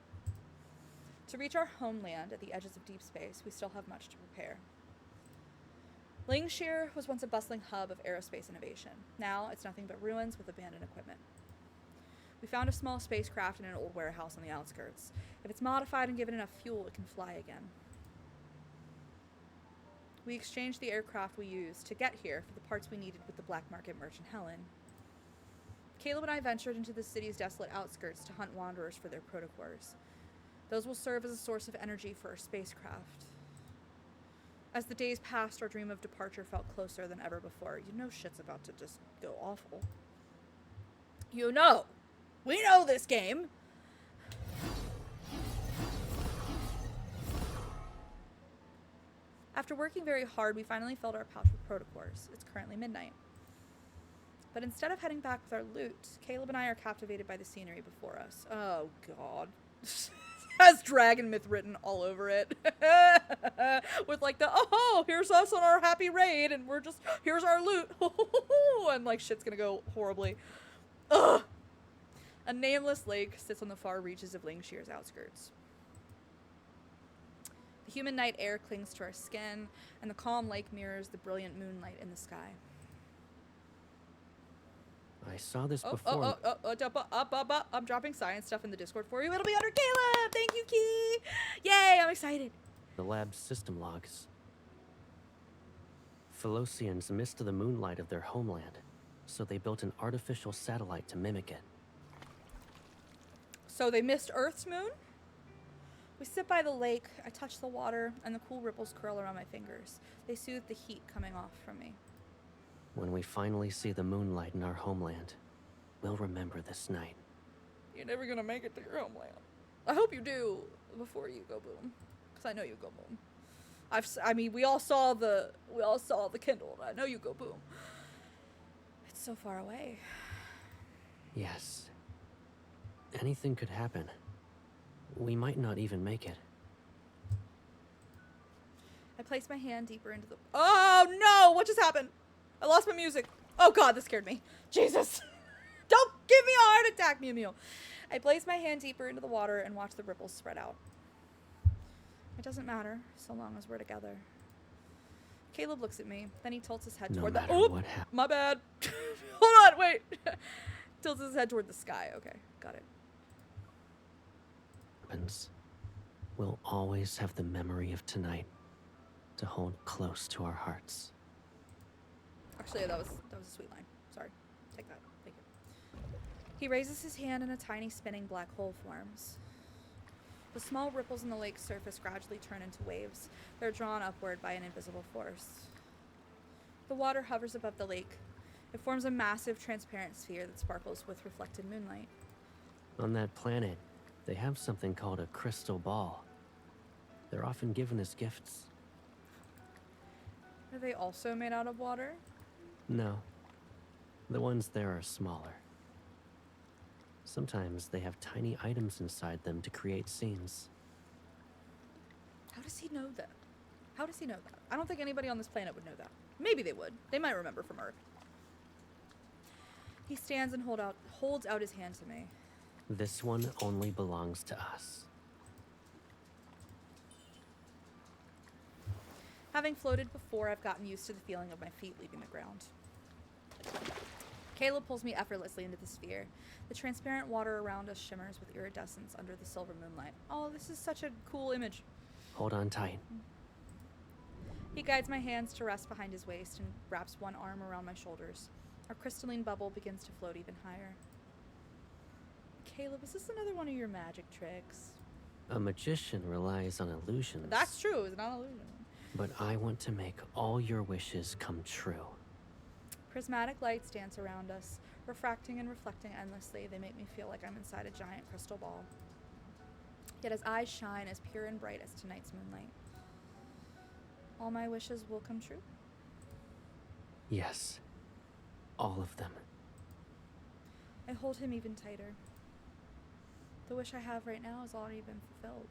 To reach our homeland at the edges of deep space, we still have much to prepare. Lingshire was once a bustling hub of aerospace innovation. Now it's nothing but ruins with abandoned equipment. We found a small spacecraft in an old warehouse on the outskirts. If it's modified and given enough fuel, it can fly again. We exchanged the aircraft we used to get here for the parts we needed with the black market merchant Helen. Caleb and I ventured into the city's desolate outskirts to hunt wanderers for their protocors. Those will serve as a source of energy for our spacecraft. As the days passed, our dream of departure felt closer than ever before. You know shit's about to just go awful. You know! We know this game! After working very hard, we finally filled our pouch with protocors. It's currently midnight. But instead of heading back with our loot, Caleb and I are captivated by the scenery before us. Oh, God. Has Dragon Myth written all over it. With like the, oh, here's us on our happy raid, and we're just, here's our loot. And like shit's gonna go horribly. Ugh. A nameless lake sits on the far reaches of Lingshire's outskirts. The humid night air clings to our skin, and the calm lake mirrors the brilliant moonlight in the sky. I saw this before. Up. I'm dropping science stuff in the Discord for you. It'll be under Caleb! Thank you, Key! Yay, I'm excited. The lab's system logs. Philosians missed the moonlight of their homeland, so they built an artificial satellite to mimic it. So they missed Earth's moon? We sit by the lake, I touch the water, and the cool ripples curl around my fingers. They soothe the heat coming off from me. When we finally see the moonlight in our homeland, we'll remember this night. You're never gonna make it to your homeland. I hope you do before you go boom, because I know you go boom. I mean, we all saw the Kindle. I know you go boom. It's so far away. Yes. Anything could happen. We might not even make it. I place my hand deeper into the. Oh no! What just happened? I lost my music. Oh God, that scared me. Jesus. Don't give me a heart attack, Mew Mew. I place my hand deeper into the water and watch the ripples spread out. It doesn't matter, so long as we're together. Caleb looks at me, then he tilts his head toward the. Oh, my bad. Hold on, wait. Tilts his head toward the sky. Okay, got it. We'll always have the memory of tonight to hold close to our hearts. Actually, that was a sweet line. Sorry. Take that. Thank you. He raises his hand and a tiny spinning black hole forms. The small ripples in the lake's surface gradually turn into waves. They're drawn upward by an invisible force. The water hovers above the lake. It forms a massive transparent sphere that sparkles with reflected moonlight. On that planet, they have something called a crystal ball. They're often given as gifts. Are they also made out of water? No. The ones there are smaller. Sometimes they have tiny items inside them to create scenes. How does he know that? How does he know that? I don't think anybody on this planet would know that. Maybe they would. They might remember from Earth. He stands and holds out his hand to me. This one only belongs to us. Having floated before, I've gotten used to the feeling of my feet leaving the ground. Caleb pulls me effortlessly into the sphere. The transparent water around us shimmers with iridescence under the silver moonlight. Oh, this is such a cool image. Hold on tight. He guides my hands to rest behind his waist and wraps one arm around my shoulders. Our crystalline bubble begins to float even higher. Caleb, is this another one of your magic tricks? A magician relies on illusions. That's true, it's not an illusion. But I want to make all your wishes come true. Prismatic lights dance around us, refracting and reflecting endlessly. They make me feel like I'm inside a giant crystal ball. Yet his eyes shine as pure and bright as tonight's moonlight. All my wishes will come true? Yes. All of them. I hold him even tighter. The wish I have right now has already been fulfilled.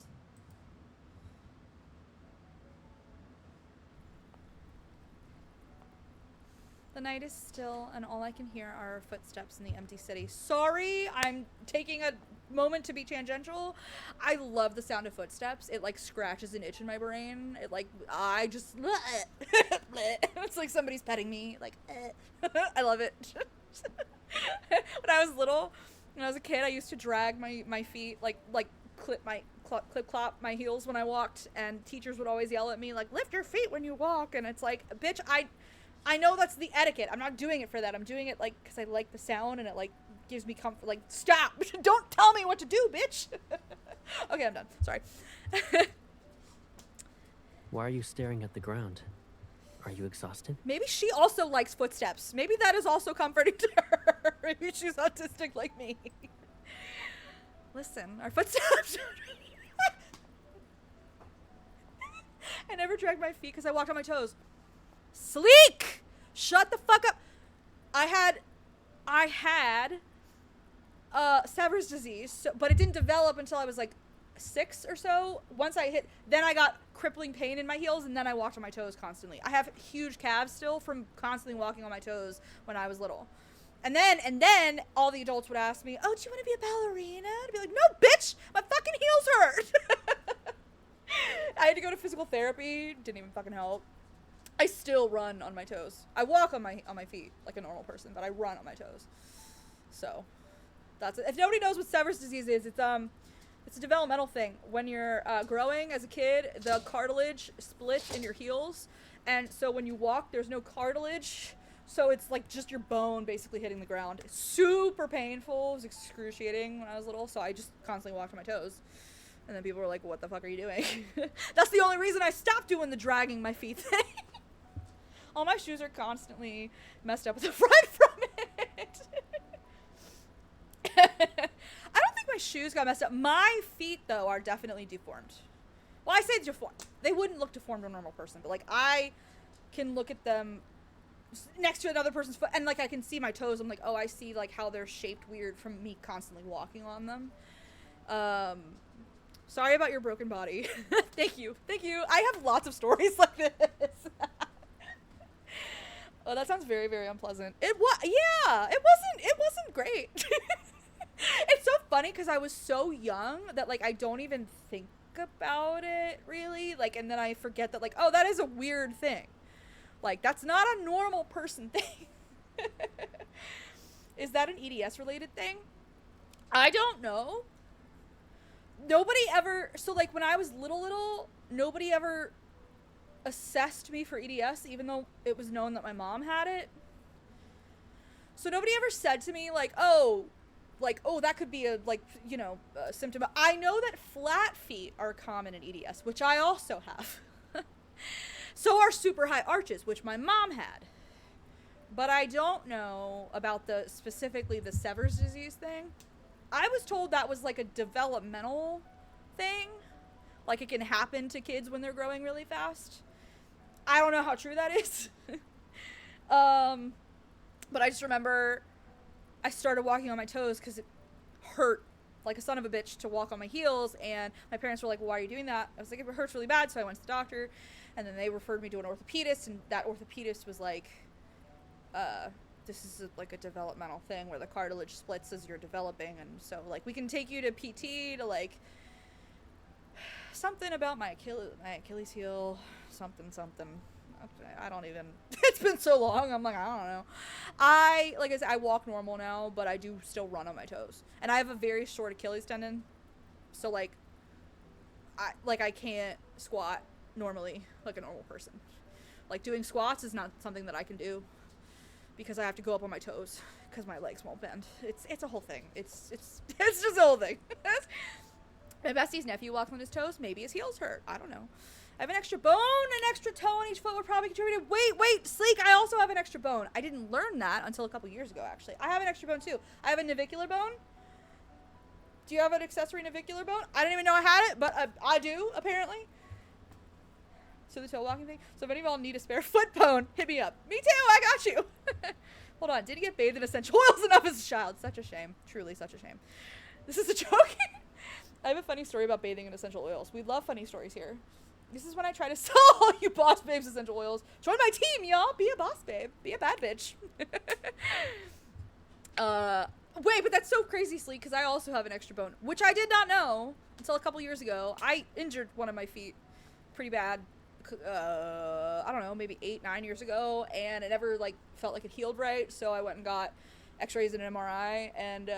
The night is still, and all I can hear are our footsteps in the empty city. Sorry, I'm taking a moment to be tangential. I love the sound of footsteps. It like scratches an itch in my brain. It like, I just, it's like somebody's petting me. Like, I love it. When I was little, when I was a kid, I used to drag my feet, like clip clop my heels when I walked, and teachers would always yell at me like, lift your feet when you walk. And it's like, bitch, I know that's the etiquette. I'm not doing it for that. I'm doing it like because I like the sound and it like gives me comfort. Like, stop! Don't tell me what to do, bitch. Okay, I'm done. Sorry. Why are you staring at the ground? Are you exhausted? Maybe she also likes footsteps. Maybe that is also comforting to her. Maybe she's autistic like me. Listen, our footsteps. I never dragged my feet because I walked on my toes. Sleek! Shut the fuck up. I had Sever's disease, but it didn't develop until I was like 6 or so. Once I hit, then I got crippling pain in my heels, and then I walked on my toes constantly. I have huge calves still from constantly walking on my toes when I was little. And then all the adults would ask me, oh, do you want to be a ballerina? I'd be like, no, bitch, my fucking heels hurt. I had to go to physical therapy. Didn't even fucking help. I still run on my toes. I walk on my feet like a normal person, but I run on my toes. So that's it. If nobody knows what Sever's disease is, it's a developmental thing. When you're growing as a kid, the cartilage splits in your heels, and so when you walk, there's no cartilage. So it's like just your bone basically hitting the ground. It's super painful. It was excruciating when I was little, so I just constantly walked on my toes. And then people were like, what the fuck are you doing? That's the only reason I stopped doing the dragging my feet thing. All my shoes are constantly messed up at the front from it. I don't think my shoes got messed up. My feet, though, are definitely deformed. Well, I say deformed. They wouldn't look deformed to a normal person, but, like, I can look at them next to another person's foot, and, like, I can see my toes. I'm like, oh, I see, like, how they're shaped weird from me constantly walking on them. Sorry about your broken body. Thank you. Thank you. I have lots of stories like this. Oh, that sounds very, very unpleasant. It wasn't great. It's so funny because I was so young that, like, I don't even think about it, really. Like, and then I forget that, like, oh, that is a weird thing. Like, that's not a normal person thing. Is that an EDS-related thing? I don't know. Nobody ever... So, like, when I was little, nobody ever assessed me for EDS, even though it was known that my mom had it. So nobody ever said to me, like, oh, that could be a, like, you know, a symptom. I know that flat feet are common in EDS, which I also have. So are super high arches, which my mom had. But I don't know about specifically the Sever's disease thing. I was told that was, like, a developmental thing. Like, it can happen to kids when they're growing really fast. I don't know how true that is. But I just remember I started walking on my toes because it hurt like a son of a bitch to walk on my heels, and my parents were like, well, why are you doing that? I was like, it hurts really bad, so I went to the doctor, and then they referred me to an orthopedist, and that orthopedist was like, this is like a developmental thing where the cartilage splits as you're developing, and so, like, we can take you to PT to, like, something about my Achilles heel, something. I don't even, it's been so long, I'm like, I don't know. Like I said, I walk normal now, but I do still run on my toes. And I have a very short Achilles tendon, so, like, I can't squat normally like a normal person. Like, doing squats is not something that I can do because I have to go up on my toes because my legs won't bend. It's a whole thing. It's just a whole thing. My bestie's nephew walks on his toes. Maybe his heels hurt. I don't know. I have an extra bone, an extra toe on each foot would probably contribute. Wait, Sleek, I also have an extra bone. I didn't learn that until a couple years ago, actually. I have an extra bone, too. I have a navicular bone. Do you have an accessory navicular bone? I didn't even know I had it, but I do, apparently. So the toe walking thing. So if any of y'all need a spare foot bone, hit me up. Me too, I got you. Hold on, did he get bathed in essential oils enough as a child? Such a shame. Truly such a shame. This is a joke. I have a funny story about bathing in essential oils. We love funny stories here. This is when I try to sell all you boss babes essential oils. Join my team, y'all. Be a boss babe. Be a bad bitch. Wait, but that's so crazy, Sleek, because I also have an extra bone, which I did not know until a couple years ago. I injured one of my feet pretty bad. I don't know, maybe 8-9 years ago, and it never like felt like it healed right. So I went and got X-rays and an MRI, and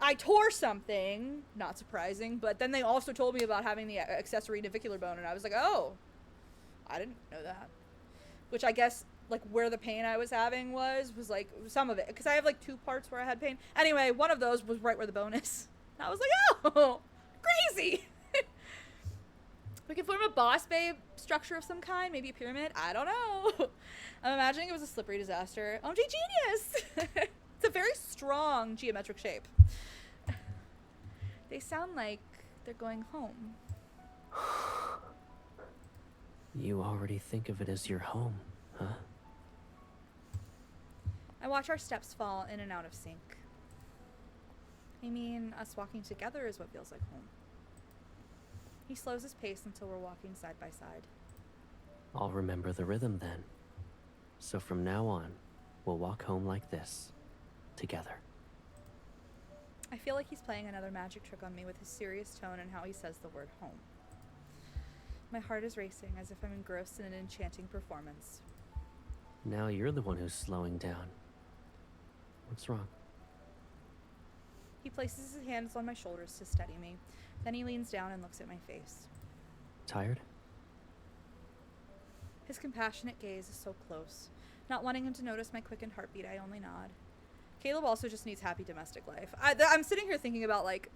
I tore something, not surprising, but then they also told me about having the accessory navicular bone, and I was like, oh, I didn't know that. Which I guess, like, where the pain I was having was like, some of it, because I have, like, 2 parts where I had pain. Anyway, one of those was right where the bone is. And I was like, oh, crazy! We could form a boss babe structure of some kind, maybe a pyramid, I don't know. I'm imagining it was a slippery disaster. OMG genius! It's a very strong geometric shape. They sound like they're going home. You already think of it as your home, huh? I watch our steps fall in and out of sync. I mean, us walking together is what feels like home. He slows his pace until we're walking side by side. I'll remember the rhythm then. So from now on, we'll walk home like this, together. I feel like he's playing another magic trick on me with his serious tone and how he says the word home. My heart is racing as if I'm engrossed in an enchanting performance. Now you're the one who's slowing down. What's wrong? He places his hands on my shoulders to steady me. Then he leans down and looks at my face. Tired? His compassionate gaze is so close. Not wanting him to notice my quickened heartbeat, I only nod. Caleb also just needs happy domestic life. I'm sitting here thinking about, like,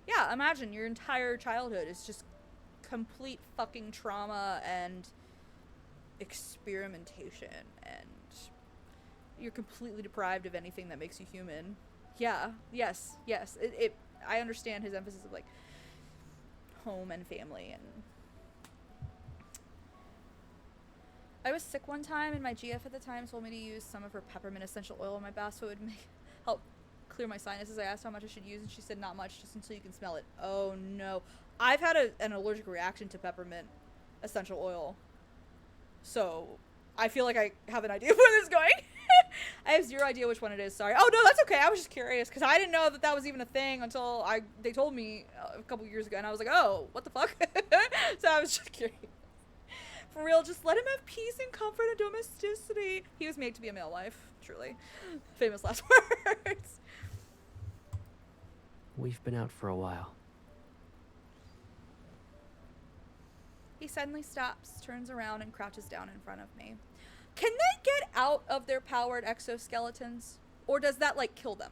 yeah, imagine your entire childhood is just complete fucking trauma and experimentation, and you're completely deprived of anything that makes you human. Yeah, yes. I understand his emphasis of, like, home and family, and I was sick one time, and my GF at the time told me to use some of her peppermint essential oil in my bath so it would help clear my sinuses. I asked how much I should use, and she said not much, just until you can smell it. Oh no. I've had an allergic reaction to peppermint essential oil, so I feel like I have an idea of where this is going. I have zero idea which one it is, sorry. Oh no, that's okay, I was just curious, because I didn't know that was even a thing until they told me a couple years ago, and I was like, oh, what the fuck? So I was just curious. For real, just let him have peace and comfort and domesticity. He was made to be a male life, truly. Famous last words. We've been out for a while. He suddenly stops, turns around, and crouches down in front of me. Can they get out of their powered exoskeletons? Or does that, like, kill them?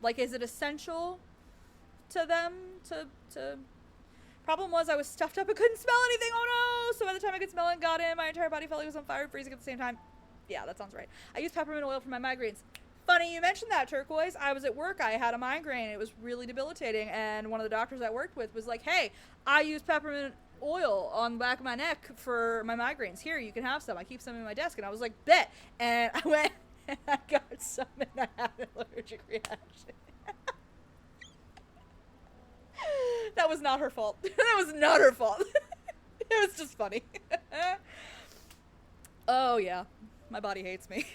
Like, is it essential to them to... Problem was, I was stuffed up and couldn't smell anything. Oh no! So by the time I could smell it and got in, my entire body felt like it was on fire and freezing at the same time. Yeah, that sounds right. I used peppermint oil for my migraines. Funny you mentioned that, Turquoise. I was at work. I had a migraine. It was really debilitating. And one of the doctors I worked with was like, hey, I use peppermint oil on the back of my neck for my migraines. Here, you can have some. I keep some in my desk. And I was like, bet. And I went and I got some and I had an allergic reaction. That was not her fault. That was not her fault. It was just funny. Oh, yeah. My body hates me.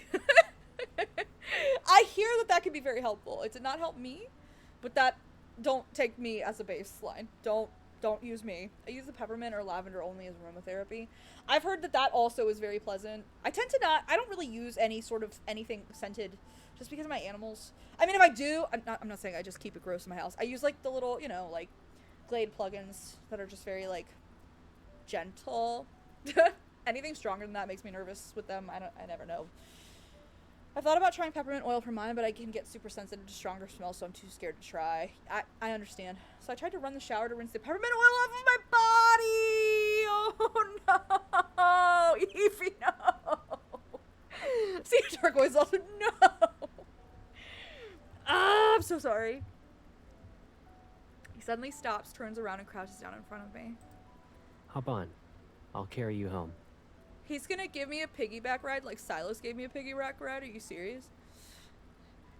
I hear that can be very helpful. It did not help me, but don't take me as a baseline. Don't use me. I use the peppermint or lavender only as aromatherapy. I've heard that also is very pleasant. I don't really use any sort of anything scented just because of my animals. I mean, if I do, I'm not saying I just keep it gross in my house. I use, like, the little, like, Glade plugins that are just very, like, gentle. Anything stronger than that makes me nervous with them. I never know. I've thought about trying peppermint oil for mine, but I can get super sensitive to stronger smells, so I'm too scared to try. I understand. So I tried to run the shower to rinse the peppermint oil off of my body! Oh no! Evie, no! See, Turquoise also, no! Ah, I'm so sorry. He suddenly stops, turns around, and crouches down in front of me. Hop on. I'll carry you home. He's gonna give me a piggyback ride like Silas gave me a piggyback ride? Are you serious?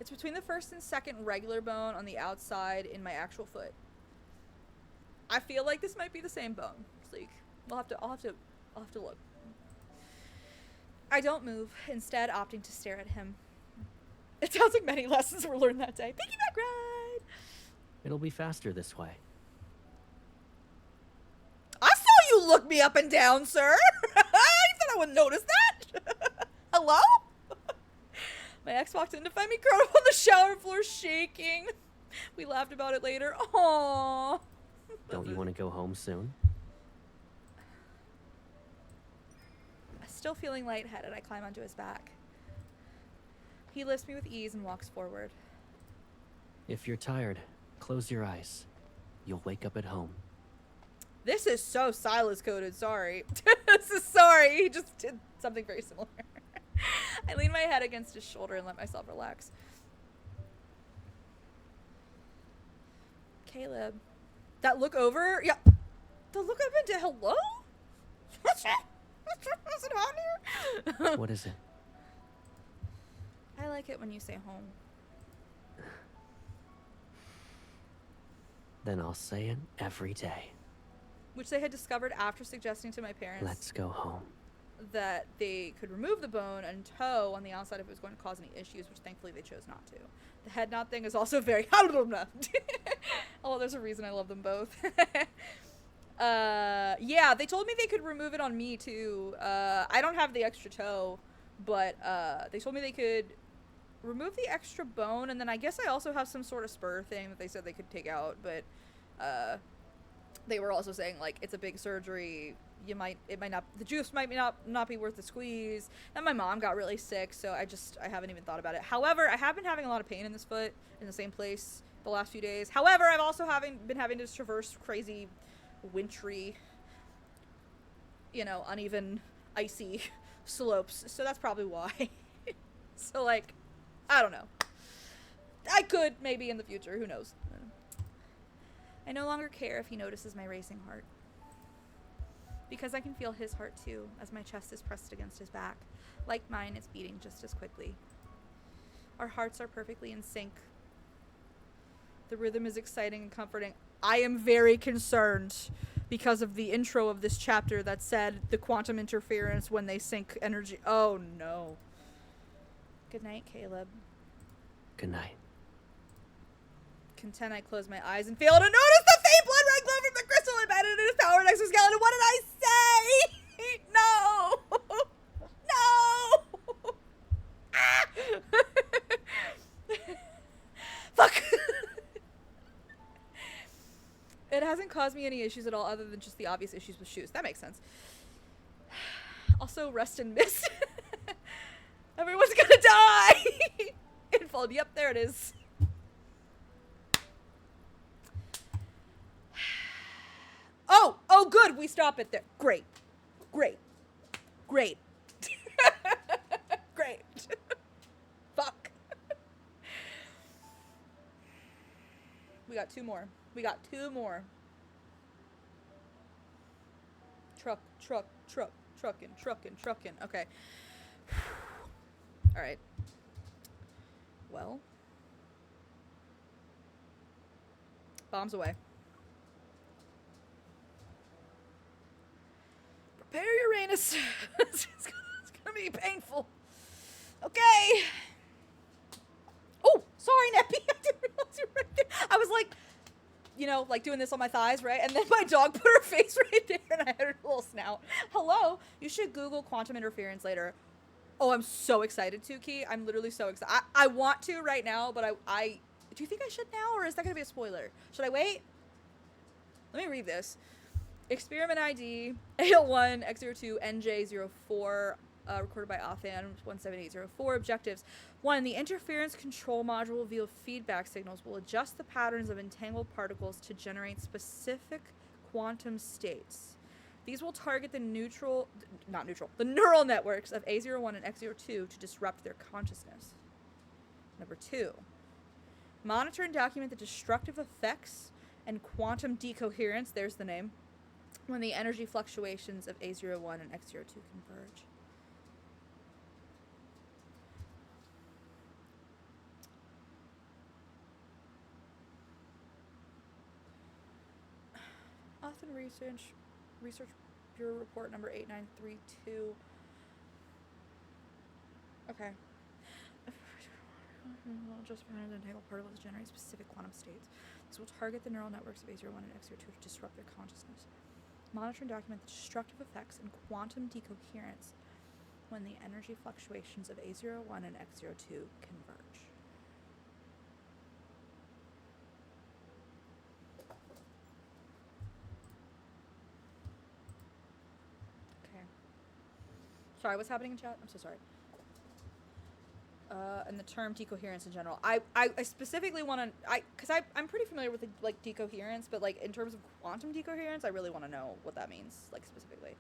It's between the first and second regular bone on the outside in my actual foot. I feel like this might be the same bone. leak. I'll have to look. I don't move, instead opting to stare at him. It sounds like many lessons were learned that day. Piggyback ride! It'll be faster this way. I saw you look me up and down, sir! You thought I wouldn't notice that? Hello? My ex walked in to find me curled up on the shower floor shaking. We laughed about it later. Aww. Don't you want to go home soon? Still feeling lightheaded, I climb onto his back. He lifts me with ease and walks forward. If you're tired, close your eyes. You'll wake up at home. This is so Silas coded, sorry. Sorry, he just did something very similar. I lean my head against his shoulder and let myself relax. Caleb. That look over? Yeah. The look up into hello? Is it on here? What is it? I like it when you say home. Then I'll say it every day. Which they had discovered after suggesting to my parents Let's go home. that they could remove the bone and toe on the outside if it was going to cause any issues, which thankfully they chose not to. The head knot thing is also very oh, there's a reason I love them both. Yeah, they told me they could remove it on me too. I don't have the extra toe, but they told me they could remove the extra bone, and then I guess I also have some sort of spur thing that they said they could take out, but they were also saying like it's a big surgery. It might not, the juice might not be worth the squeeze. And my mom got really sick, so I haven't even thought about it. However, I have been having a lot of pain in this foot in the same place the last few days. However, I've also been having to traverse crazy, wintry, uneven, icy slopes. So that's probably why. So like, I don't know. I could maybe in the future. Who knows? I no longer care if he notices my racing heart, because I can feel his heart too as my chest is pressed against his back. Like mine, it's beating just as quickly. Our hearts are perfectly in sync. The rhythm is exciting and comforting. I am very concerned because of the intro of this chapter that said the quantum interference when they sync energy. Oh no. Good night, Caleb. Good night. Content, I close my eyes and fail to notice the faint blood red glow from the crystal embedded in his powered exoskeleton. What did I say? No! No! Ah! Fuck! It hasn't caused me any issues at all other than just the obvious issues with shoes. That makes sense. Also, rest and mist. Everyone's gonna die! Infold. Yep, there it is. Oh, good. We stop it there. Great. Great. Great. Great. Fuck. We got two more. Truckin'. Okay. All right. Well. Bombs away. Prepare Uranus. It's gonna be painful. Okay. Oh, sorry, Neppy. I didn't realize you were right there. I was like, like doing this on my thighs, right? And then my dog put her face right there, and I had her little snout. Hello. You should Google quantum interference later. Oh, I'm so excited to, Key. I'm literally so excited. I want to right now, but I do you think I should now, or is that gonna be a spoiler? Should I wait? Let me read this. Experiment ID AL1 X02 NJ04, recorded by Othan 17804. Objectives: 1. The interference control module via feedback signals will adjust the patterns of entangled particles to generate specific quantum states. These will target the neural networks of A01 and X02 to disrupt their consciousness. Number 2. Monitor and document the destructive effects and quantum decoherence, there's the name, when the energy fluctuations of A01 and X02 converge. Often research Research Bureau Report number 8932. Okay. Just behind the entangled particles generate specific quantum states. This will target the neural networks of A01 and X02 to disrupt their consciousness. Monitor and document the destructive effects and quantum decoherence when the energy fluctuations of A01 and X02 converge. Okay. Sorry, what's happening in chat? I'm so sorry. And the term decoherence in general. I specifically want to, because I'm pretty familiar with, like, decoherence, but, like, in terms of quantum decoherence, I really want to know what that means, like, specifically.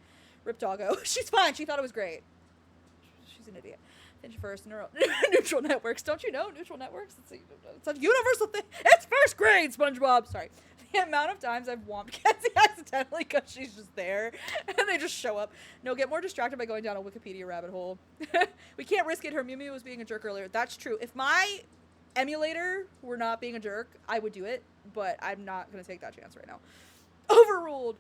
Rip Doggo. She's fine. She thought it was great. She's an idiot. Finch first, neutral networks. Don't you know neutral networks? It's a universal thing. It's first grade, SpongeBob. Sorry. The amount of times I've whomped Kenzie accidentally because she's just there and they just show up. No, get more distracted by going down a Wikipedia rabbit hole. We can't risk it. Her Mew Mew was being a jerk earlier. That's true. If my emulator were not being a jerk, I would do it, but I'm not going to take that chance right now. Overruled.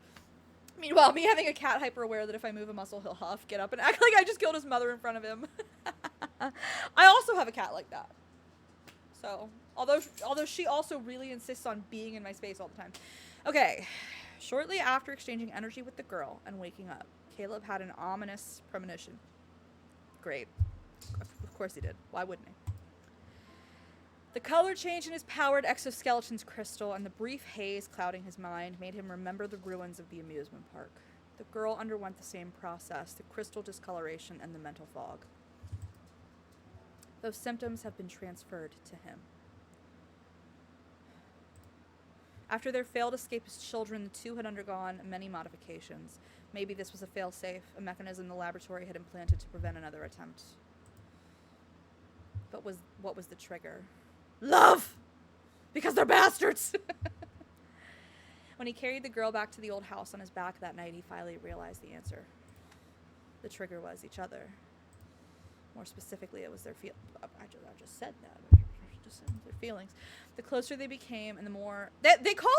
Meanwhile, me having a cat hyper aware that if I move a muscle, he'll huff, get up, and act like I just killed his mother in front of him. I also have a cat like that. So, although she also really insists on being in my space all the time. Okay. Shortly after exchanging energy with the girl and waking up, Caleb had an ominous premonition. Great. Of course he did. Why wouldn't he? The color change in his powered exoskeleton's crystal and the brief haze clouding his mind made him remember the ruins of the amusement park. The girl underwent the same process, the crystal discoloration and the mental fog. Those symptoms have been transferred to him. After their failed escape as children, the two had undergone many modifications. Maybe this was a failsafe, a mechanism the laboratory had implanted to prevent another attempt. But what was the trigger? Love! Because they're bastards! When he carried the girl back to the old house on his back that night, he finally realized the answer. The trigger was each other. More specifically, it was their I just said that. Just their feelings. The closer they became, and the more they call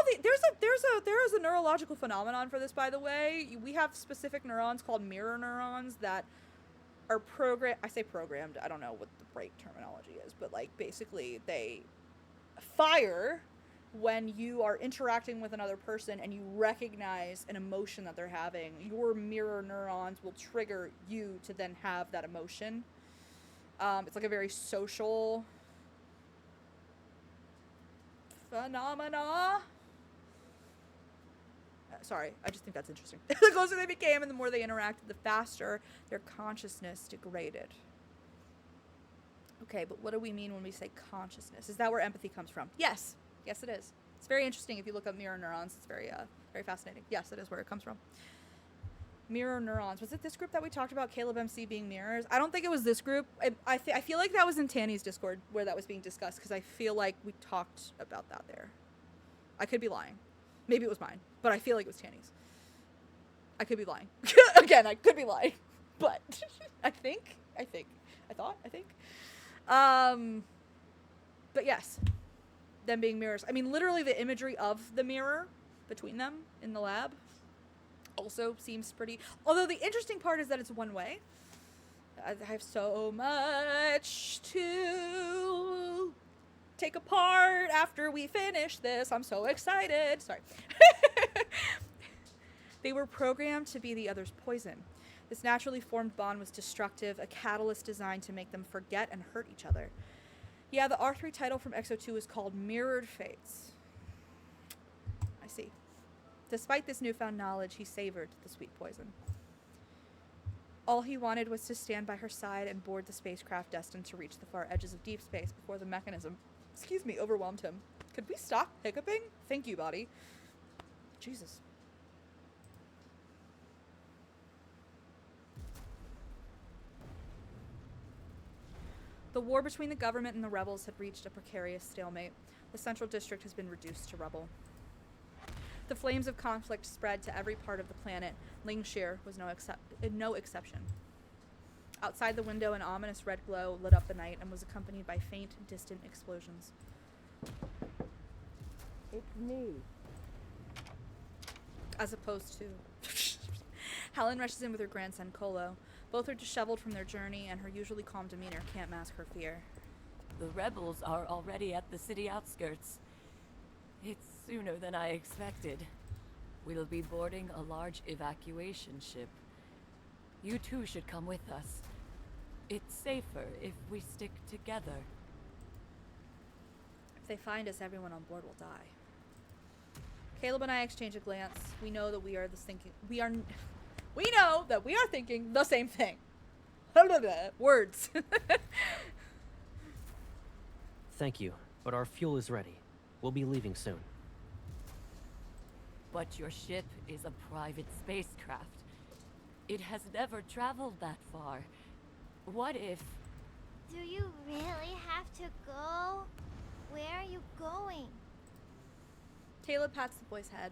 there is a neurological phenomenon for this. By the way, we have specific neurons called mirror neurons that are programmed. I say programmed. I don't know what the right terminology is, but like basically they fire when you are interacting with another person and you recognize an emotion that they're having. Your mirror neurons will trigger you to then have that emotion. It's like a very social phenomena. Sorry, I just think that's interesting. The closer they became and the more they interacted, the faster their consciousness degraded. Okay, but what do we mean when we say consciousness? Is that where empathy comes from? Yes. Yes, it is. It's very interesting if you look up mirror neurons. It's very, very fascinating. Yes, it is where it comes from. Mirror neurons. Was it this group that we talked about, Caleb MC being mirrors? I don't think it was this group. I feel like that was in Tanny's Discord where that was being discussed because I feel like we talked about that there. I could be lying. Maybe it was mine, but I feel like it was Tanny's. I could be lying. Again, I could be lying, but I think. But yes, them being mirrors. I mean, literally the imagery of the mirror between them in the lab also seems pretty, although the interesting part is that it's one way. I have so much to take apart after we finish this. I'm so excited. Sorry. They were programmed to be the other's poison. This naturally formed bond was destructive, a catalyst designed to make them forget and hurt each other. Yeah, the R3 title from X02 is called Mirrored Fates. I see. Despite this newfound knowledge, he savored the sweet poison. All he wanted was to stand by her side and board the spacecraft destined to reach the far edges of deep space before the mechanism, overwhelmed him. Could we stop hiccuping? Thank you, body. Jesus. The war between the government and the rebels had reached a precarious stalemate. The central district has been reduced to rubble. The flames of conflict spread to every part of the planet. Lingshire was no exception. Outside the window, an ominous red glow lit up the night and was accompanied by faint, distant explosions. It's me. As opposed to... Helen rushes in with her grandson, Kolo. Both are disheveled from their journey, and her usually calm demeanor can't mask her fear. The rebels are already at the city outskirts. It's sooner than I expected. We'll be boarding a large evacuation ship. You two should come with us. It's safer if we stick together. If they find us, everyone on board will die. Caleb and I exchange a glance. We know that we know that we are thinking the same thing. Words. Thank you, but our fuel is ready. We'll be leaving soon. But your ship is a private spacecraft. It has never traveled that far. What if... Do you really have to go? Where are you going? Caleb pats the boy's head.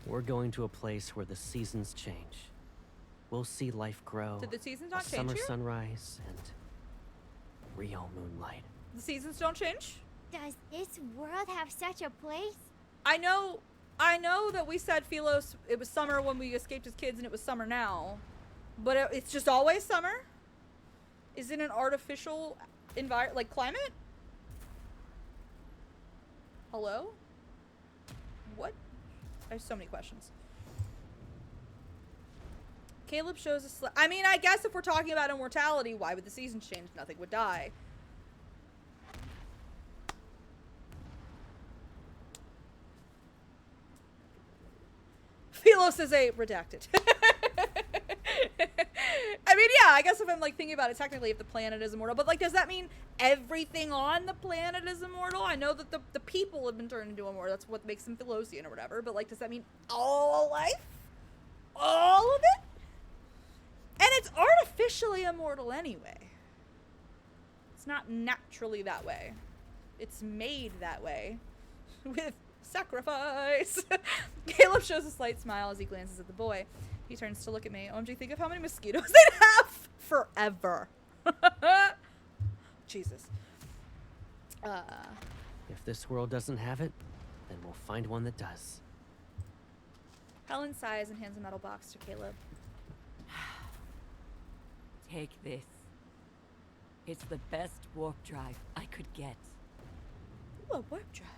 We're going to a place where the seasons change. We'll see life grow. Did the seasons a not change summer here? sunrise and real moonlight. The seasons don't change? Does this world have such a place? I know that we said Philos, it was summer when we escaped as kids and it was summer now. But it's just always summer? Is it an artificial like climate? Hello? What? I have so many questions. Caleb shows us. I mean, I guess if we're talking about immortality, why would the seasons change? Nothing would die. Philos is a redacted. I mean, yeah, I guess if I'm like thinking about it technically, if the planet is immortal, but like, does that mean everything on the planet is immortal? I know that the people have been turned into immortal. That's what makes them Philosian or whatever. But like, does that mean all life? All of it? And it's artificially immortal anyway. It's not naturally that way. It's made that way with sacrifice. Caleb shows a slight smile as he glances at the boy. He turns to look at me. OMG, think of how many mosquitoes they'd have forever. Jesus. If this world doesn't have it, then we'll find one that does. Helen sighs and hands a metal box to Caleb. Take this. It's the best warp drive I could get. Ooh, a warp drive.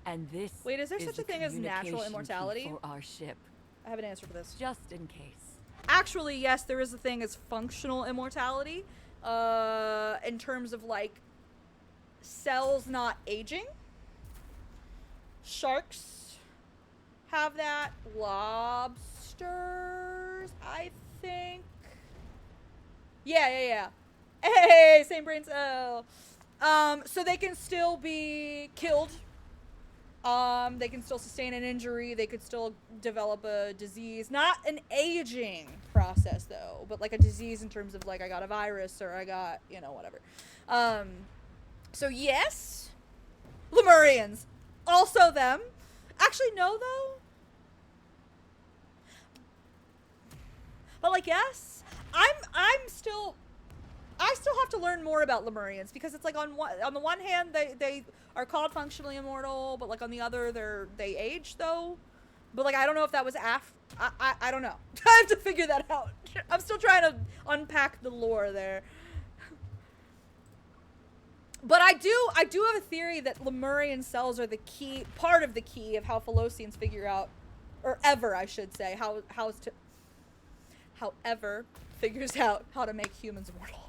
And this Wait, is there such the a thing as natural communication key immortality? for our ship. I have an answer for this. Just in case. Actually, yes, there is a thing as functional immortality. In terms of like cells not aging. Sharks have that. Lobsters, I think. Yeah. Hey, same brain cell. So they can still be killed. They can still sustain an injury. They could still develop a disease. Not an aging process, though, but like a disease in terms of like I got a virus or I got, whatever. So yes. Lemurians. Also them. Actually, no, though. But like, yes. I still have to learn more about Lemurians because it's like on the one hand they are called functionally immortal, but like on the other they age though. But like I don't know if that was I don't know. I have to figure that out. I'm still trying to unpack the lore there. But I do have a theory that Lemurian cells are the key part of the key of how Philosians figure out, or ever I should say, however figures out how to make humans immortal.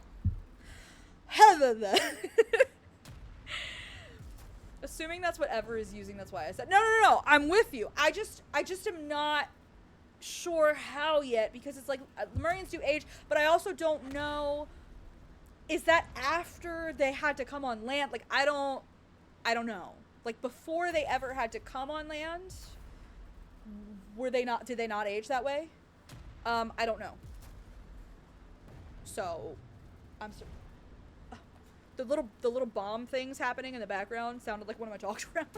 Assuming that's what Ever is using, that's why I said no. I'm with you. I just am not sure how yet because it's like Lemurians do age, but I also don't know. Is that after they had to come on land? Like I don't know. Like before they ever had to come on land, did they not age that way? I don't know. So, the little bomb things happening in the background sounded like one of my dogs around.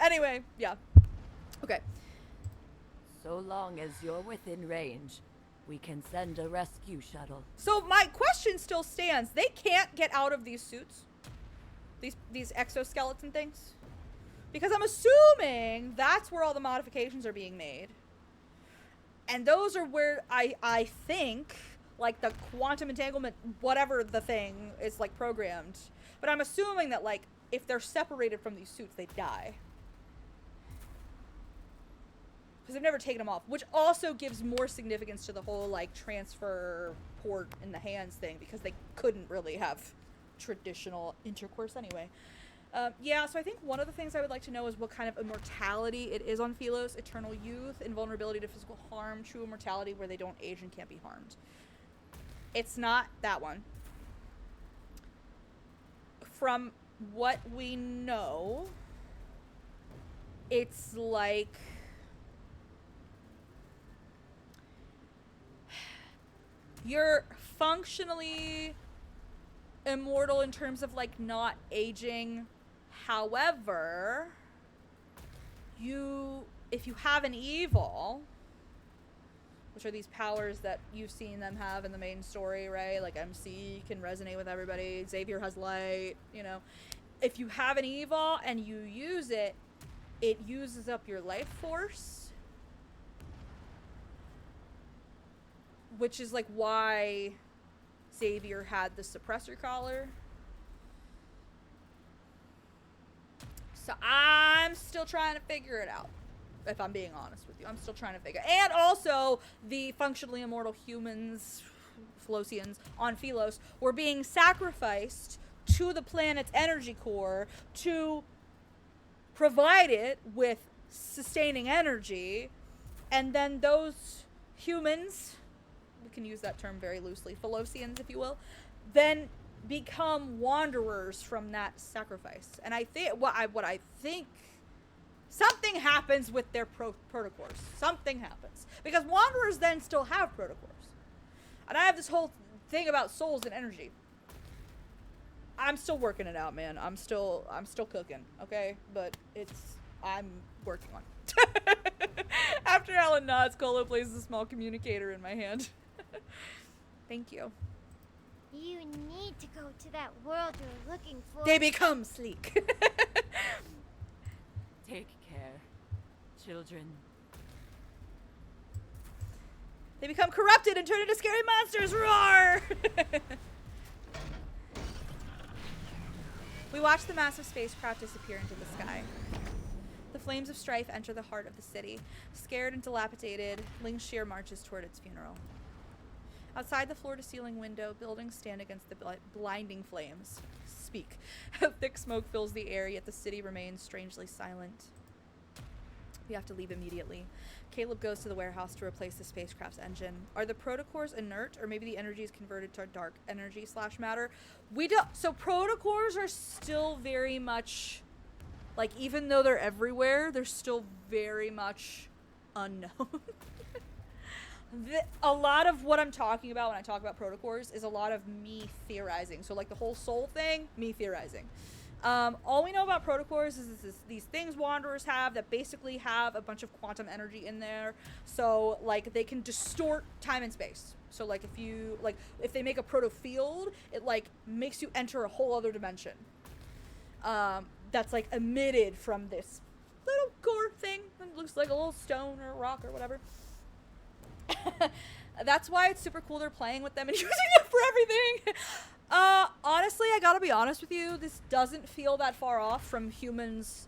Anyway, yeah. Okay. So long as you're within range, we can send a rescue shuttle. So my question still stands. They can't get out of these suits, these exoskeleton things, because I'm assuming that's where all the modifications are being made. And those are where I think, like, the quantum entanglement, whatever the thing is, like, programmed. But I'm assuming that, like, if they're separated from these suits, they die. Because they've never taken them off. Which also gives more significance to the whole, like, transfer port in the hands thing. Because they couldn't really have traditional intercourse anyway. Yeah, so I think one of the things I would like to know is what kind of immortality it is on Philos. Eternal youth, invulnerability to physical harm, true immortality where they don't age and can't be harmed. It's not that one. From what we know, it's like... you're functionally immortal in terms of, like, not aging. However, if you have an evil, which are these powers that you've seen them have in the main story, right? Like, MC can resonate with everybody, Xavier has light, you know. If you have an evil and you use it, it uses up your life force. Which is, like, why Xavier had the suppressor collar. So I'm still trying to figure it out, if I'm being honest with you. I'm still trying to figure it out. And also, the functionally immortal humans, Philosians, on Philos, were being sacrificed to the planet's energy core to provide it with sustaining energy. And then those humans, we can use that term very loosely, Philosians, if you will, then become wanderers from that sacrifice. And I think what I think, something happens with their protocores. Something happens because wanderers then still have protocores. And I have this whole thing about souls and energy. I'm still working it out, man. I'm still cooking, okay? But I'm working on it. After Alan nods, Colo places a small communicator in my hand. Thank you. You need to go to that world you're looking for. They become sleek. Take care, children. They become corrupted and turn into scary monsters. Roar! We watch the massive spacecraft disappear into the sky. The flames of strife enter the heart of the city. Scared and dilapidated, Ling Shear marches toward its funeral. Outside the floor-to-ceiling window, buildings stand against the blinding flames. Speak. Thick smoke fills the air, yet the city remains strangely silent. We have to leave immediately. Caleb goes to the warehouse to replace the spacecraft's engine. Are the protocores inert, or maybe the energy is converted to dark energy / matter? We don't. So protocores are still very much, like, even though they're everywhere, they're still very much unknown. A lot of what I'm talking about when I talk about protocores is a lot of me theorizing. So, like, the whole soul thing, me theorizing. All we know about protocores is these things wanderers have that basically have a bunch of quantum energy in there. So, like, they can distort time and space. So, like, if they make a proto field, it, like, makes you enter a whole other dimension. That's, like, emitted from this little core thing. It looks like a little stone or a rock or whatever. That's why it's super cool they're playing with them and using it for everything. Honestly, I gotta be honest with you, this doesn't feel that far off from humans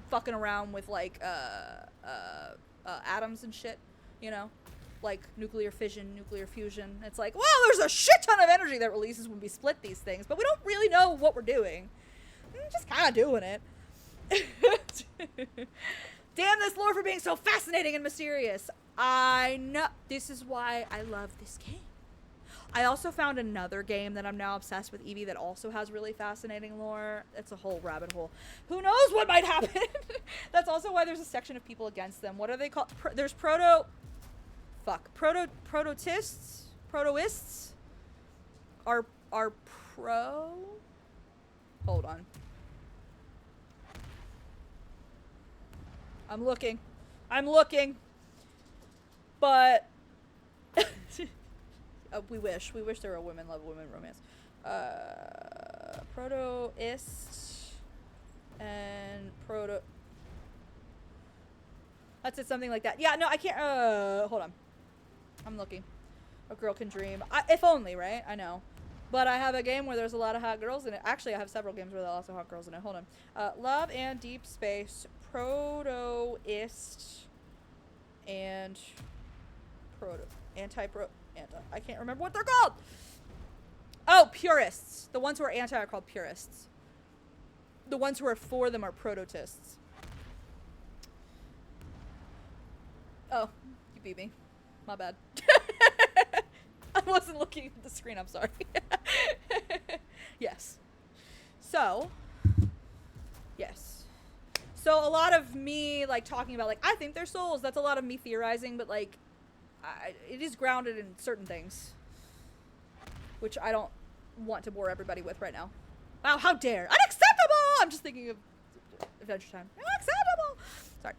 fucking around with, like, atoms and shit, you know? Like, nuclear fission, nuclear fusion. It's like, well, there's a shit ton of energy that releases when we split these things, but we don't really know what we're doing. We're just kind of doing it. Damn this lore for being so fascinating and mysterious. I know. This is why I love this game. I also found another game that I'm now obsessed with, Eevee, that also has really fascinating lore. It's a whole rabbit hole. Who knows what might happen? That's also why there's a section of people against them. What are they called? There's protoists? Protoists? Are pro? Hold on. I'm looking. But we wish there were a women love women romance. Protoist and proto. That's it, something like that. Yeah, no, I can't. Hold on. I'm looking. A girl can dream. If only, right? I know. But I have a game where there's a lot of hot girls in it. Actually, I have several games where there are lots of hot girls in it. Hold on. Love and Deep Space, Protoist, and I can't remember what they're called. Oh, purists. The ones who are anti are called purists. The ones who are for them are prototists. Oh, you beat me. My bad. I wasn't looking at the screen, I'm sorry. Yes. So, yes. So a lot of me, like, talking about, like, I think they're souls. That's a lot of me theorizing, but, like, it is grounded in certain things. Which I don't want to bore everybody with right now. Wow, how dare. Unacceptable! I'm just thinking of Adventure Time. Unacceptable! Sorry.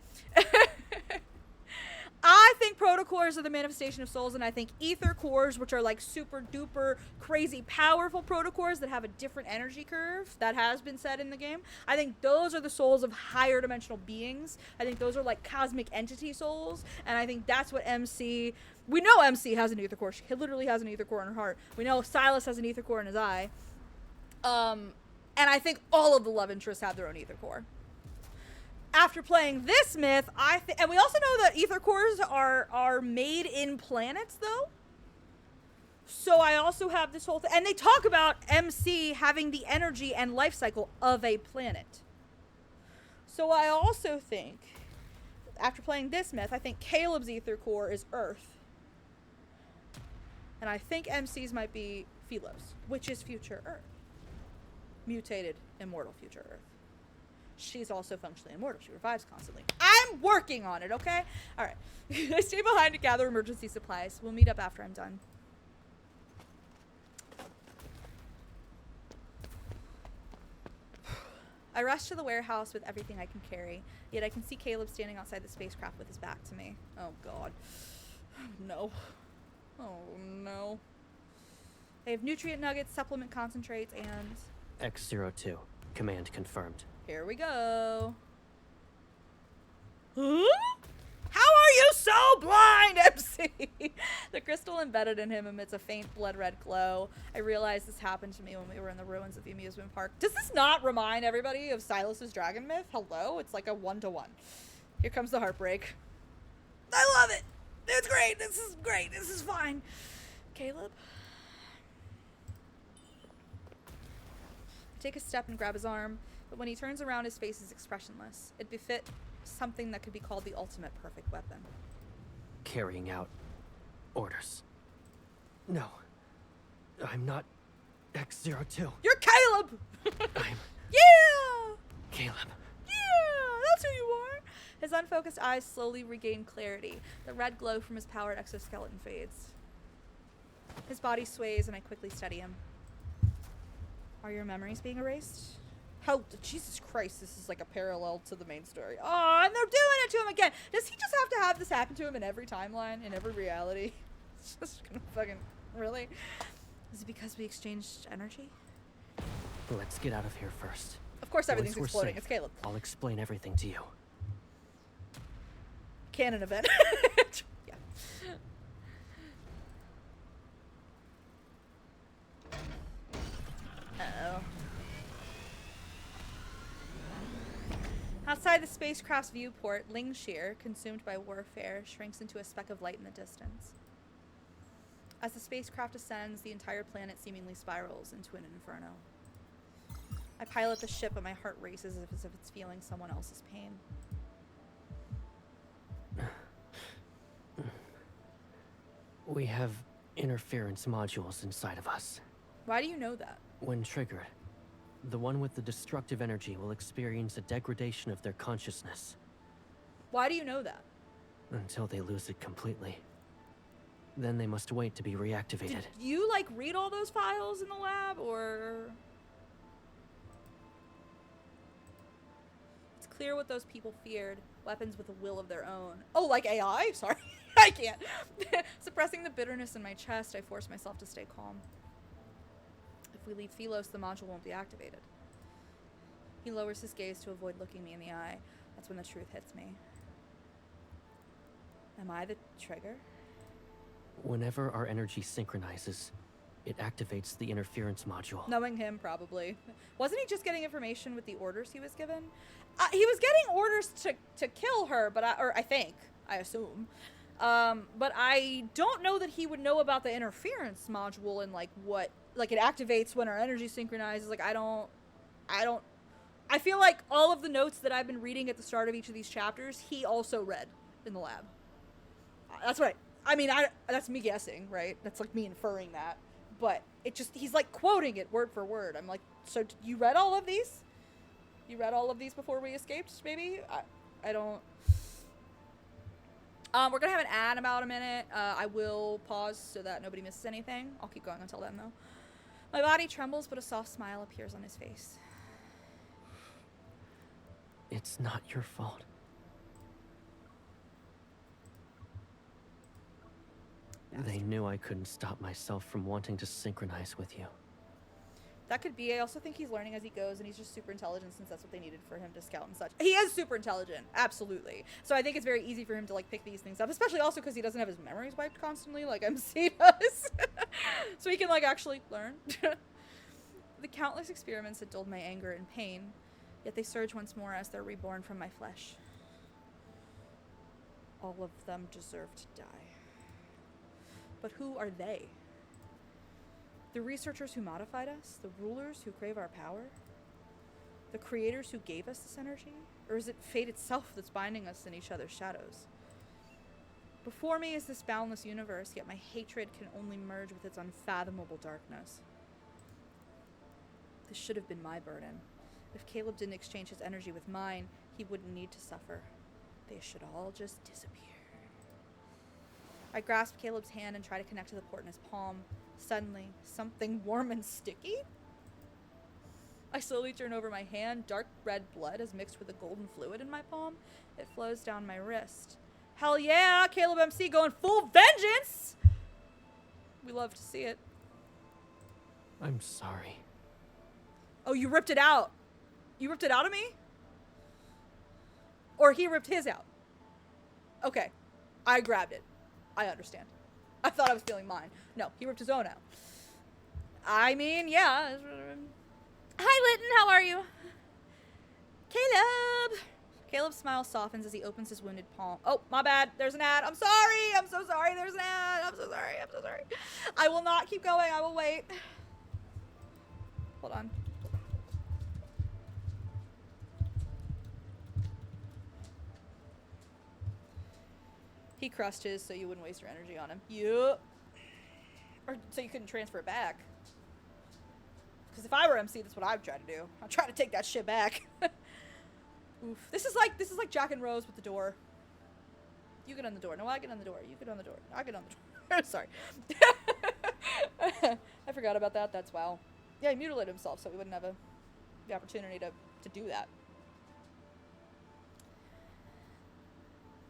I think protocores are the manifestation of souls, and I think ether cores, which are like super duper crazy powerful protocores that have a different energy curve, that has been said in the game. I think those are the souls of higher dimensional beings. I think those are like cosmic entity souls, and I think that's what MC... We know MC has an ether core. She literally has an ether core in her heart. We know Silas has an ether core in his eye. And I think all of the love interests have their own ether core. After playing this myth, and we also know that ether cores are made in planets, though. So I also have this whole thing, and they talk about MC having the energy and life cycle of a planet. So I also think, after playing this myth, I think Caleb's ether core is Earth, and I think MC's might be Philos, which is future Earth, mutated, immortal future Earth. She's also functionally immortal. She revives constantly. I'm working on it, okay? All right. I stay behind to gather emergency supplies. We'll meet up after I'm done. I rush to the warehouse with everything I can carry, yet I can see Caleb standing outside the spacecraft with his back to me. Oh, God. No. Oh, no. They have nutrient nuggets, supplement concentrates, and... X02. Command confirmed. Here we go. Huh? How are you so blind, MC? The crystal embedded in him emits a faint blood-red glow. I realized this happened to me when we were in the ruins of the amusement park. Does this not remind everybody of Silas's dragon myth? Hello? It's like a 1-to-1. Here comes the heartbreak. I love it. It's great. This is great. This is fine. Caleb? I take a step and grab his arm. But when he turns around, his face is expressionless. It befit something that could be called the ultimate perfect weapon. Carrying out orders. No. I'm not X02. You're Caleb! I'm... Yeah! Caleb. Yeah! That's who you are! His unfocused eyes slowly regain clarity. The red glow from his powered exoskeleton fades. His body sways, and I quickly steady him. Are your memories being erased? Oh, Jesus Christ, this is like a parallel to the main story. Oh, and they're doing it to him again. Does he just have to have this happen to him in every timeline, in every reality? It's just gonna fucking... Really? Is it because we exchanged energy? Let's get out of here first. Of course everything's Once we're exploding. safe, It's Caleb. I'll explain everything to you. Canon event. Yeah. Uh-oh. Outside the spacecraft's viewport, Lingshire, consumed by warfare, shrinks into a speck of light in the distance. As the spacecraft ascends, the entire planet seemingly spirals into an inferno. I pilot the ship, but my heart races as if it's feeling someone else's pain. We have interference modules inside of us. Why do you know that? When triggered, the one with the destructive energy will experience a degradation of their consciousness. Why do you know that? Until they lose it completely. Then they must wait to be reactivated. Did you, like, read all those files in the lab, or...? It's clear what those people feared. Weapons with a will of their own. Oh, like AI? Sorry. I can't. Suppressing the bitterness in my chest, I force myself to stay calm. If we leave Philos, the module won't be activated. He lowers his gaze to avoid looking me in the eye. That's when the truth hits me. Am I the trigger? Whenever our energy synchronizes, it activates the interference module. Knowing him, probably. Wasn't he just getting information with the orders he was given? He was getting orders to kill her, but I assume. But I don't know that he would know about the interference module and like what, like it activates when our energy synchronizes. Like I feel like all of the notes that I've been reading at the start of each of these chapters, he also read in the lab. That's what that's me guessing, right? That's like me inferring that. But he's like quoting it word for word. I'm like, so you read all of these? You read all of these before we escaped, maybe? I don't... we're gonna have an ad in about a minute. I will pause so that nobody misses anything. I'll keep going until then, though. My body trembles, but a soft smile appears on his face. It's not your fault. They knew I couldn't stop myself from wanting to synchronize with you. That could be. I also think he's learning as he goes, and he's just super intelligent since that's what they needed for him to scout and such. He is super intelligent, absolutely. So I think it's very easy for him to like pick these things up, especially also because he doesn't have his memories wiped constantly like MC does. So he can like actually learn. The countless experiments had dulled my anger and pain, yet they surge once more as they're reborn from my flesh. All of them deserve to die. But who are they? The researchers who modified us? The rulers who crave our power? The creators who gave us this energy? Or is it fate itself that's binding us in each other's shadows? Before me is this boundless universe, yet my hatred can only merge with its unfathomable darkness. This should have been my burden. If Caleb didn't exchange his energy with mine, he wouldn't need to suffer. They should all just disappear. I grasp Caleb's hand and try to connect to the port in his palm. Suddenly, something warm and sticky? I slowly turn over my hand. Dark red blood is mixed with a golden fluid in my palm. It flows down my wrist. Hell yeah! Caleb MC going full vengeance! We love to see it. I'm sorry. Oh, you ripped it out. You ripped it out of me? Or he ripped his out. Okay. I grabbed it. I understand. I thought I was feeling mine. No, he ripped his own out. I mean, yeah. Hi, Lytton. How are you? Caleb! Caleb's smile softens as he opens his wounded palm. Oh, my bad. There's an ad. I'm sorry. I'm so sorry. There's an ad. I'm so sorry. I'm so sorry. I will not keep going. I will wait. Hold on. He crushed his so you wouldn't waste your energy on him. Yup. Or so you couldn't transfer it back. Because if I were MC, that's what I'd try to do. I'd try to take that shit back. Oof. This is like Jack and Rose with the door. You get on the door. No, I get on the door. You get on the door. I get on the door. Sorry. I forgot about that. That's wow. Yeah, he mutilated himself so he wouldn't have the opportunity to do that.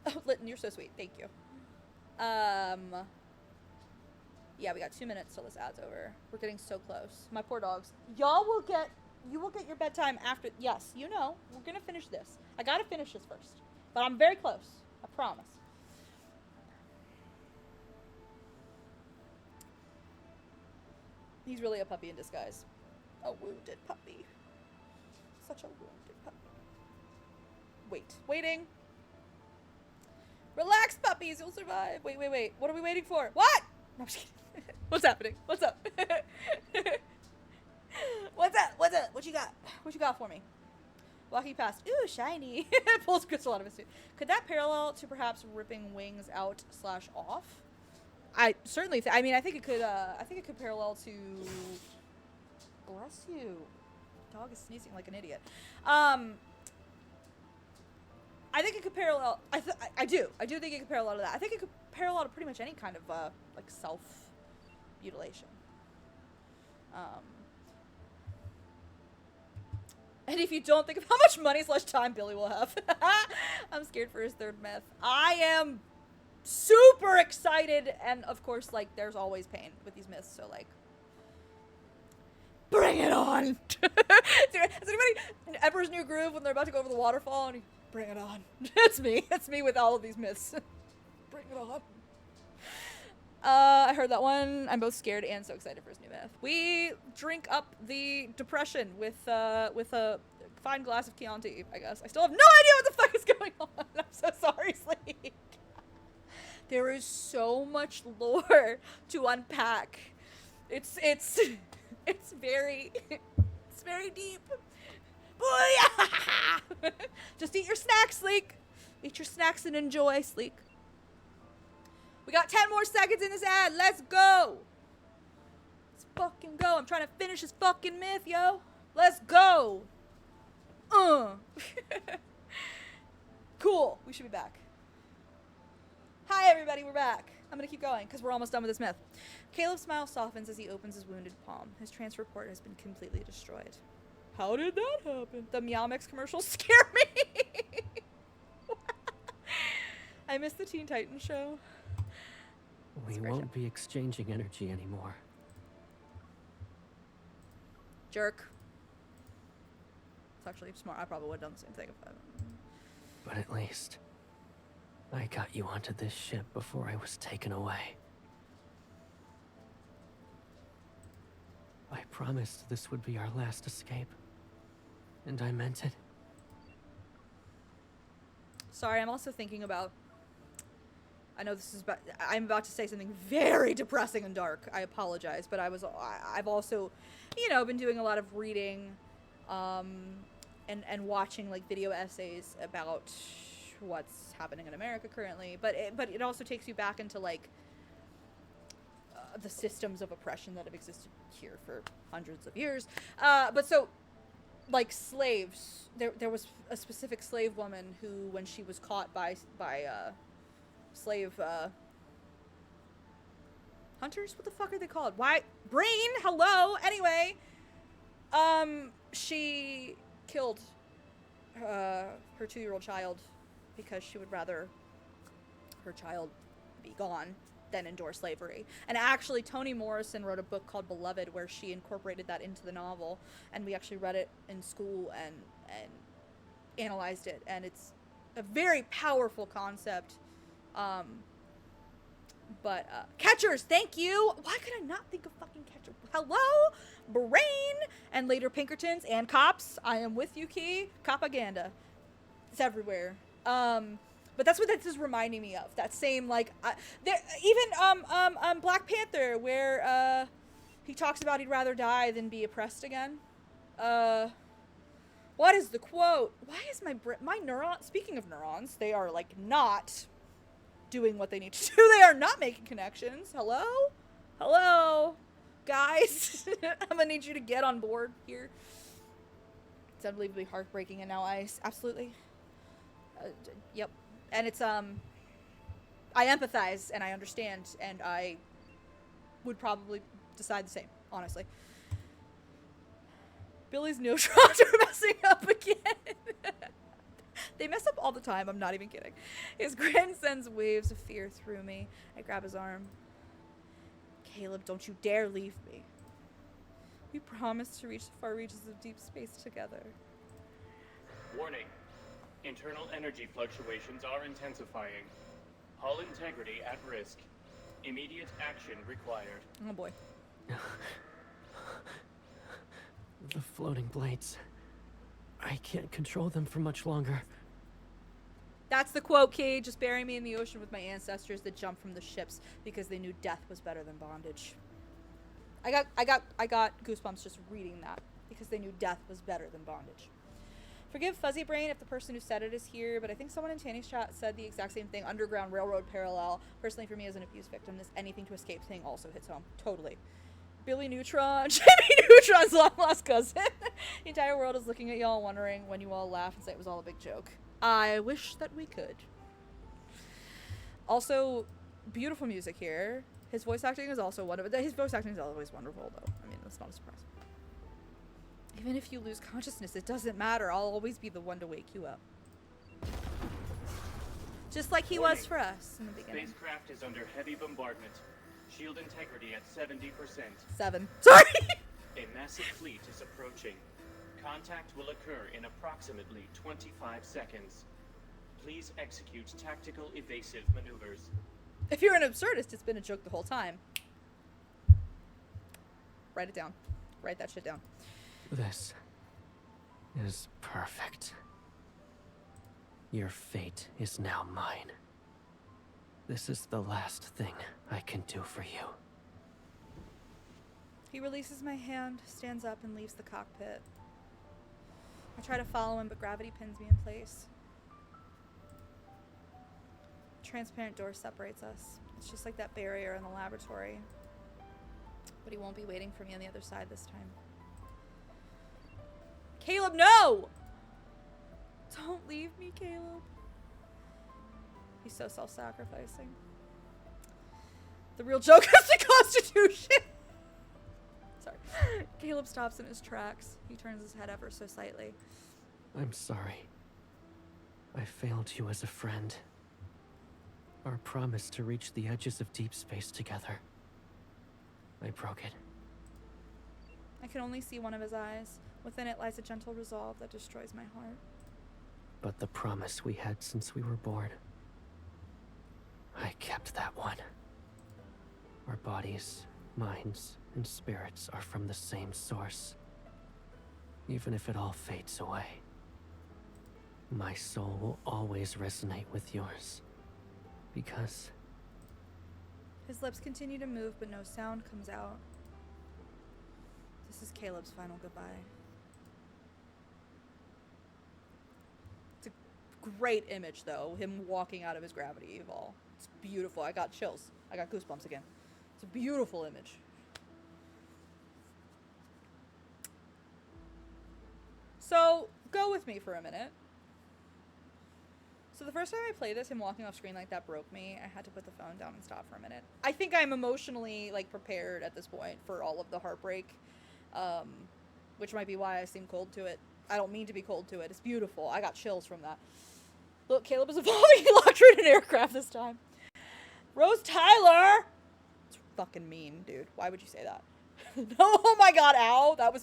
Oh, Lytton, you're so sweet. Thank you. Yeah, we got 2 minutes till this ad's over. We're getting so close. My poor dogs. You will get your bedtime after. Yes, you know. We're gonna finish this. I gotta finish this first. But I'm very close. I promise. He's really a puppy in disguise. A wounded puppy. Such a wounded puppy. Waiting. Relax, puppies. You'll survive. Wait. What are we waiting for? What? No, I'm just kidding. What's happening? What's up? What's up? What you got? What you got for me? Walking past. Ooh, shiny. Pulls crystal out of his suit. Could that parallel to perhaps ripping wings out / off? I certainly. I think it could. I think it could parallel to. Bless you. Dog is sneezing like an idiot. I think it could parallel. I do think it could parallel to that. I think it could parallel to pretty much any kind of like self mutilation. And if you don't think of how much money / time Billy will have, I'm scared for his third myth. I am super excited, and of course, like, there's always pain with these myths, so like, bring it on. Has anybody Emperor's New Groove when they're about to go over the waterfall and bring it on? It's me with all of these myths. bring it on. I heard that one. I'm both scared and so excited for his new myth. We drink up the depression with a fine glass of Chianti, I guess. I still have no idea what the fuck is going on. I'm so sorry, Sleek. There is so much lore to unpack. It's very deep. Booyah! Just eat your snacks, Sleek. Eat your snacks and enjoy, Sleek. We got 10 more seconds in this ad. Let's go. Let's fucking go. I'm trying to finish this fucking myth, yo. Let's go. Cool. We should be back. Hi, everybody. We're back. I'm going to keep going because we're almost done with this myth. Caleb's smile softens as he opens his wounded palm. His transfer port has been completely destroyed. How did that happen? The Meow Mix commercials scare me. I miss the Teen Titans show. We won't be exchanging energy anymore. Jerk. It's actually smart. I probably would have done the same thing if I... But at least, I got you onto this ship before I was taken away. I promised this would be our last escape. And I meant it. Sorry, I'm also thinking about... I know this is about... I'm about to say something very depressing and dark. I apologize, but I've also, you know, been doing a lot of reading, and watching like video essays about what's happening in America currently. But it also takes you back into like the systems of oppression that have existed here for hundreds of years. But so, like slaves, there was a specific slave woman who, when she was caught by slave hunters, what the fuck are they called? Why, brain, hello. Anyway, she killed her 2-year-old child because she would rather her child be gone than endure slavery. And actually, Toni Morrison wrote a book called Beloved where she incorporated that into the novel, and we actually read it in school and analyzed it, and it's a very powerful concept. Catchers, thank you. Why could I not think of fucking Catcher? Hello, Brain, and later Pinkertons and Cops. I am with you, Key. Copaganda. It's everywhere. But that's what this is reminding me of. That same, like, even Black Panther, where he talks about he'd rather die than be oppressed again. What is the quote? Why is my neuron? Speaking of neurons, they are like not doing what they need to do. They are not making connections. Hello, guys. I'm gonna need you to get on board here. It's unbelievably heartbreaking, and now absolutely. Yep. And it's, I empathize and I understand, and I would probably decide the same, honestly. Billy's neutrons are messing up again. They mess up all the time, I'm not even kidding. His grin sends waves of fear through me. I grab his arm. Caleb, don't you dare leave me. We promised to reach the far reaches of deep space together. Warning. Internal energy fluctuations are intensifying. Hull integrity at risk. Immediate action required. Oh boy. The floating blades. I can't control them for much longer. That's the quote, Key. Just bury me in the ocean with my ancestors that jumped from the ships because they knew death was better than bondage. I got goosebumps just reading that because they knew death was better than bondage. Forgive Fuzzy Brain if the person who said it is here, but I think someone in Tanny's chat said the exact same thing. Underground Railroad parallel. Personally, for me as an abuse victim, this anything to escape thing also hits home. Totally. Billy Neutron, Jimmy Neutron's long lost cousin. The entire world is looking at y'all wondering when you all laugh and say it was all a big joke. I wish that we could. Also, beautiful music here. His voice acting is also wonderful. His voice acting is always wonderful, though. I mean, that's not a surprise. Even if you lose consciousness, it doesn't matter. I'll always be the one to wake you up. Just like he was for us in the beginning. Spacecraft is under heavy bombardment. Shield integrity at 70%. 7. Sorry! A massive fleet is approaching. Contact will occur in approximately 25 seconds. Please execute tactical evasive maneuvers. If you're an absurdist, it's been a joke the whole time. Write it down. Write that shit down. This is perfect. Your fate is now mine. This is the last thing I can do for you. He releases my hand, stands up, and leaves the cockpit. I try to follow him, but gravity pins me in place. A transparent door separates us. It's just like that barrier in the laboratory. But he won't be waiting for me on the other side this time. Caleb, no! Don't leave me, Caleb. He's so self-sacrificing. The real joke is the Constitution! Sorry. Caleb stops in his tracks. He turns his head ever so slightly. I'm sorry. I failed you as a friend. Our promise to reach the edges of deep space together. I broke it. I can only see one of his eyes. Within it lies a gentle resolve that destroys my heart. But the promise we had since we were born, I kept that one. Our bodies, minds, and spirits are from the same source. Even if it all fades away, my soul will always resonate with yours. Because... His lips continue to move, but no sound comes out. This is Caleb's final goodbye. It's a great image, though. Him walking out of his gravity evol. It's beautiful. I got chills. I got goosebumps again. It's a beautiful image. So, go with me for a minute. So the first time I played this, him walking off screen like that broke me. I had to put the phone down and stop for a minute. I think I'm emotionally, like, prepared at this point for all of the heartbreak, which might be why I seem cold to it. I don't mean to be cold to it. It's beautiful. I got chills from that. Look, Caleb is evolving. He locked her in an aircraft this time. Rose Tyler! It's fucking mean, dude. Why would you say that? No, oh my god, ow. That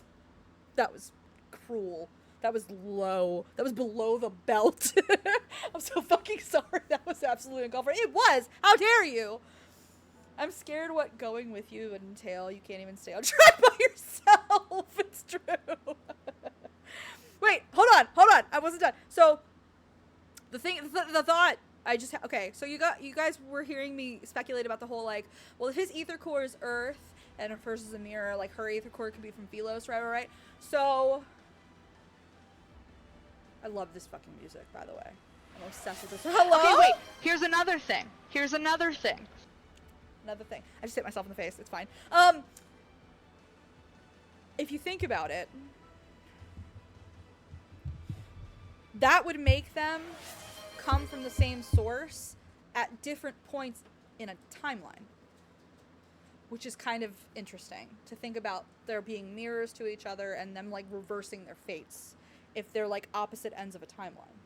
was cruel. That was low. That was below the belt. I'm so fucking sorry. That was absolutely uncalled for. It was! How dare you! I'm scared what going with you would entail. You can't even stay on track by yourself. It's true. Wait, hold on. I wasn't done. So, the thought, okay, so you guys were hearing me speculate about the whole, like, well, if his ether core is Earth, and if hers is a mirror, like, her ether core could be from Philos, right? So... I love this fucking music, by the way. I'm obsessed with this. Hello? Okay, wait. Here's another thing. Another thing. I just hit myself in the face. It's fine. If you think about it, that would make them come from the same source at different points in a timeline. Which is kind of interesting to think about there being mirrors to each other and them, like, reversing their fates. If they're, like, opposite ends of a timeline.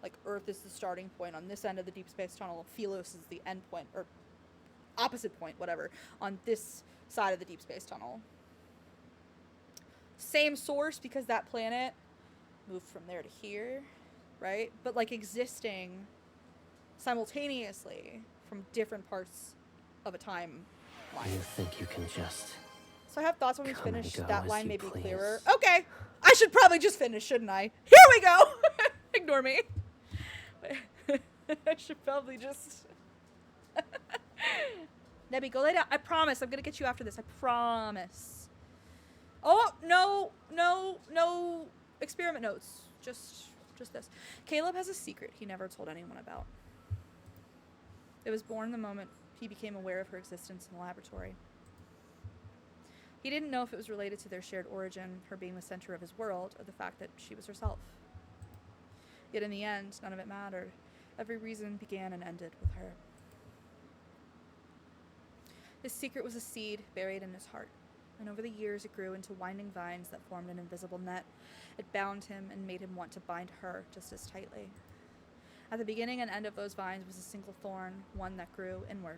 Like, Earth is the starting point on this end of the deep space tunnel, Philos is the end point, or opposite point, whatever, on this side of the deep space tunnel. Same source, because that planet moved from there to here, right? But, like, existing simultaneously from different parts of a timeline. You think you can just... So I have thoughts when we finish. That line may be please. clearer. Okay. I should probably just finish, shouldn't I? Here we go! Ignore me. I should probably just... Nebby, go lay down. I promise. I'm gonna get you after this. I promise. Oh, no experiment notes. Just this. Caleb has a secret he never told anyone about. It was born the moment he became aware of her existence in the laboratory. He didn't know if it was related to their shared origin, her being the center of his world, or the fact that she was herself. Yet in the end, none of it mattered. Every reason began and ended with her. His secret was a seed buried in his heart, and over the years it grew into winding vines that formed an invisible net. It bound him and made him want to bind her just as tightly. At the beginning and end of those vines was a single thorn, one that grew inward.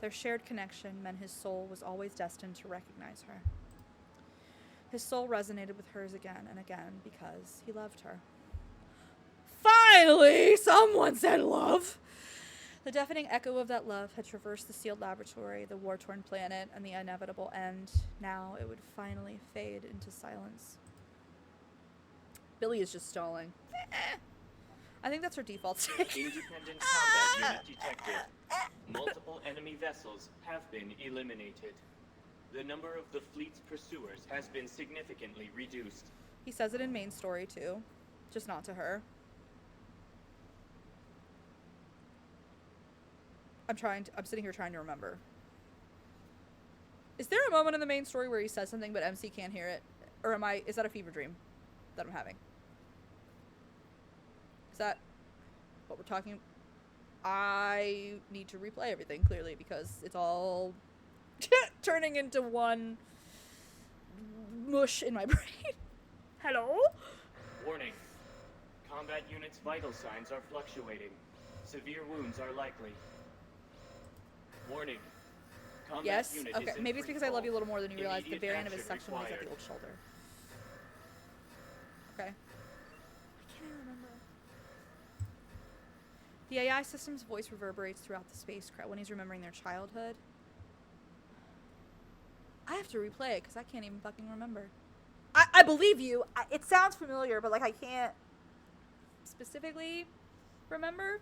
Their shared connection meant his soul was always destined to recognize her. His soul resonated with hers again and again because he loved her. Finally, someone said love. The deafening echo of that love had traversed the sealed laboratory, the war-torn planet, and the inevitable end. Now it would finally fade into silence. Billy is just stalling. I think that's her default state. Independent combat unit detected. Multiple enemy vessels have been eliminated. The number of the fleet's pursuers has been significantly reduced. He says it in main story too, just not to her. I'm sitting here trying to remember. Is there a moment in the main story where he says something but MC can't hear it? Or is that a fever dream that I'm having? Is that what we're talking? I need to replay everything clearly because it's all turning into one mush in my brain. Hello? Warning. Combat unit's vital signs are fluctuating. Severe wounds are likely. Warning. Combat Yes? unit Okay, is in maybe it's because I love you a little more than you realize the Immediate variant of his action section was at the required. old shoulder. Okay. Why can't I remember? The AI system's voice reverberates throughout the spacecraft when he's remembering their childhood. I have to replay it because I can't even fucking remember. I believe you. It sounds familiar, but like I can't specifically remember.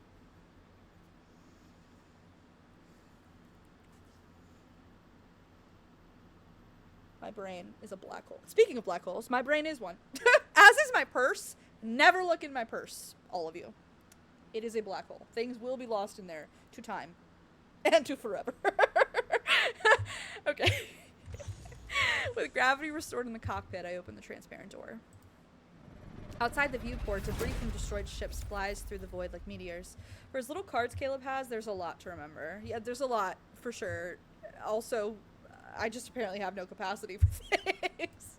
My brain is a black hole. Speaking of black holes, my brain is one. As is my purse. Never look in my purse, all of you. It is a black hole. Things will be lost in there to time and to forever. Okay. With gravity restored in the cockpit, I open the transparent door. Outside the viewport, debris from destroyed ships flies through the void like meteors. For as little cards Caleb has, there's a lot to remember. Yeah, there's a lot, for sure. Also, I just apparently have no capacity for things.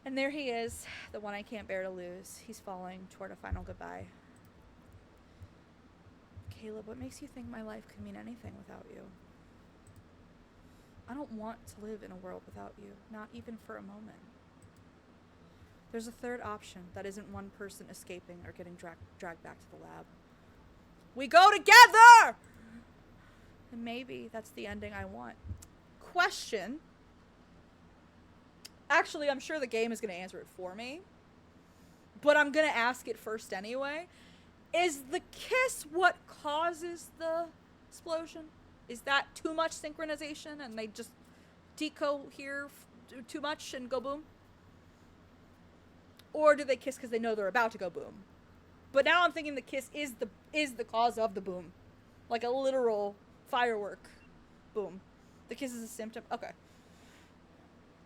And there he is, the one I can't bear to lose. He's falling toward a final goodbye. Caleb, what makes you think my life could mean anything without you? I don't want to live in a world without you, not even for a moment. There's a third option that isn't one person escaping or getting dragged back to the lab. We go together! And maybe that's the ending I want. Question. Actually, I'm sure the game is going to answer it for me. But I'm going to ask it first anyway. Is the kiss what causes the explosion? Is that too much synchronization and they just decohere too much and go boom? Or do they kiss because they know they're about to go boom? But now I'm thinking the kiss is the cause of the boom. Like a literal firework boom. The kiss is a symptom. Okay.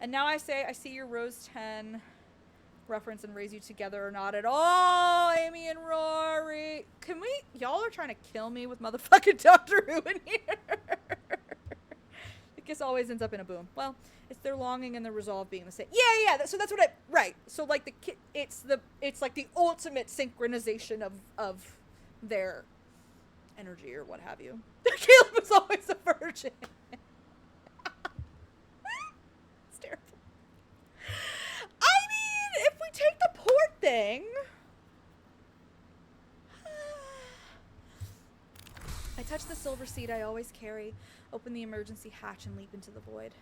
And now I say, I see your Rose 10 reference and raise you together or not at all, Amy and Rory. Can we? Y'all are trying to kill me with motherfucking Doctor Who in here. The kiss always ends up in a boom. Well, it's their longing and the resolve being the same. Yeah. So that's what right. So like it's like the ultimate synchronization of their energy or what have you. Caleb was always a virgin. It's terrible. I mean, if we take the port thing, I touch the silver seed I always carry, open the emergency hatch, and leap into the void.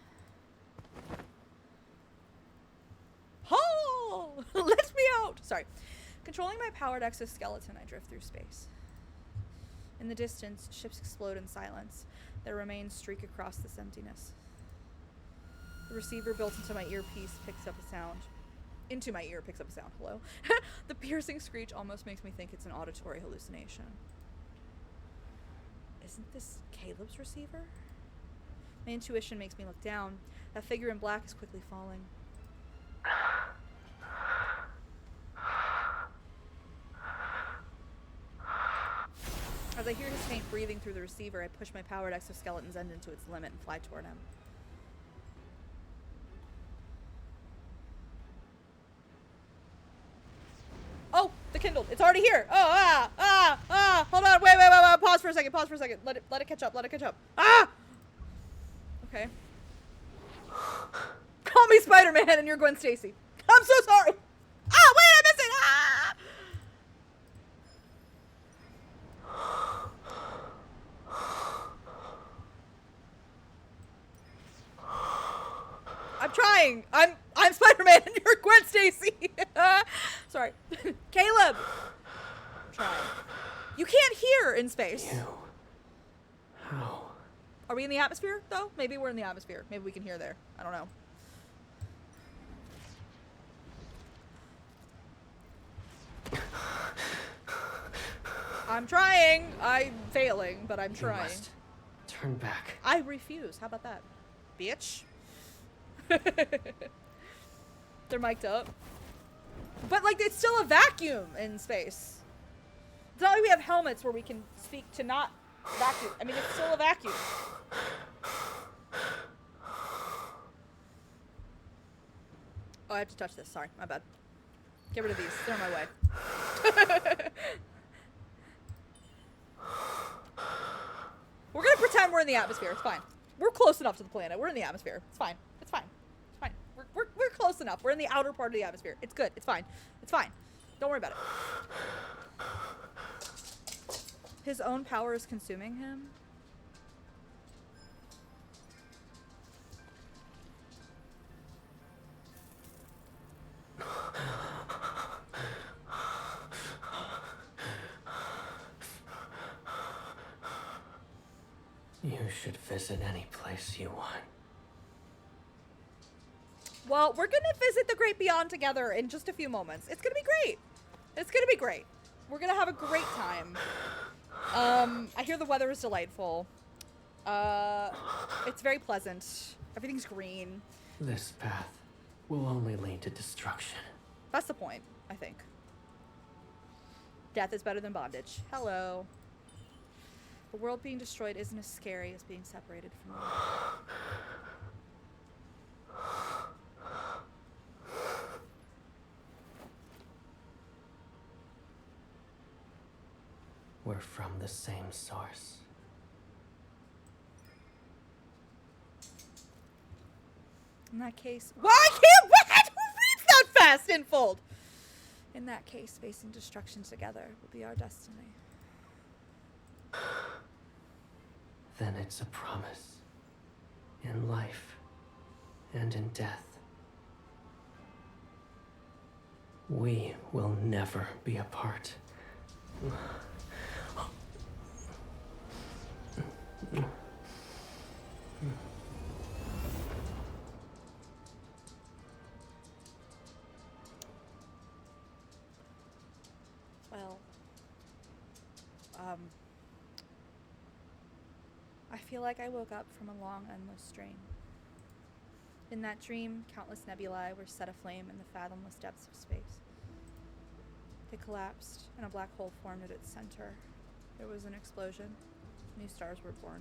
Oh! Let me out! Sorry. Controlling my powered exoskeleton, I drift through space. In the distance, ships explode in silence. Their remains streak across this emptiness. The receiver built into my earpiece picks up a sound. Into my ear picks up a sound. Hello? The piercing screech almost makes me think it's an auditory hallucination. Isn't this Caleb's receiver? My intuition makes me look down. That figure in black is quickly falling. As I hear his faint breathing through the receiver, I push my powered exoskeleton's end into its limit and fly toward him. Oh, the Kindle. It's already here. Oh, hold on. Wait. Pause for a second. Let it catch up. Ah! Okay. Call me Spider-Man and you're Gwen Stacy. I'm so sorry. Ah, wait, I missed it. Ah! I'm trying. I'm Spider-Man and you're Gwen Stacy. Sorry. Caleb. I'm trying. You can't hear in space. You. How? Are we in the atmosphere though? Maybe we're in the atmosphere. Maybe we can hear there. I don't know. I'm trying. I'm failing, but I'm trying. Must turn back. I refuse. How about that? Bitch. They're mic'd up. But, like, it's still a vacuum in space. It's not like we have helmets where we can speak to not vacuum. I mean, it's still a vacuum. Oh, I have to touch this. Sorry. My bad. Get rid of these. They're in my way. We're gonna pretend we're in the atmosphere. It's fine. We're close enough to the planet. We're in the atmosphere. It's fine. It's fine. It's fine. We're close enough. We're in the outer part of the atmosphere. It's good. It's fine. It's fine. Don't worry about it. His own power is consuming him. You should visit any place you want. Well, we're gonna visit the Great Beyond together in just a few moments. It's gonna be great. It's gonna be great. We're gonna have a great time. I hear the weather is delightful. It's very pleasant. Everything's green. This path will only lead to destruction. That's the point, I think. Death is better than bondage. Hello. The world being destroyed isn't as scary as being separated from it. We're from the same source. In that case, why I can't what? Who reads that fast in fold? In that case, facing destruction together will be our destiny. Then it's a promise. In life and in death. We will never be apart. Well, I feel like I woke up from a long, endless dream. In that dream, countless nebulae were set aflame in the fathomless depths of space. They collapsed, and a black hole formed at its center. There was an explosion. New stars were born.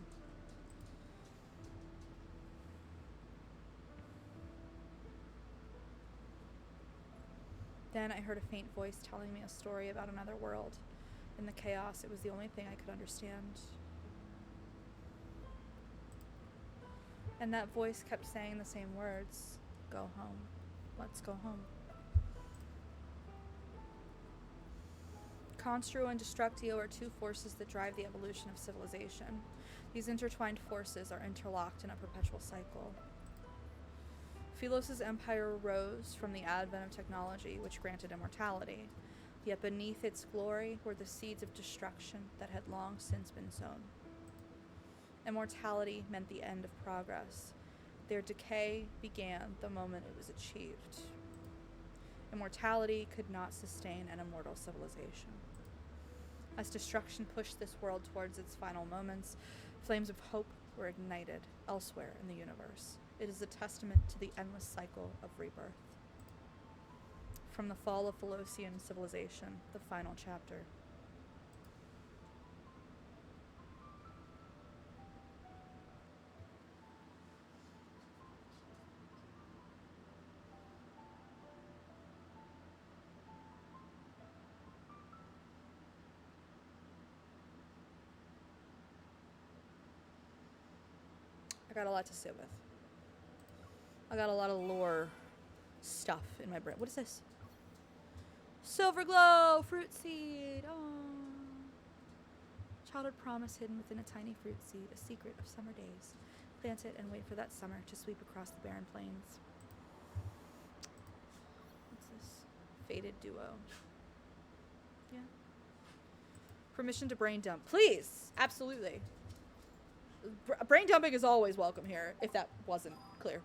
Then I heard a faint voice telling me a story about another world. In the chaos, it was the only thing I could understand. And that voice kept saying the same words. Go home. Let's go home. Constru and Destructio are two forces that drive the evolution of civilization. These intertwined forces are interlocked in a perpetual cycle. Philos' empire rose from the advent of technology, which granted immortality. Yet beneath its glory were the seeds of destruction that had long since been sown. Immortality meant the end of progress. Their decay began the moment it was achieved. Immortality could not sustain an immortal civilization. As destruction pushed this world towards its final moments, flames of hope were ignited elsewhere in the universe. It is a testament to the endless cycle of rebirth. From the fall of Philosian civilization, the final chapter. I got a lot to sit with. I got a lot of lore stuff in my brain. What is this? Silver glow, fruit seed. Oh. Childhood promise hidden within a tiny fruit seed, a secret of summer days. Plant it and wait for that summer to sweep across the barren plains. Fated duo. Yeah. Permission to brain dump. Please! Absolutely. Brain dumping is always welcome here, if that wasn't clear.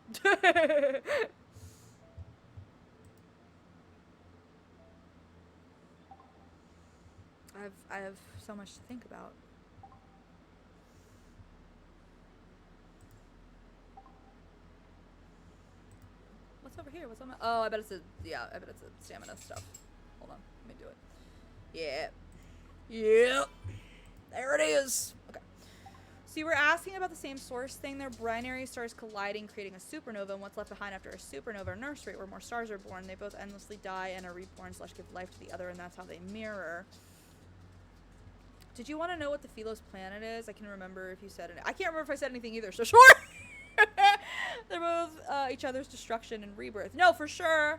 I have so much to think about. What's over here? What's on my... Oh, I bet it's a... Yeah, I bet it's a stamina stuff. Hold on. Let me do it. Yeah. Yep. There it is. Okay. So you were asking about the same source thing there. Binary stars colliding, creating a supernova, and what's left behind after a supernova nursery where more stars are born. They both endlessly die and are reborn / give life to the other, and that's how they mirror. Did you want to know what the Philos planet is? I can remember if you said it. I can't remember if I said anything either, so sure. They're both each other's destruction and rebirth. No, for sure.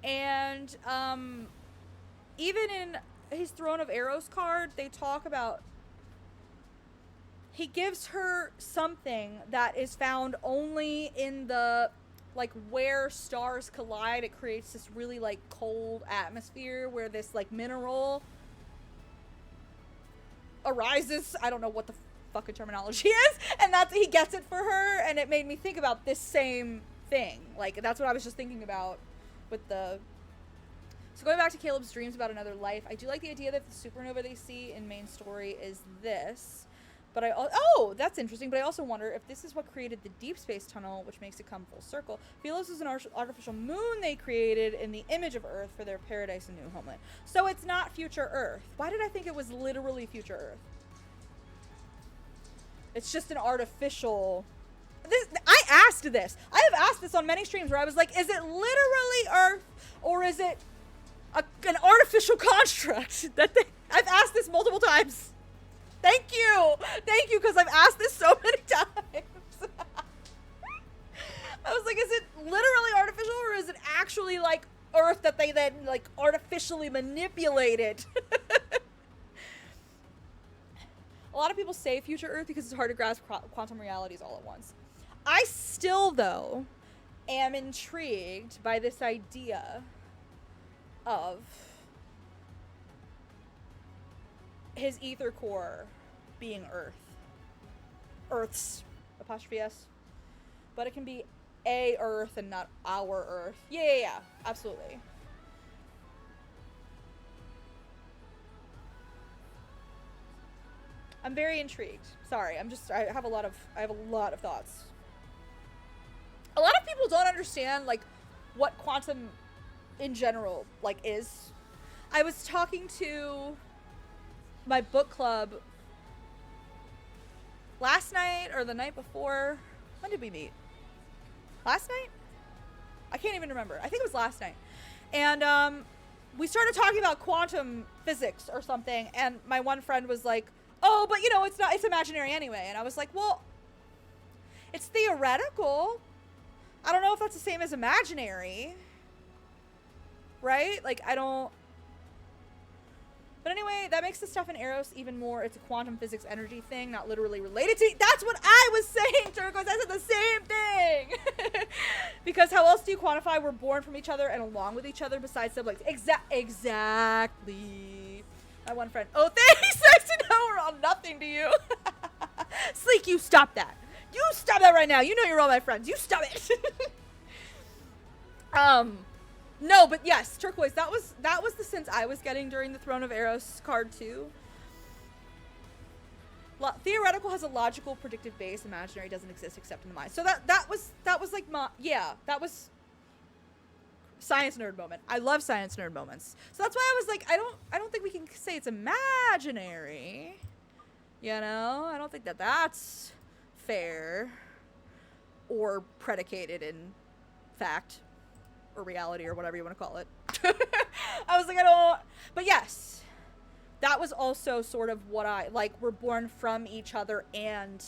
And even in his Throne of Arrows card, they talk about... He gives her something that is found only in the... Like, where stars collide, it creates this really, like, cold atmosphere where this, like, mineral... arises. I don't know what the fucking terminology is, and that's he gets it for her, and it made me think about this same thing. Like, that's what I was just thinking about with the... So going back to Caleb's dreams about another life, I do like the idea that the supernova they see in main story is this, but oh, that's interesting, but I also wonder if this is what created the deep space tunnel, which makes it come full circle. Philos is an artificial moon they created in the image of Earth for their paradise and new homeland. So it's not future Earth. Why did I think it was literally future Earth? It's just an artificial... I asked this. I have asked this on many streams where I was like, is it literally Earth, or is it an artificial construct? I've asked this multiple times. Thank you, because I've asked this so many times. I was like, is it literally artificial, or is it actually like Earth that they then like artificially manipulated? A lot of people say future Earth because it's hard to grasp quantum realities all at once. I still, though, am intrigued by this idea of his ether core being Earth. Earth's, apostrophe S. But it can be a Earth and not our Earth. Yeah, absolutely. I'm very intrigued. Sorry, I have a lot of thoughts. A lot of people don't understand, like, what quantum in general, like, is. I was talking to my book club last night or the night before. When did we meet? Last night? I can't even remember. I think it was last night. And we started talking about quantum physics or something, and my one friend was like, oh, but you know, it's imaginary anyway. And I was like, well, it's theoretical. I don't know if that's the same as imaginary. Right? Like, I don't... But anyway, that makes the stuff in Eros even more, it's a quantum physics energy thing, not literally related to... That's what I was saying, Turquoise! I said the same thing! Because how else do you quantify we're born from each other and along with each other besides siblings? Exactly. My one friend. Oh, thanks! Nice to know we're all nothing to you. Sleek, you stop that. You stop that right now. You know you're all my friends. You stop it. No, but yes, Turquoise, that was the sense I was getting during the Throne of Eros card too. Theoretical has a logical predictive base. Imaginary doesn't exist except in the mind. So that was like that was science nerd moment. I love science nerd moments. So that's why I was like, I don't think we can say it's imaginary. You know, I don't think that's fair or predicated in fact or reality or whatever you want to call it. I was like, but yes, that was also sort of what we're born from each other and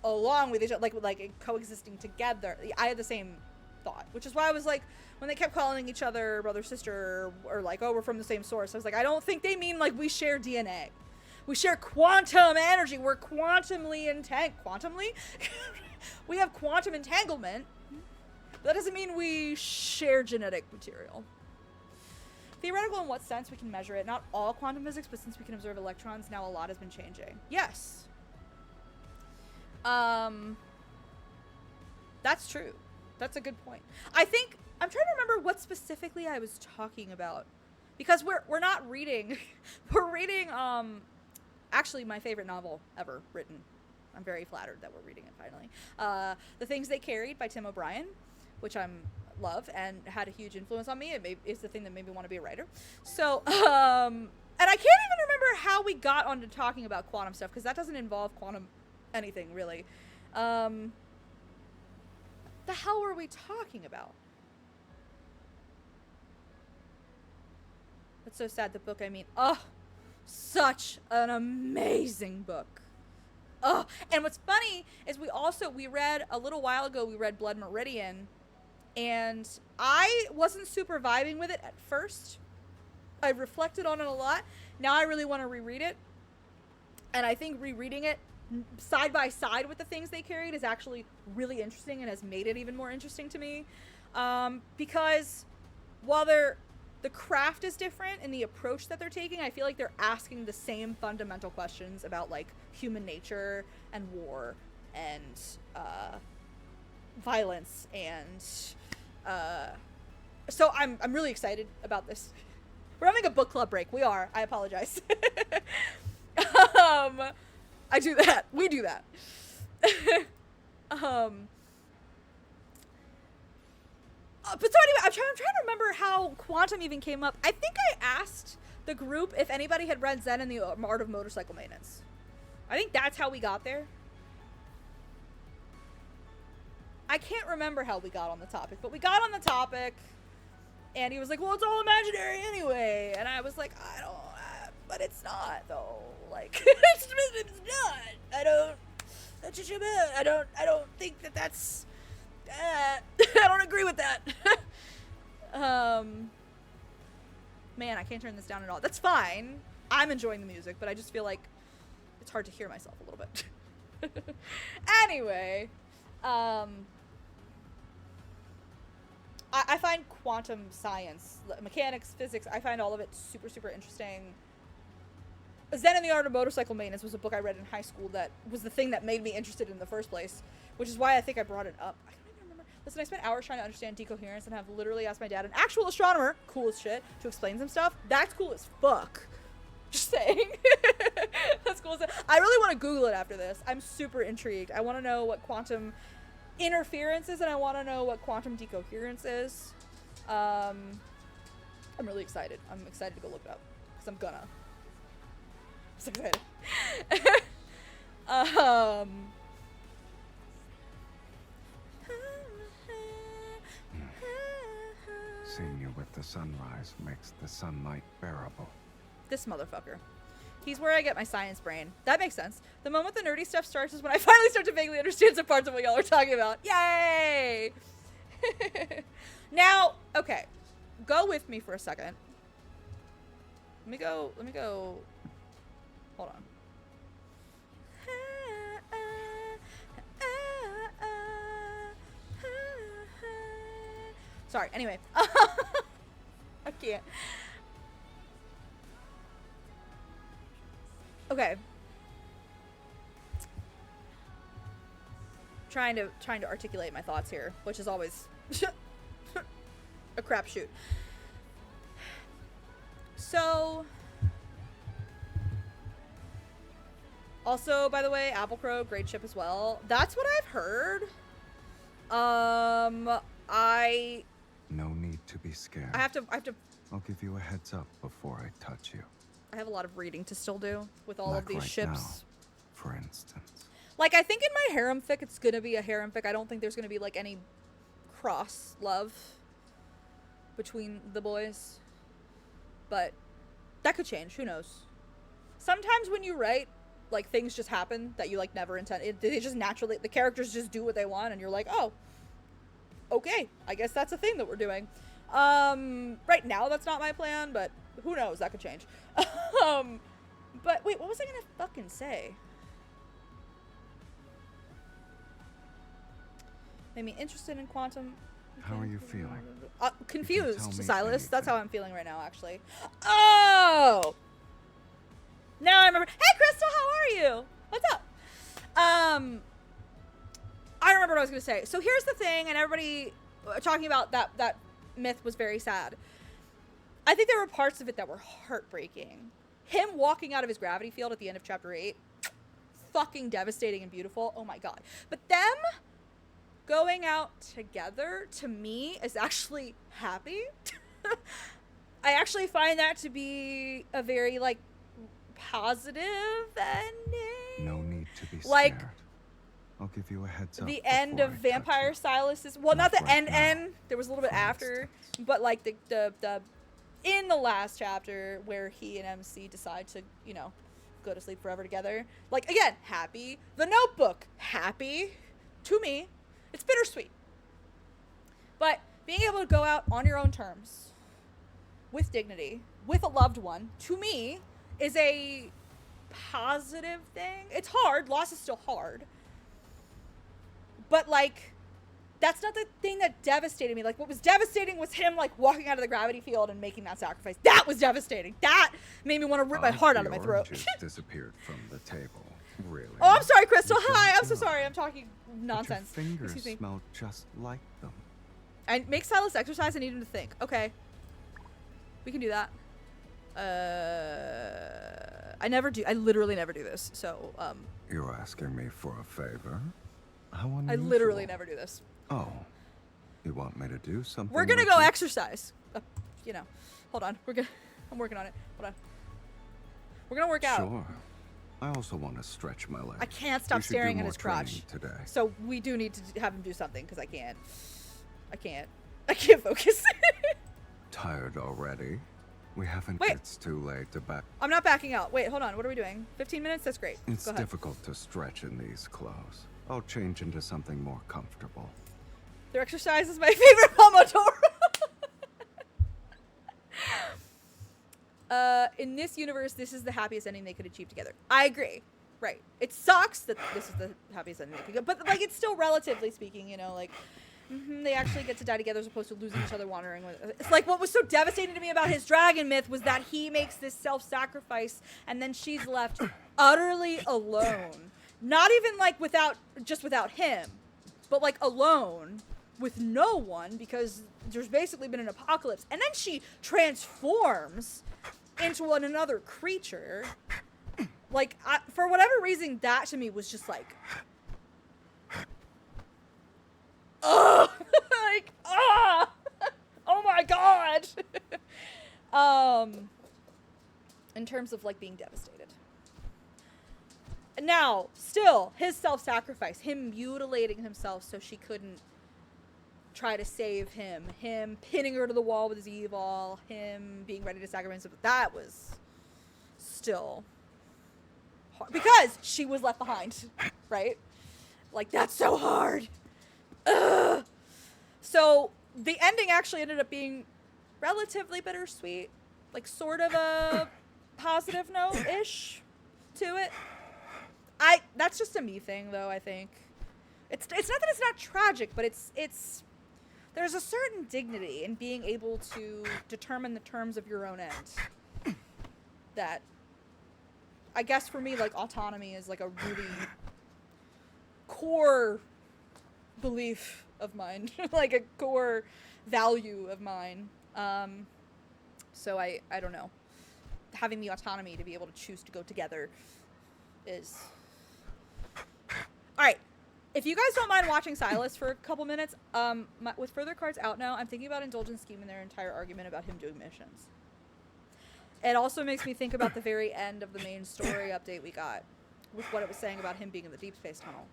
along with each other, like coexisting together. I had the same thought, which is why I was like, when they kept calling each other brother, sister, or like, oh, we're from the same source, I was like, I don't think they mean like we share DNA. We share quantum energy. We're quantumly we have quantum entanglement. But that doesn't mean we share genetic material. Theoretical in what sense? We can measure it. Not all quantum physics, but since we can observe electrons, now a lot has been changing. Yes. That's true. That's a good point. I think I'm trying to remember what specifically I was talking about, because we're not reading. We're reading actually my favorite novel ever written. I'm very flattered that we're reading it finally. The Things They Carried by Tim O'Brien, which I'm love and had a huge influence on me. It's the thing that made me want to be a writer. So and I can't even remember how we got onto talking about quantum stuff, because that doesn't involve quantum anything really. The hell were we talking about? That's so sad. The book, I mean, oh, such an amazing book. Oh, and what's funny is we read a little while ago, we read Blood Meridian, and I wasn't super vibing with it at first. I reflected on it a lot. Now I really want to reread it. And I think rereading it side by side with The Things They Carried is actually really interesting and has made it even more interesting to me. Because while the craft is different in the approach that they're taking, I feel like they're asking the same fundamental questions about like human nature and war and violence, and so I'm really excited about this. We're having a book club break. We are. I apologize. I do that. We do that. But so anyway, I'm trying to remember how quantum even came up. I think I asked the group if anybody had read Zen and the Art of Motorcycle Maintenance. I think that's how we got there. I can't remember how we got on the topic, but we got on the topic, and he was like, well, it's all imaginary anyway. And I was like, I don't, but it's not, though. Like, it's not. I don't think that's, I don't agree with that. Man, I can't turn this down at all. That's fine. I'm enjoying the music, but I just feel like it's hard to hear myself a little bit. Anyway, I find quantum science, mechanics, physics, I find all of it super, super interesting. Zen and the Art of Motorcycle Maintenance was a book I read in high school that was the thing that made me interested in the first place, which is why I think I brought it up. I don't even remember. Listen, I spent hours trying to understand decoherence and have literally asked my dad, an actual astronomer, cool as shit, to explain some stuff. That's cool as fuck. Just saying. That's cool as shit. I really want to Google it after this. I'm super intrigued. I want to know what quantum interference is, and I want to know what quantum decoherence is. I'm really excited. I'm excited to go look it up, because I'm gonna. I'm so excited. Seeing you with the sunrise makes the sunlight bearable. This motherfucker. He's where I get my science brain. That makes sense. The moment the nerdy stuff starts is when I finally start to vaguely understand some parts of what y'all are talking about. Yay! Now, okay. Go with me for a second. Let me go. Hold on. Sorry, anyway. I can't. Okay. Trying to articulate my thoughts here, which is always a crapshoot. So, also, by the way, Apple Crow, great ship as well. That's what I've heard. No need to be scared. I have to. I'll give you a heads up before I touch you. I have a lot of reading to still do with all like of these right ships. Now, for instance. Like, I think in my harem fic, it's gonna be a harem fic. I don't think there's gonna be, like, any cross love between the boys. But that could change. Who knows? Sometimes when you write, like, things just happen that you, like, never intend. They just naturally, the characters just do what they want, and you're like, oh, okay, I guess that's a thing that we're doing. Right now, that's not my plan, but who knows? That could change. But wait, what was I gonna fucking say? Made me interested in quantum. How are you feeling? Confused, tell me Silas. That's anything. how I'm feeling right now, actually. Oh! Now I remember. Hey, Crystal, how are you? What's up? I remember what I was going to say. So here's the thing, and everybody talking about that myth was very sad. I think there were parts of it that were heartbreaking. Him walking out of his gravity field at the end of chapter 8, fucking devastating and beautiful. Oh my god. But them going out together, to me, is actually happy. I actually find that to be a very, like, positive ending. No need to be Like, scared. I'll give you a heads up. the end before of I touch Vampire you. Silas's, well, not Not the right end now, end. There was a little bit for after, instance. but like the in the last chapter where he and MC decide to, you know, go to sleep forever together. Like, again, happy. The Notebook, happy. To me, it's bittersweet. But being able to go out on your own terms, with dignity, with a loved one, to me, is a positive thing. It's hard. Loss is still hard. But, like, that's not the thing that devastated me. Like, what was devastating was him, like, walking out of the gravity field and making that sacrifice. That was devastating. That made me want to rip my heart out of my The throat. oranges disappeared from the table. Really? Oh, I'm sorry, Crystal. You Hi, I'm so shouldn't sorry. do I'm talking But nonsense. Your fingers Excuse me. smell just like them. I make Silas exercise. I need him to think. Okay. We can do that. I never do. I literally never do this. So, You're asking me for a favor? How unusual. I literally never do this. Oh. You want me to do something? We're gonna with go you? exercise. You know. Hold on. I'm working on it. Hold on. We're gonna work out. Sure. I also want to stretch my legs. I can't We stop should do staring at more his crotch. training today. So we do need to have him do something because I can't focus. Tired already? We haven't. Wait. It's too late to back. I'm not backing out. Wait, hold on. What are we doing? 15 minutes? That's great. It's Go ahead. difficult to stretch in these clothes. I'll change into something more comfortable. Their exercise is my favorite Pomodoro. In this universe, this is the happiest ending they could achieve together. I agree. Right. It sucks that this is the happiest ending they could get, but, like, it's still relatively speaking, you know, like, they actually get to die together as opposed to losing each other wandering. It's like what was so devastating to me about his dragon myth was that he makes this self-sacrifice and then she's left utterly alone. Not even, like, without him, but, like, alone with no one because there's basically been an apocalypse. And then she transforms into another creature. Like, for whatever reason, that to me was just like, ugh, like, ah, oh my god. In terms of, like, being devastated. Now, still, his self-sacrifice, him mutilating himself so she couldn't try to save him pinning her to the wall with his evil, him being ready to sacrifice himself, that was still hard. Because she was left behind, right? Like, that's so hard. Ugh. So, the ending actually ended up being relatively bittersweet. Like, sort of a positive note-ish to it. That's just a me thing, though, I think. It's not that it's not tragic, but it's there's a certain dignity in being able to determine the terms of your own end. That, I guess for me, like, autonomy is, like, a really core belief of mine. Like, a core value of mine. So I don't know. Having the autonomy to be able to choose to go together is... Alright. If you guys don't mind watching Silas for a couple minutes, with further cards out now, I'm thinking about Indulgent scheming their entire argument about him doing missions. It also makes me think about the very end of the main story update we got, with what it was saying about him being in the deep space tunnel.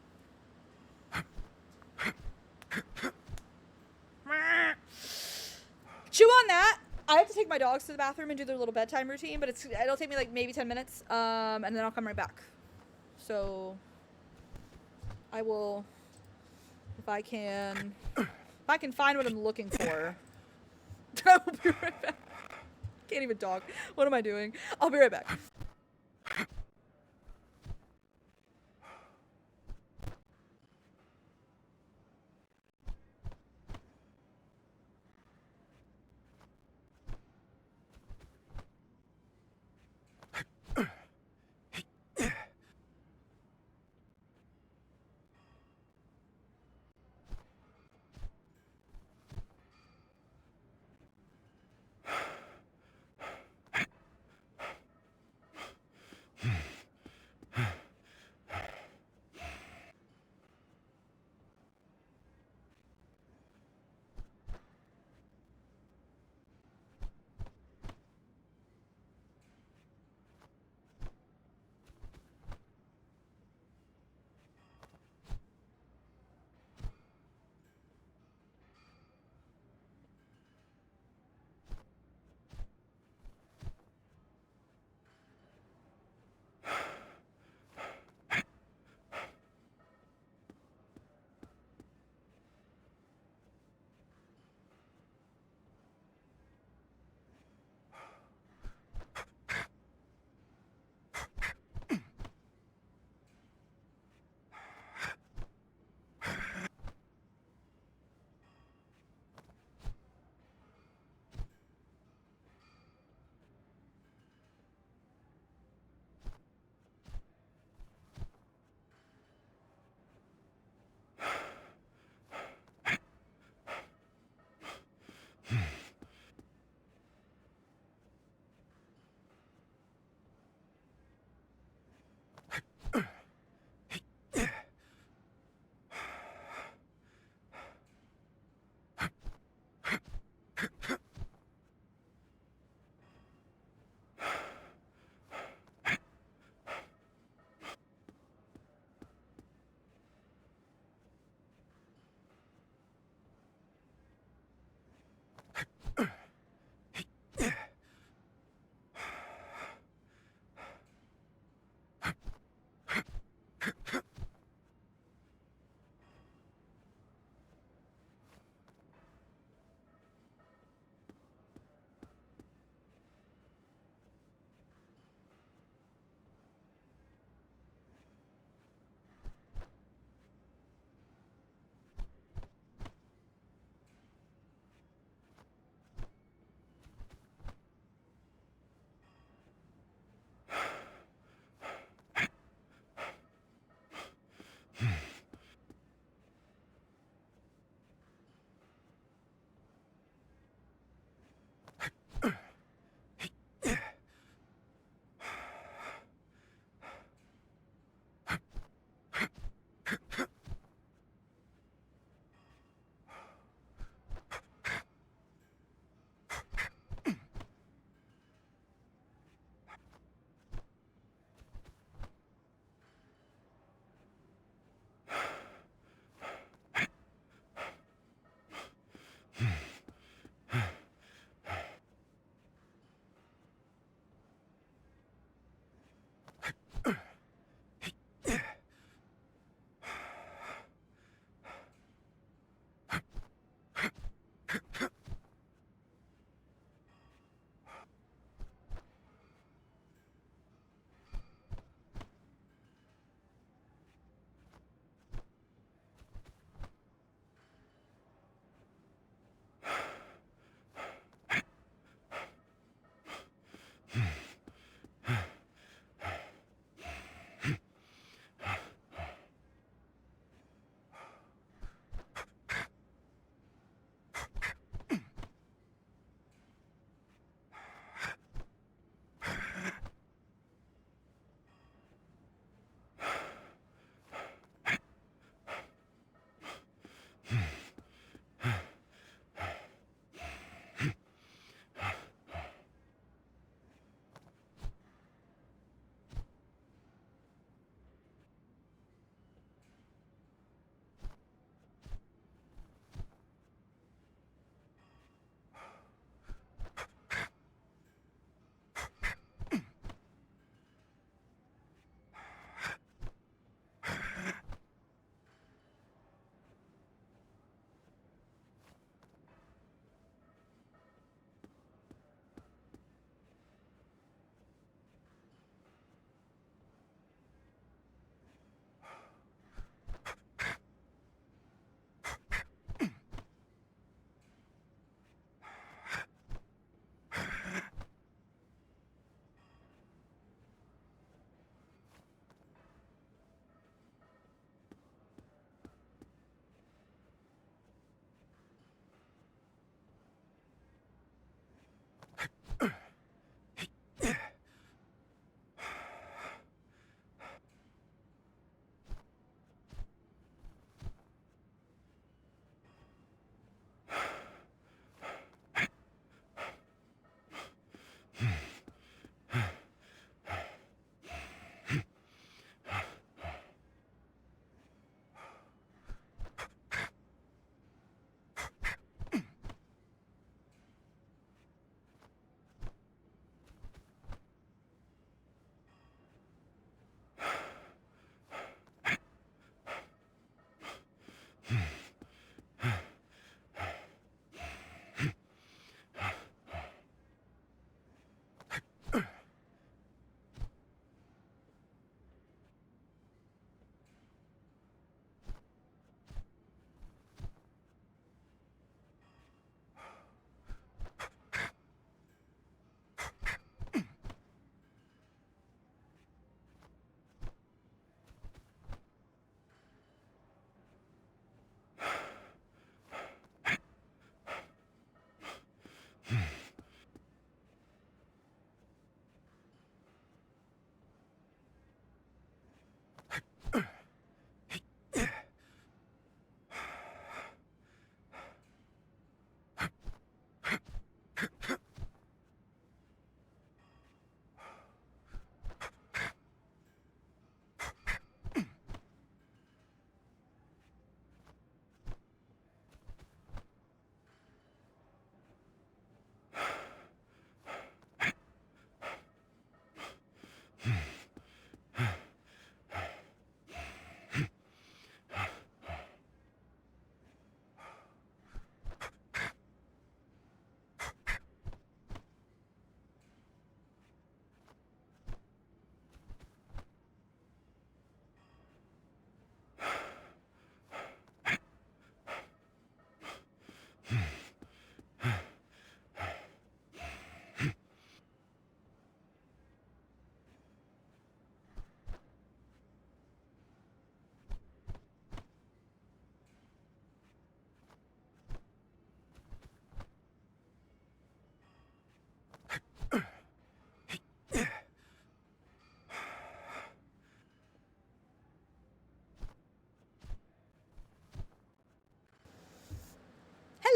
Chew on that. I have to take my dogs to the bathroom and do their little bedtime routine, but it'll take me like maybe 10 minutes, and then I'll come right back. So I will, if I can find what I'm looking for, I will be right back. Can't even talk. What am I doing? I'll be right back.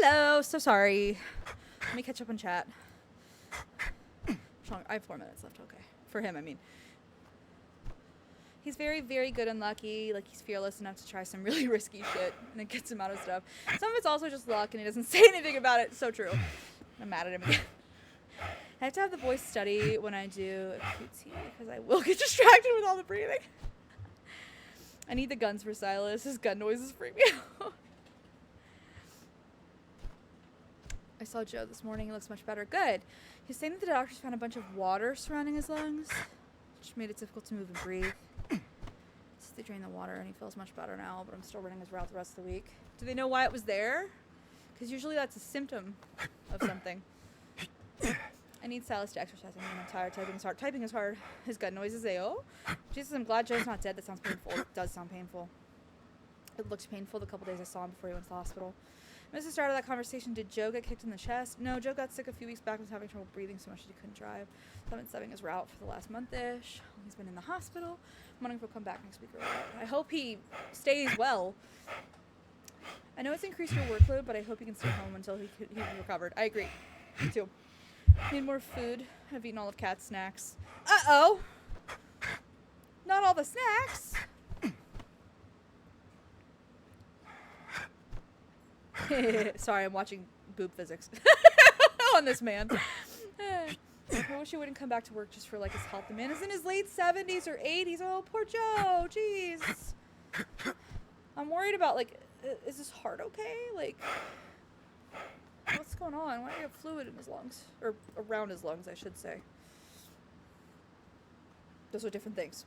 Hello, so sorry. Let me catch up on chat. I have 4 minutes left, okay. For him, I mean. He's very, very good and lucky. Like, he's fearless enough to try some really risky shit, and it gets him out of stuff. Some of it's also just luck, and he doesn't say anything about it. So true. I'm mad at him again. I have to have the boys study when I do a QT, because I will get distracted with all the breathing. I need the guns for Silas. His gun noises freak me out. I saw Joe this morning. He looks much better. Good. He's saying that the doctors found a bunch of water surrounding his lungs, which made it difficult to move and breathe. So they drained the water, and he feels much better now, but I'm still running his route the rest of the week. Do they know why it was there? Because usually that's a symptom of something. I need Silas to exercise. I mean, I'm tired. Typing is hard. Typing is hard. His gun noises, AO. Jesus, I'm glad Joe's not dead. That sounds painful. It does sound painful. It looked painful the couple days I saw him before he went to the hospital. As the start of that conversation, did Joe get kicked in the chest? No, Joe got sick a few weeks back and was having trouble breathing so much that he couldn't drive. So I've been subbing his route for the last month-ish. He's been in the hospital. I'm wondering if he'll come back next week or what. I hope he stays well. I know it's increased your workload, but I hope he can stay home until he's recovered. I agree. Me too. Need more food. I've eaten all of Kat's snacks. Uh-oh! Not all the snacks! Sorry, I'm watching boob physics on this man. I wish he wouldn't come back to work just for like his health. The man is in his late 70s or 80s. Oh, poor Joe. Jeez. I'm worried about like, is his heart okay? Like, what's going on? Why do you have fluid in his lungs? Or around his lungs, I should say. Those are different things.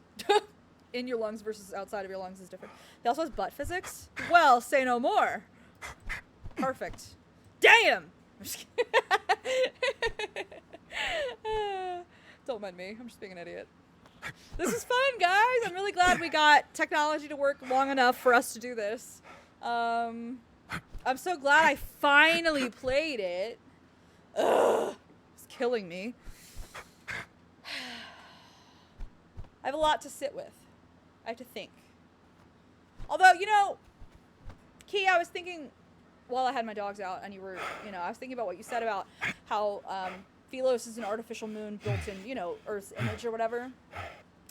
In your lungs versus outside of your lungs is different. He also has butt physics. Well, say no more. Perfect. Damn! I'm just kidding. Don't mind me. I'm just being an idiot. This is fun, guys. I'm really glad we got technology to work long enough for us to do this. I'm so glad I finally played it. Ugh. It's killing me. I have a lot to sit with. I have to think. Although, you know, Key, I was thinking while I had my dogs out and you were, you know, I was thinking about what you said about how Philos is an artificial moon built in, you know, Earth's image or whatever.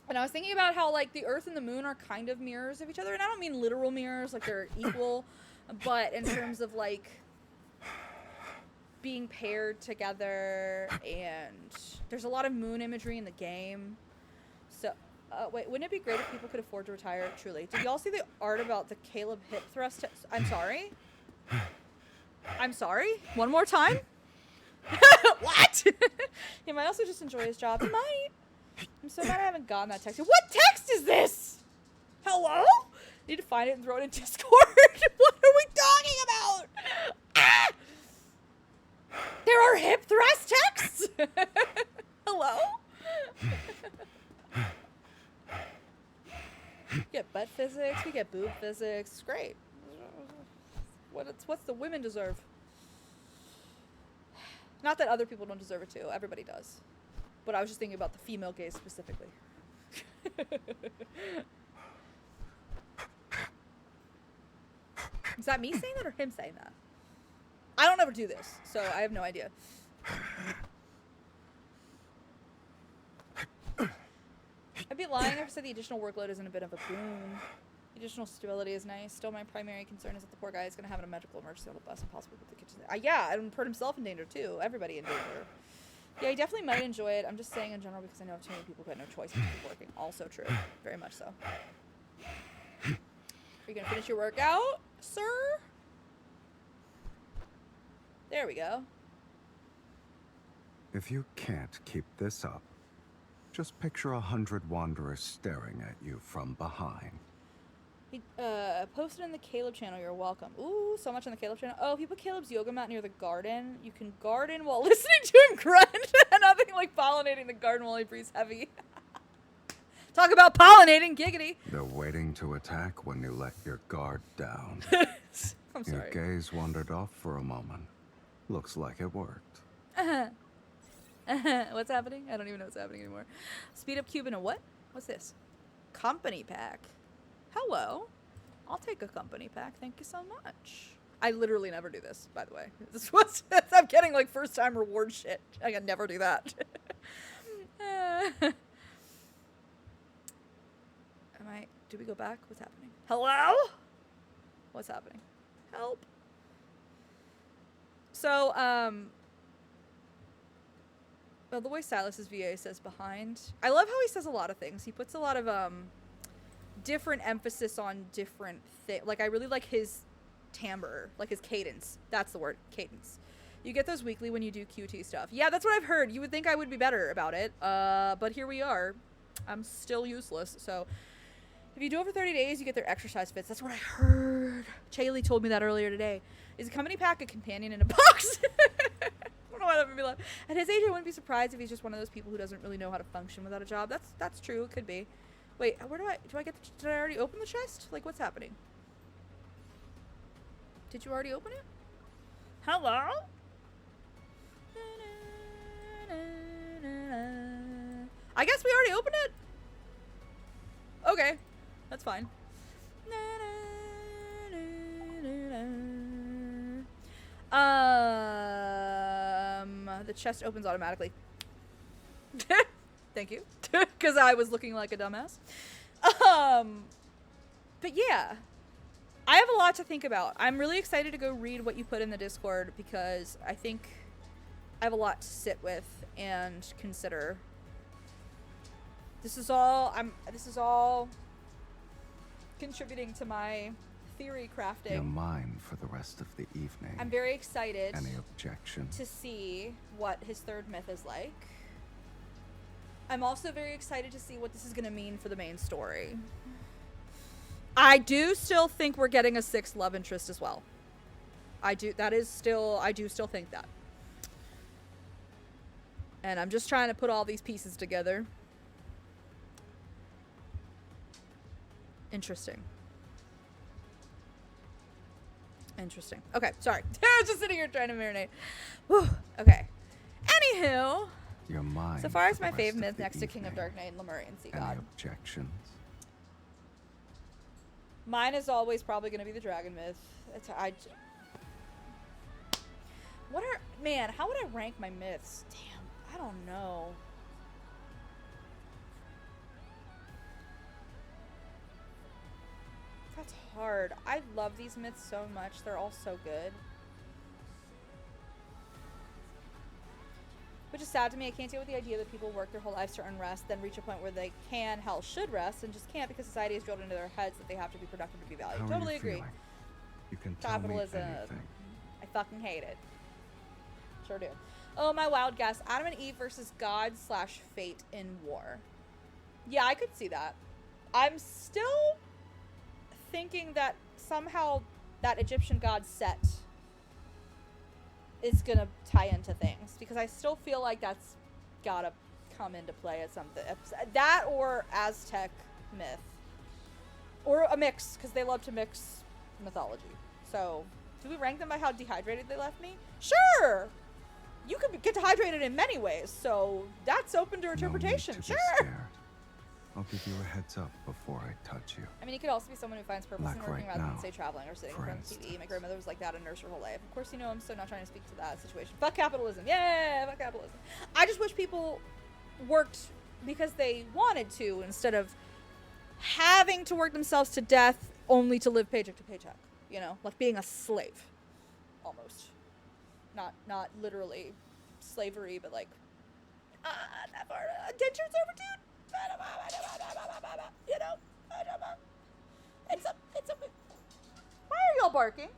And I was thinking about how, like, the Earth and the moon are kind of mirrors of each other. And I don't mean literal mirrors, like they're equal, but in terms of, like, being paired together. And there's a lot of moon imagery in the game. So, wait, wouldn't it be great if people could afford to retire? Truly. Did y'all see the art about the Caleb hip thrust? I'm sorry? I'm sorry? One more time? What? He might also just enjoy his job. He might. I'm so glad I haven't gotten that text. What text is this? Hello? Need to find it and throw it in Discord. What are we talking about? Ah! There are hip thrust texts? Hello? We get butt physics. We get boob physics. It's great. What's the women deserve? Not that other people don't deserve it too. Everybody does. But I was just thinking about the female gaze specifically. Is that me saying that or him saying that? I don't ever do this, so I have no idea. I'd be lying if I said the additional workload isn't a bit of a boon. The additional stability is nice. Still, my primary concern is that the poor guy is going to have a medical emergency on the bus and possibly put the kitchen there. Yeah, and put himself in danger too. Everybody in danger. Yeah, he definitely might enjoy it. I'm just saying in general because I know of too many people who had no choice but to keep working. Also true. Very much so. Are you going to finish your workout, sir? There we go. If you can't keep this up, just picture 100 wanderers staring at you from behind. He posted in the Caleb channel, you're welcome. Ooh, so much on the Caleb channel. Oh, if you put Caleb's yoga mat near the garden, you can garden while listening to him grunt. Nothing like pollinating the garden while he breathes heavy. Talk about pollinating, giggity. They're waiting to attack when you let your guard down. I'm sorry. Your gaze wandered off for a moment. Looks like it worked. What's happening? I don't even know what's happening anymore. Speed up cube in a what? What's this? Company pack. Hello. I'll take a company pack. Thank you so much. I literally never do this, by the way. This was I'm getting like first time reward shit. I can never do that. Do we go back? What's happening? Hello? What's happening? Help. So, well, the way Silas's VA says behind. I love how he says a lot of things. He puts a lot of, different emphasis on different things. Like, I really like his timbre, like his cadence. That's the word, cadence. You get those weekly when you do QT stuff. Yeah, that's what I've heard. You would think I would be better about it, but here we are. I'm still useless, so... If you do over 30 days, you get their exercise fits. That's what I heard. Chaley told me that earlier today. Is a company pack a companion in a box? I don't know why that made me laugh. At his age, I wouldn't be surprised if he's just one of those people who doesn't really know how to function without a job. That's true. It could be. Wait, where did I already open the chest? Like, what's happening? Did you already open it? Hello? I guess we already opened it? Okay. That's fine. The chest opens automatically. Thank you. Because I was looking like a dumbass. But yeah. I have a lot to think about. I'm really excited to go read what you put in the Discord because I think I have a lot to sit with and consider. This is all contributing to my theory crafting. You're mine for the rest of the evening. I'm very excited. Any objections? To see what his third myth is like. I'm also very excited to see what this is going to mean for the main story. I do still think we're getting a sixth love interest as well. I do still think that. And I'm just trying to put all these pieces together. Interesting. Okay, sorry. I was just sitting here trying to marinate. Whew. Okay. Anywho. You're mine. So far as my fave myth next to King of Dark Knight and Lemurian Sea God. Any objections? Mine is always probably going to be the dragon myth. Man, how would I rank my myths? Damn, I don't know. That's hard. I love these myths so much. They're all so good. Which is sad to me. I can't deal with the idea that people work their whole lives to earn rest, then reach a point where they can, hell, should rest, and just can't because society has drilled into their heads that they have to be productive to be valued. How Totally are you agree. feeling? You can tell me Capitalism. anything. I fucking hate it. Sure do. Oh, my wild guess. Adam and Eve versus God / fate in war. Yeah, I could see that. I'm still thinking that somehow that Egyptian god Set is gonna tie into things because I still feel like that's gotta come into play at something. That or Aztec myth, or a mix because they love to mix mythology. So, do we rank them by how dehydrated they left me? Sure. You could get dehydrated in many ways, so that's open to interpretation. No need to sure. be scared. I'll give you a heads up before I touch you. I mean, he could also be someone who finds purpose Like in working right rather than, now, say, traveling or sitting in for front of the TV. My instance. grandmother was like that and nursed her whole life. Of course, you know, I'm so not trying to speak to that situation. Fuck capitalism. Yeah, fuck capitalism. I just wish people worked because they wanted to instead of having to work themselves to death only to live paycheck to paycheck. You know, like being a slave. Almost. Not literally slavery, but like, that far. Indentured servitude? You know, it's a, why are y'all barking?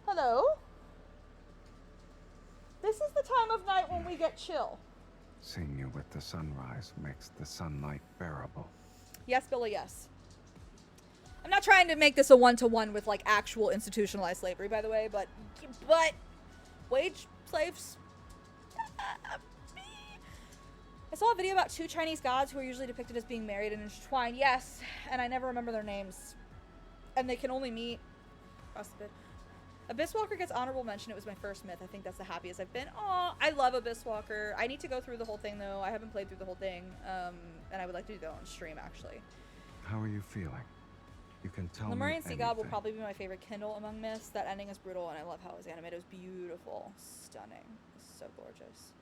Hello? This is the time of night when we get chill. Seeing you with the sunrise makes the sunlight bearable. Yes, Billy, yes. I'm not trying to make this a one-to-one with, like, actual institutionalized slavery, by the way, but wage slaves? I saw a video about two Chinese gods who are usually depicted as being married and intertwined. Yes, and I never remember their names. And they can only meet Abyss Walker gets honorable mention. It was my first myth. I think that's the happiest I've been. Aw, I love Abyss Walker. I need to go through the whole thing, though. I haven't played through the whole thing, and I would like to do that on stream, actually. How are you feeling? You can tell Lemurian me Sea God will anything. probably be my favorite Kindle among myths. That ending is brutal, and I love how it was animated. It was beautiful. Stunning. It's so gorgeous.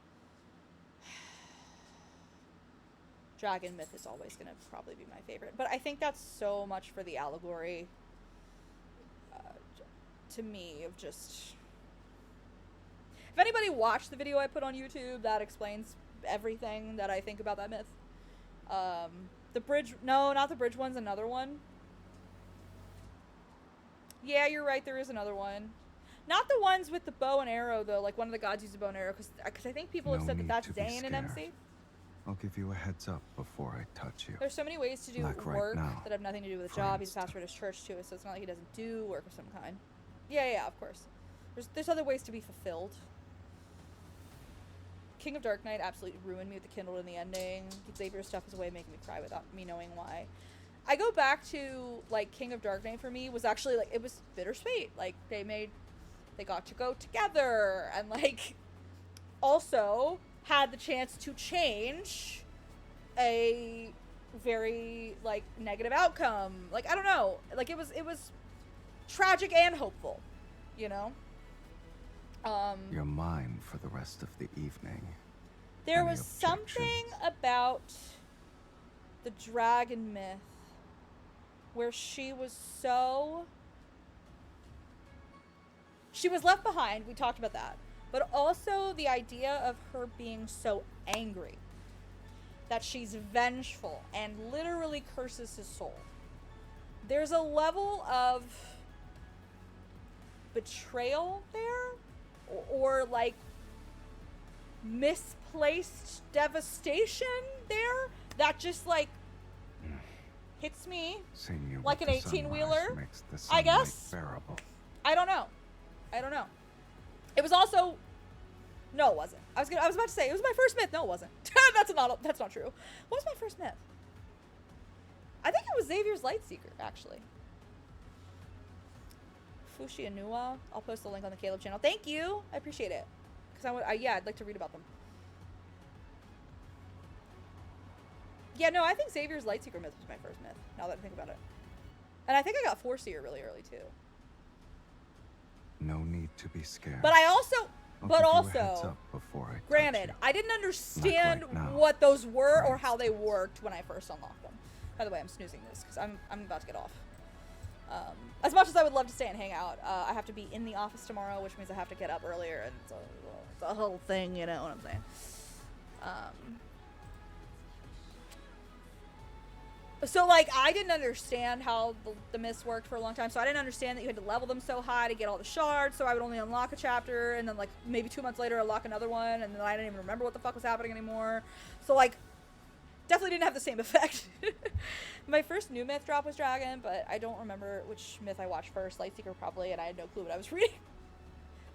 Dragon myth is always going to probably be my favorite. But I think that's so much for the allegory, to me, of just... If anybody watched the video I put on YouTube, that explains everything that I think about that myth. The bridge... No, not the bridge one's another one. Yeah, you're right, there is another one. Not the ones with the bow and arrow, though. Like, one of the gods used a bow and arrow, because I think people have No said that need that's to be Zane in MC. scared. I'll give you a heads up before I touch you. There's so many ways to do Like right work now, that have nothing to do with a for job. He's a instance. pastor at his church, too, so it's not like he doesn't do work of some kind. Yeah, of course. There's other ways to be fulfilled. King of Dark Knight absolutely ruined me with the Kindle in the ending. Xavier's stuff is a way of making me cry without me knowing why. I go back to, like, King of Dark Knight for me was actually, like, it was bittersweet. Like, they got to go together and, like, also had the chance to change a very, like, negative outcome. Like, I don't know. Like, it was tragic and hopeful, you know? You're mine for the rest of the evening. There Any was something objections? about the dragon myth where she was left behind. We talked about that. But also the idea of her being so angry that she's vengeful and literally curses his soul. There's a level of betrayal there, or like misplaced devastation there that just like hits me Seeing you like with an the sunrise 18-wheeler, makes the I sunlight guess. bearable. I don't know. It was also... No, it wasn't. I was about to say, it was my first myth. No, it wasn't. That's not true. What was my first myth? I think it was Xavier's Lightseeker, actually. Fushia Nua. I'll post the link on the Caleb channel. Thank you. I appreciate it. Because I'd like to read about them. Yeah, no, I think Xavier's Lightseeker myth was my first myth, now that I think about it. And I think I got Foreseer really early, too. No need to be scared. But I also... I'll But give you a also, heads up before I touch granted, you. I didn't understand Like right now, what those were for or how they instance. worked when I first unlocked them. By the way, I'm snoozing this because I'm about to get off. As much as I would love to stay and hang out, I have to be in the office tomorrow, which means I have to get up earlier, and it's a whole thing, you know what I'm saying? So, like, I didn't understand how the myths worked for a long time, so I didn't understand that you had to level them so high to get all the shards, so I would only unlock a chapter, and then, like, maybe 2 months later unlock another one, and then I didn't even remember what the fuck was happening anymore. So, like, definitely didn't have the same effect. My first new myth drop was Dragon, but I don't remember which myth I watched first. Lightseeker probably, and I had no clue what I was reading.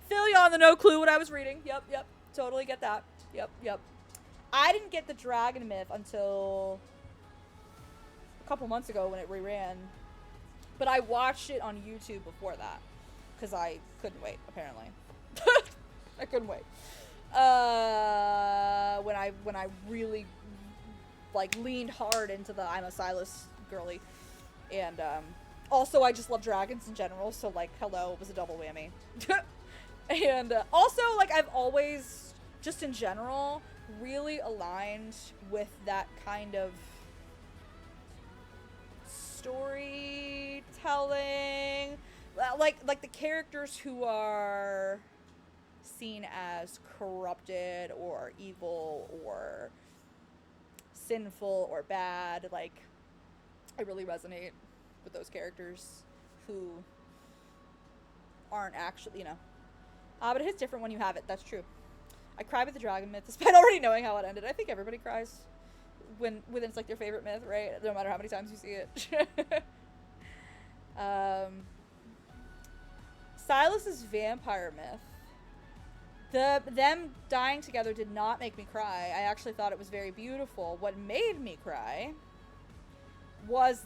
Feel you on the no clue what I was reading. Yep. Totally get that. Yep. I didn't get the Dragon myth until... a couple months ago when it reran, but I watched it on YouTube before that because I couldn't wait. Apparently, I couldn't wait. When I really like leaned hard into the I'm a Silas girly, and also I just love dragons in general. So like, hello, it was a double whammy. And also like I've always just in general really aligned with that kind of storytelling, like the characters who are seen as corrupted or evil or sinful or bad. Like, I really resonate with those characters who aren't actually, you know. But it hits different when you have it. That's true. I cried with the dragon myth despite already knowing how it ended. I think everybody cries when it's like their favorite myth, right? No matter how many times you see it. Silas's vampire myth. Them dying together did not make me cry. I actually thought it was very beautiful. What made me cry was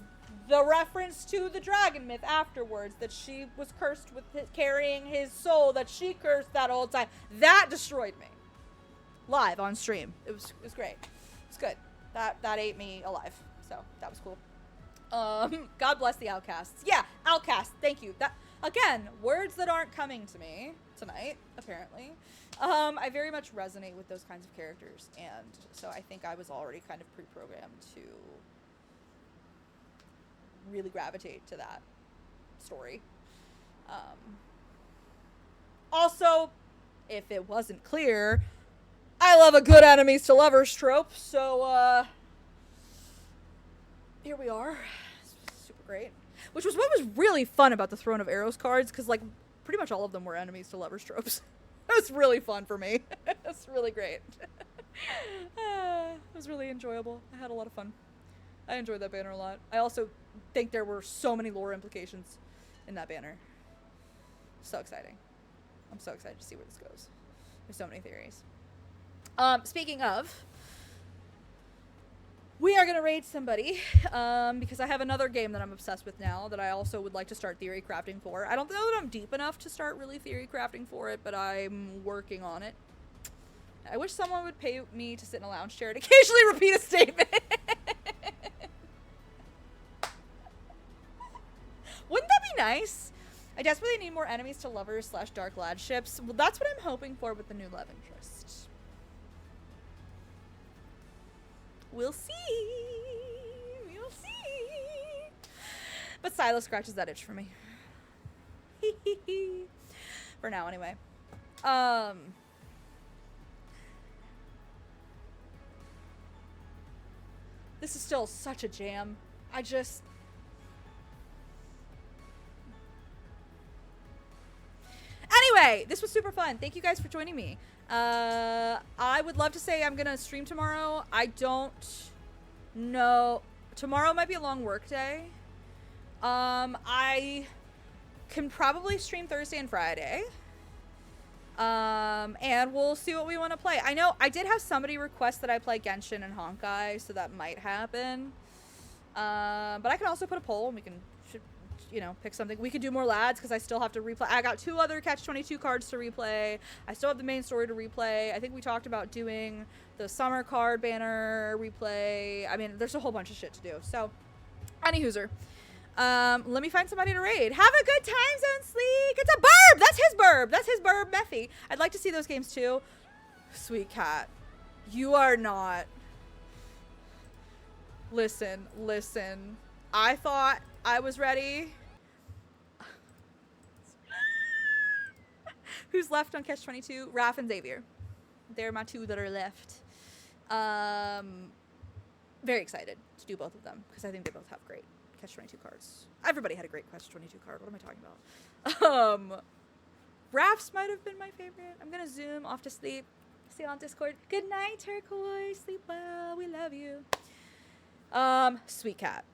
the reference to the dragon myth afterwards, that she was cursed with carrying his soul, that she cursed that whole time. That destroyed me. Live on stream. It was great. It was good. That ate me alive. So that was cool. God bless the outcasts. Yeah, outcasts. Thank you. That again, words that aren't coming to me tonight, apparently. I very much resonate with those kinds of characters, and so I think I was already kind of pre-programmed to really gravitate to that story. Also, if it wasn't clear, I love a good enemies to lovers trope, so here we are. Super great. Which was what was really fun about the Throne of Arrows cards, because like pretty much all of them were enemies to lovers tropes. It was really fun for me. It was really great. It was really enjoyable. I had a lot of fun. I enjoyed that banner a lot. I also think there were so many lore implications in that banner. So exciting. I'm so excited to see where this goes. There's so many theories. Speaking of, we are going to raid somebody, because I have another game that I'm obsessed with now that I also would like to start theory crafting for. I don't know that I'm deep enough to start really theory crafting for it, but I'm working on it. I wish someone would pay me to sit in a lounge chair and occasionally repeat a statement. Wouldn't that be nice? I desperately need more enemies to lovers / dark lad ships. Well, that's what I'm hoping for with the new love interest. We'll see. We'll see. But Silo scratches that itch for me. For now, anyway. This is still such a jam. Anyway, this was super fun. Thank you guys for joining me. I would love to say I'm gonna stream tomorrow. I don't know. Tomorrow might be a long work day. I can probably stream Thursday and Friday. And we'll see what we want to play. I know I did have somebody request that I play Genshin and Honkai, so that might happen. But I can also put a poll and we can, you know, pick something. We could do more lads because I still have to replay. I got 2 other Catch-22 cards to replay. I still have the main story to replay. I think we talked about doing the summer card banner replay. I mean, there's a whole bunch of shit to do. So, anywhooser. Let me find somebody to raid. Have a good time, Zone Sleek. It's a burb. That's his burb. That's his burb, Mephi. I'd like to see those games too. Sweet cat. You are not. Listen. I thought I was ready. Who's left on Catch-22? Raph and Xavier. They're my 2 that are left. Very excited to do both of them because I think they both have great Catch-22 cards. Everybody had a great Catch-22 card. What am I talking about? Raph's might have been my favorite. I'm gonna zoom off to sleep. See you on Discord. Good night, Turquoise. Sleep well. We love you. Sweet cat.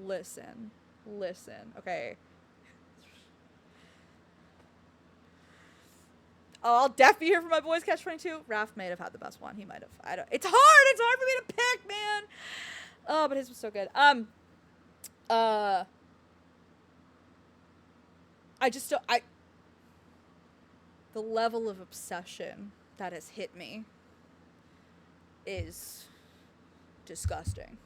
Listen. Okay. I'll definitely be here for my boys Catch-22. Raph might have had the best one. He might have. It's hard for me to pick, man. Oh, but his was so good. The level of obsession that has hit me is disgusting.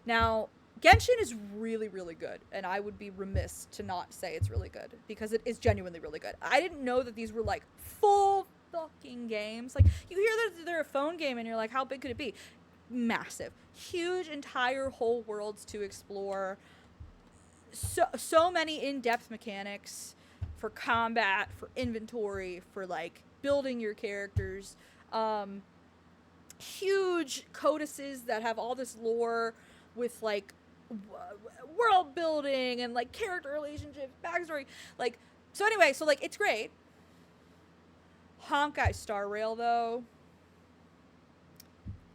Now, Genshin is really, really good, and I would be remiss to not say it's really good, because it is genuinely really good. I didn't know that these were, like, full fucking games. Like, you hear that they're a phone game, and you're like, how big could it be? Massive. Huge, entire whole worlds to explore. So many in-depth mechanics for combat, for inventory, for, like, building your characters. Huge codices that have all this lore with, like, world building and, like, character relationships, backstory. Like, so anyway, so, like, it's great. Honkai Star Rail, though,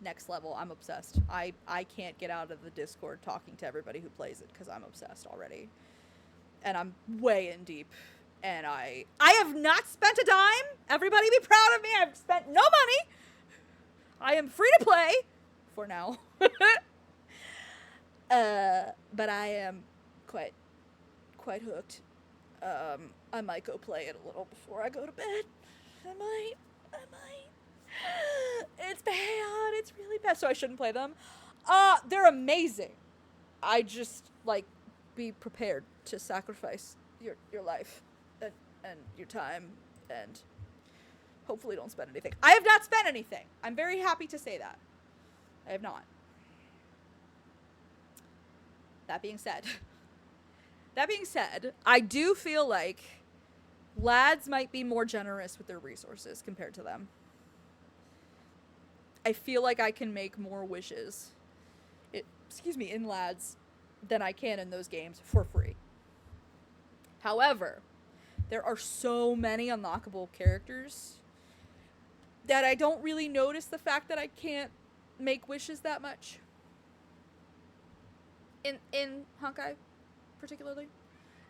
next level. I'm obsessed. I can't get out of the Discord talking to everybody who plays it because I'm obsessed already. And I'm way in deep. And I have not spent a dime. Everybody be proud of me. I've spent no money. I am free to play for now. But I am quite hooked. I might go play it a little before I go to bed. I might. It's bad. It's really bad. So I shouldn't play them. They're amazing. I just, like, be prepared to sacrifice your life and your time and hopefully don't spend anything. I have not spent anything. I'm very happy to say that. I have not. That being said, I do feel like lads might be more generous with their resources compared to them. I feel like I can make more wishes, in lads than I can in those games for free. However, there are so many unlockable characters that I don't really notice the fact that I can't make wishes that much. In Honkai, particularly.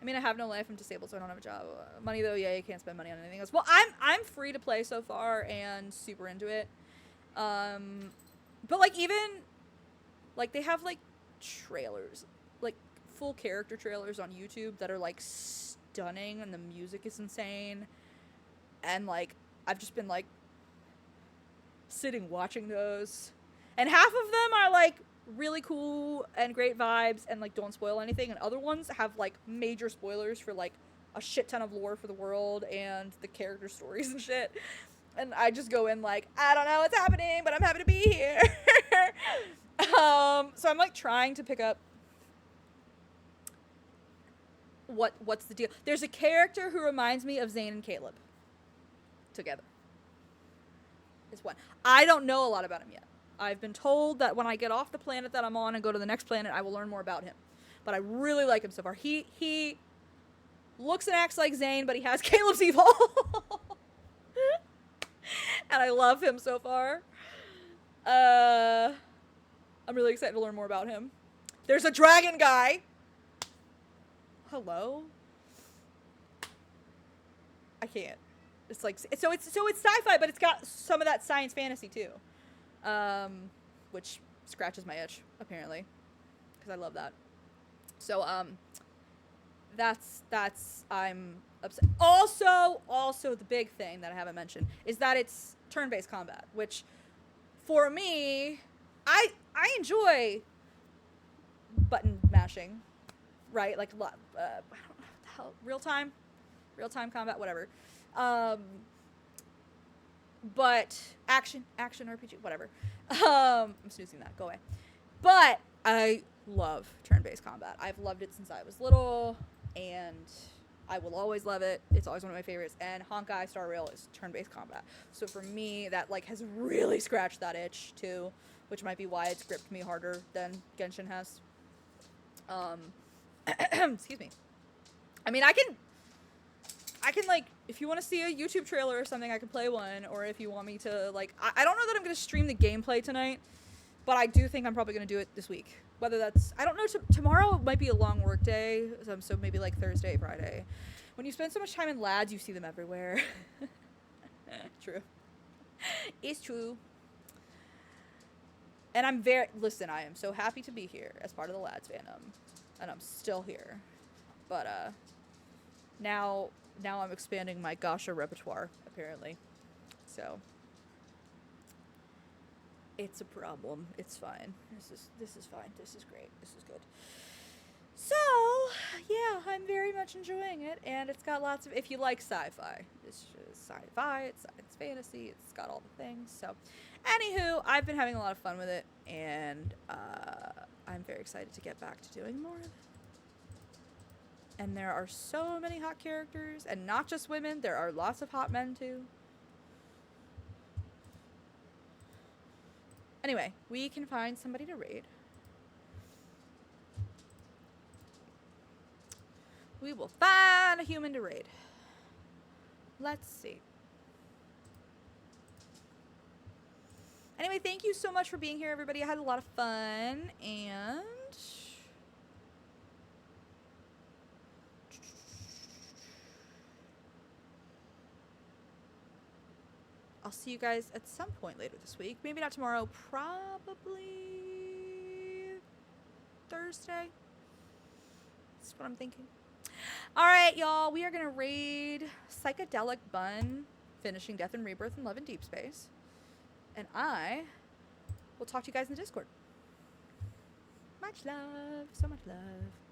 I mean, I have no life. I'm disabled, so I don't have a job. Money, though, yeah, you can't spend money on anything else. Well, I'm free to play so far and super into it. But, like, even, like, they have, like, trailers, like, full character trailers on YouTube that are, like, stunning, and the music is insane. And, like, I've just been, like, sitting watching those. And half of them are, like, really cool and great vibes and, like, don't spoil anything. And other ones have, like, major spoilers for, like, a shit ton of lore for the world and the character stories and shit. And I just go in like, I don't know what's happening, but I'm happy to be here. So I'm, like, trying to pick up what's the deal. There's a character who reminds me of Zane and Caleb together. Is one. I don't know a lot about him yet. I've been told that when I get off the planet that I'm on and go to the next planet, I will learn more about him. But I really like him so far. He looks and acts like Zane, but he has Caleb's evil. And I love him so far. I'm really excited to learn more about him. There's a dragon guy. Hello? I can't. It's like, so it's sci-fi, but it's got some of that science fantasy too. Which scratches my itch, apparently. Because I love that. So, that's, I'm upset. Also, the big thing that I haven't mentioned is that it's turn-based combat, which, for me, I enjoy button mashing, right? Like, I don't know what the hell, real-time combat, whatever. But action RPG, whatever. I'm snoozing that, go away. But I love turn-based combat. I've loved it since I was little, and I will always love it. It's always one of my favorites. And Honkai Star Rail is turn-based combat. So for me, that, like, has really scratched that itch too, which might be why it's gripped me harder than Genshin has. Excuse me. I mean, I can, like, if you want to see a YouTube trailer or something, I can play one. Or if you want me to, like, I don't know that I'm going to stream the gameplay tonight, but I do think I'm probably going to do it this week. Whether that's, I don't know, tomorrow might be a long work day, so maybe, like, Thursday, Friday. When you spend so much time in lads, you see them everywhere. True. It's true. And I am so happy to be here as part of the lads fandom. And I'm still here. But, now I'm expanding my gacha repertoire, apparently. So, it's a problem. It's fine. This is fine. This is great. This is good. So, yeah, I'm very much enjoying it, and it's got lots of, if you like sci-fi, it's just sci-fi, it's science fantasy, it's got all the things. So, anywho, I've been having a lot of fun with it, and I'm very excited to get back to doing more of it. And there are so many hot characters, and not just women, there are lots of hot men too. Anyway, we can find somebody to raid. We will find a human to raid. Let's see. Anyway, thank you so much for being here, everybody. I had a lot of fun, and I'll see you guys at some point later this week. Maybe not tomorrow, probably Thursday. That's what I'm thinking. Alright, y'all. We are going to raid Psychedelic Bun, finishing Death and Rebirth and Love in Deep Space. And I will talk to you guys in the Discord. Much love. So much love.